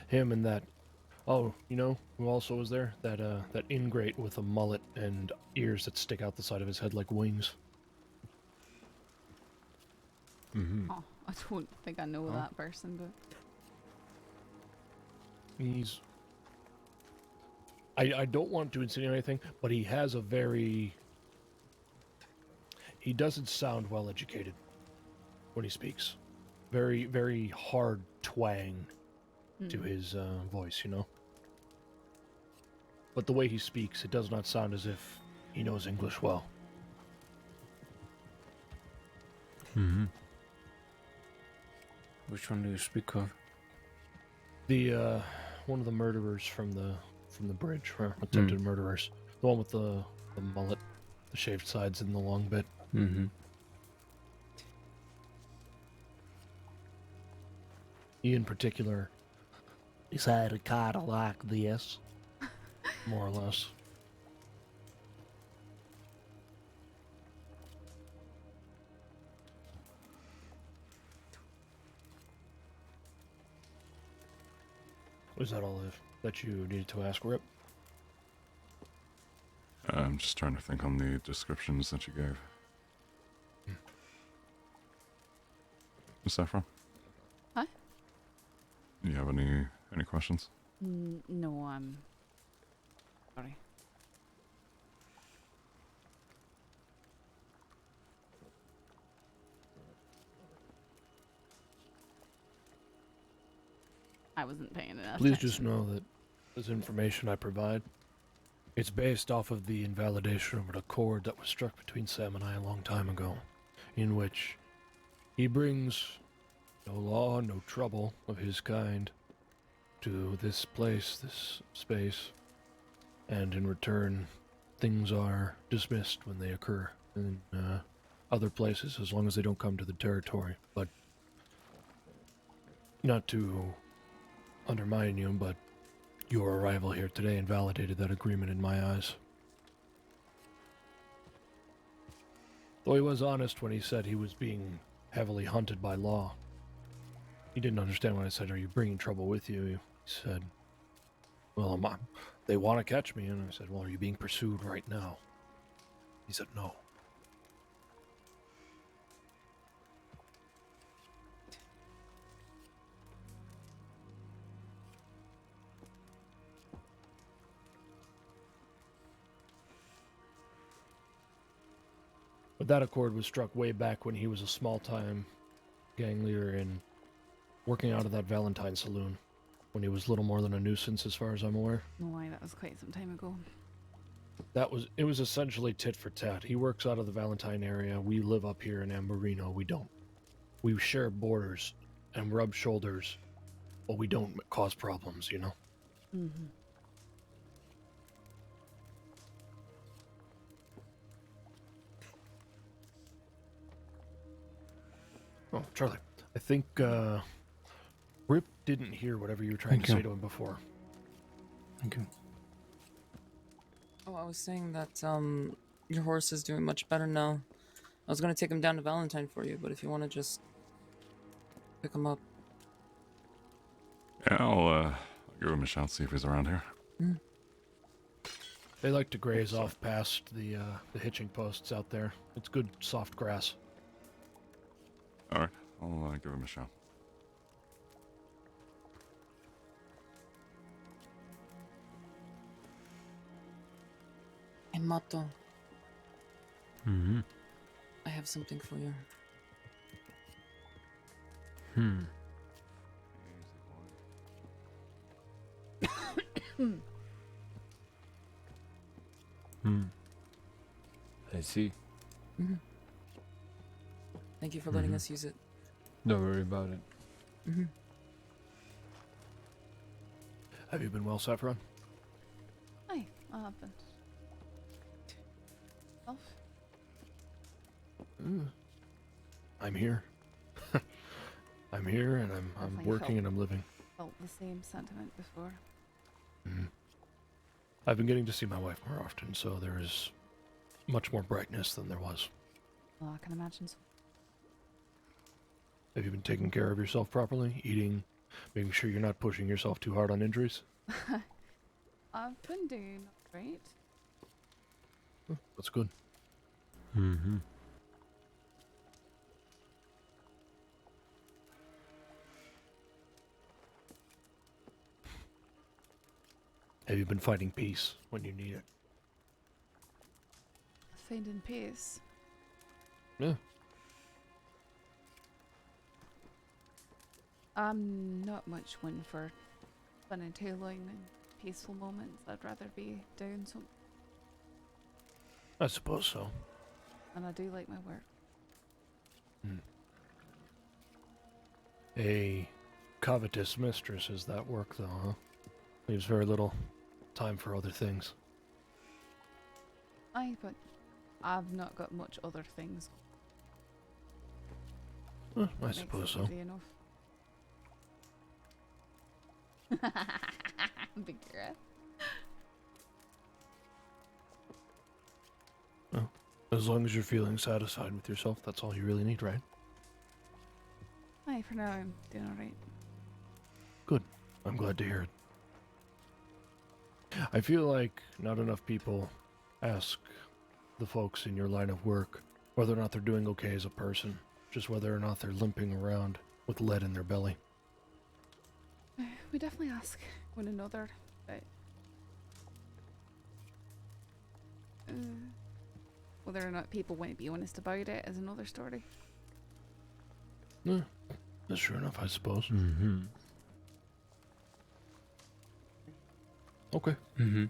Him and that... Oh, you know who also was there? That ingrate with a mullet and ears that stick out the side of his head like wings. Oh, I don't think I know that person, but... He's... I don't want to insinuate anything, but he has a very... He doesn't sound well educated when he speaks. Very, very hard twang to his voice, you know? but the way he speaks, it does not sound as if he knows English well. Which one do you speak of? The one of the murderers from the bridge, or attempted murderers. The one with the mullet, the shaved sides and the long bit. He in particular, he's had a kind of like this, more or less. Was that all that you needed to ask, Rip? I'm just trying to think on the descriptions that you gave. Saffron? Huh? Do you have any questions? No, I'm sorry. I wasn't paying enough Please attention. just know that this information I provide, it's based off of the invalidation of an accord that was struck between Sam and I a long time ago, in which he brings no law, no trouble of his kind to this place, this space, and in return, things are dismissed when they occur in other places, as long as they don't come to the territory. But not to undermine you, but your arrival here today invalidated that agreement in my eyes. Though he was honest when he said he was being heavily hunted by law. He didn't understand when I said, "Are you bringing trouble with you?" He said, "Well, they want to catch me." And I said, "Well, are you being pursued right now?" He said, "No." But that accord was struck way back when he was a small-time gang leader and working out of that Valentine saloon, when he was little more than a nuisance as far as I'm aware. No, why, that was quite some time ago. It was essentially tit for tat. He works out of the Valentine area. We live up here in Amberino. We don't. We share borders and rub shoulders, but we don't cause problems, you know? Mm-hmm. Oh, Charlie, I think Rip didn't hear whatever you were trying to say to him before. Thank you. Oh, I was saying that your horse is doing much better now. I was gonna take him down to Valentine for you, but if you want to just pick him up. Yeah, I'll give him a shout, see if he's around here. They like to graze off past the hitching posts out there. It's good, soft grass. Alright, I'll give him a shout. Hey, Mato, Mm-hmm. I have something for you. I see. Thank you for letting us use it. Don't worry about it. Have you been well, Saffron? Hi, what happened? Elf? I'm here. I'm here, and I'm Definitely working, and I'm living. Felt the same sentiment before. I've been getting to see my wife more often, so there is much more brightness than there was. Well, I can imagine so. Have you been taking care of yourself properly? Eating, making sure you're not pushing yourself too hard on injuries? I've been doing great. That's good. Mm-hmm. Have you been finding peace when you need it? Finding peace. Yeah. I'm not much one for fun and tailing and peaceful moments. I'd rather be doing something. I suppose so. And I do like my work. A covetous mistress is that work, though, huh? Leaves very little time for other things. Aye, but I've not got much other things. I Makes suppose it so. easy enough. Big regret. Well, as long as you're feeling satisfied with yourself, that's all you really need, right? Aye, for now I'm doing alright. Good. I'm glad to hear it. I feel like not enough people ask the folks in your line of work whether or not they're doing okay as a person, just whether or not they're limping around with lead in their belly. We definitely ask one another, but whether or not people want to be honest about it is another story. Yeah, that's sure enough, I suppose. Mm-hmm. Okay. Mm-hmm.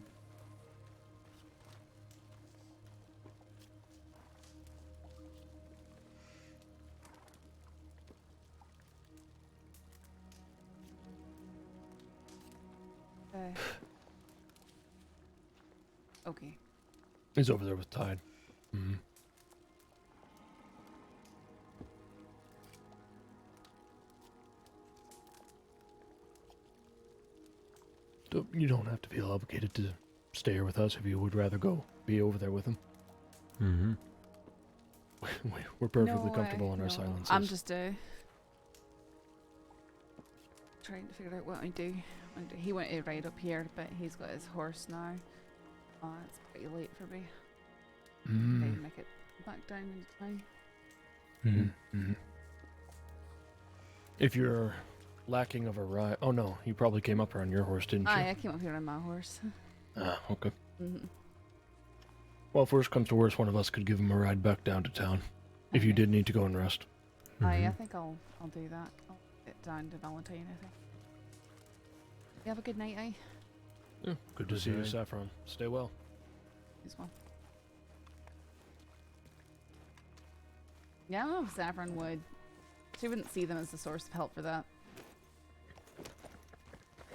Okay. He's over there with Tide. Mm-hmm. You don't have to feel obligated to stay here with us if you would rather go be over there with him. Mm-hmm. We're perfectly comfortable in our no. silences. I'm just trying to figure out what I do. He went to ride up here, but he's got his horse now. It's pretty late for me. Maybe make it back down into town. Mm-hmm. If you're lacking of a ride, oh no, you probably came up here on your horse, didn't you? Aye, I came up here on my horse. Ah, okay. Mm-hmm. Well, if worst comes to worst, one of us could give him a ride back down to town. If you did need to go and rest. Aye, I think I'll do that. I'll get down to Valentine, I think. You have a good night, aye? Yeah, good to see you, Saffron. Stay well. As well. Yeah, I don't know if Saffron would. She wouldn't see them as a source of help for that.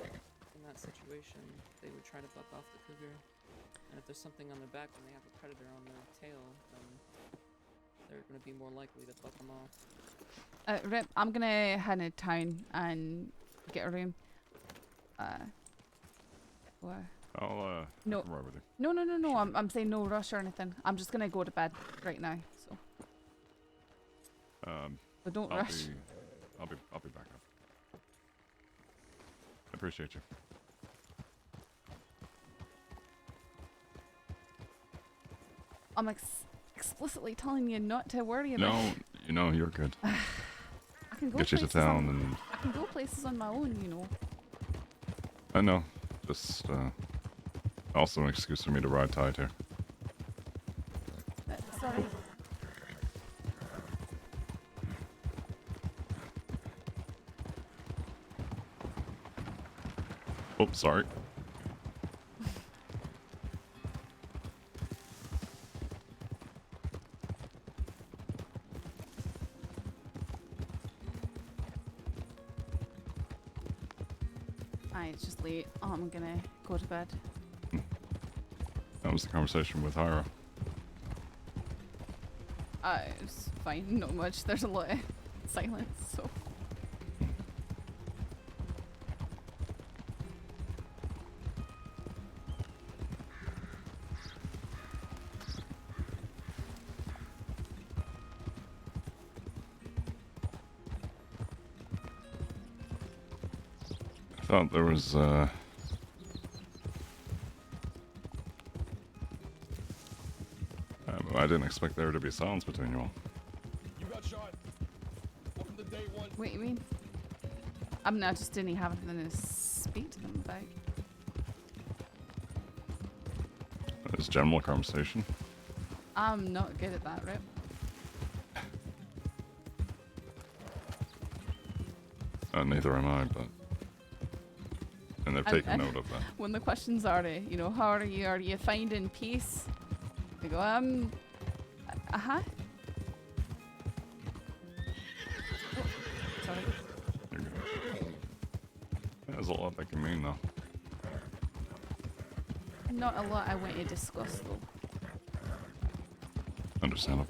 In that situation, they would try to buck off the cougar. And if there's something on their back and they have a predator on their tail, then they're going to be more likely to buck them off. Rip, I'm gonna head into town and get a room. What? I'll No. come right with you. No. I'm saying no rush or anything. I'm just gonna go to bed right now. So. But don't rush. I'll be back up. I appreciate you. I'm explicitly telling you not to worry about. No, you're good. I can go Get you to places town on, and. I can go places on my own, you know. I know. Just also an excuse for me to ride Tide here. Sorry. Oh, sorry. It's just late. I'm gonna go to bed. That was the conversation with Hyra. It's fine. Not much. There's a lot of silence, so. I thought there was I didn't expect there to be silence between you all. You got shot. Welcome to day one. What you mean? I'm not just didn't have anything to speak to them about. It's general conversation. I'm not good at that, Rip. Neither am I, but And they've taken note of that. When the questions are, you know, how are you finding peace? They go, uh-huh. Oh, sorry. There's a lot that can mean, though. Not a lot I want to discuss, though. Understandable.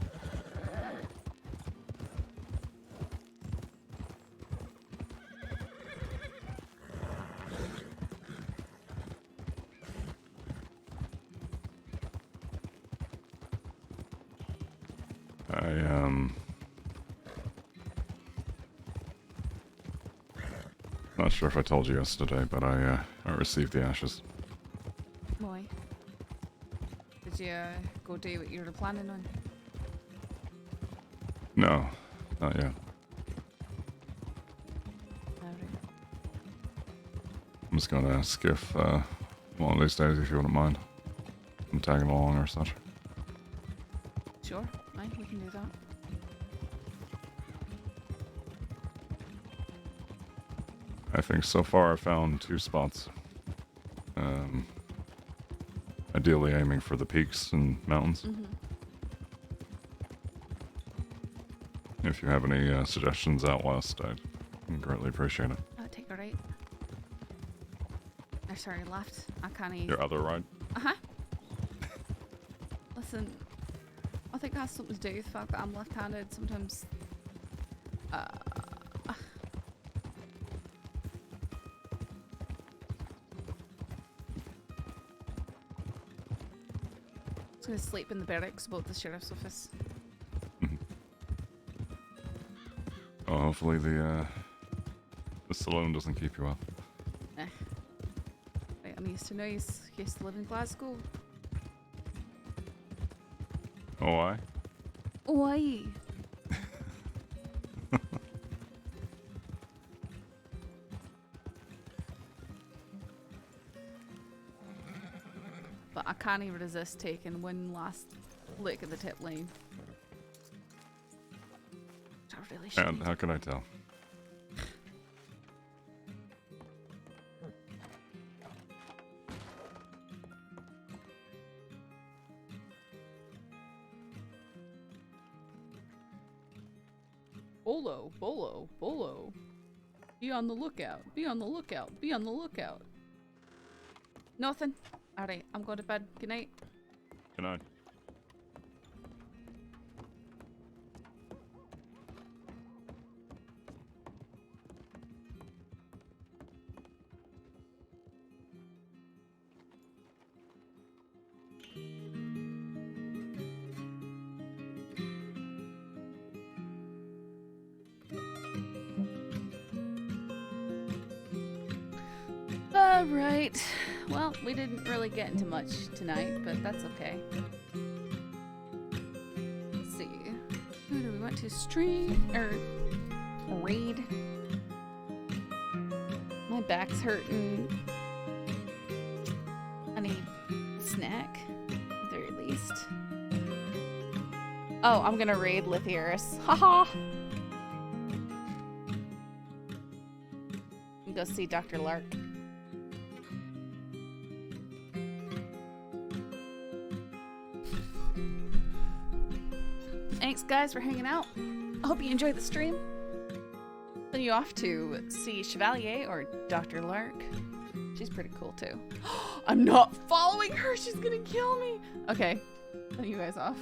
Not sure if I told you yesterday, but I received the ashes. Why? Did you go do what you were planning on? No, not yet. I'm just gonna ask if one of these days, if you wouldn't mind, I'm tagging along or such. Sure, aye, we can do that. I think so far I've found 2 spots. Ideally aiming for the peaks and mountains. If you have any suggestions out west, I'd greatly appreciate it. Take a right. Or sorry, left. I can't even... Your other right? Uh-huh. Listen, I think that has something to do with the fact that I'm left-handed. Sometimes... I was gonna sleep in the barracks above the sheriff's office. Oh, hopefully the saloon doesn't keep you up. Right, I'm used to noise. Used to live in Glasgow. Oh, why? Why? But I can't even resist taking one last look at the tip line. I really should. And how can I tell? Bolo, bolo, bolo. Be on the lookout. Be on the lookout. Be on the lookout. Nothing. Alright, I'm going to bed. Good night. Good night. Alright. Well, we didn't really get into much tonight, but that's okay. Let's see. Who do we want to stream? Or raid? My back's hurting. I need a snack, at the very least. Oh, I'm gonna raid Lithyrus. Haha! Go see Dr. Lark. Thanks guys for hanging out. I hope you enjoyed the stream. Send you off to see Chevalier or Dr. Lark. She's pretty cool too. I'm not following her, she's gonna kill me. Okay, send you guys off.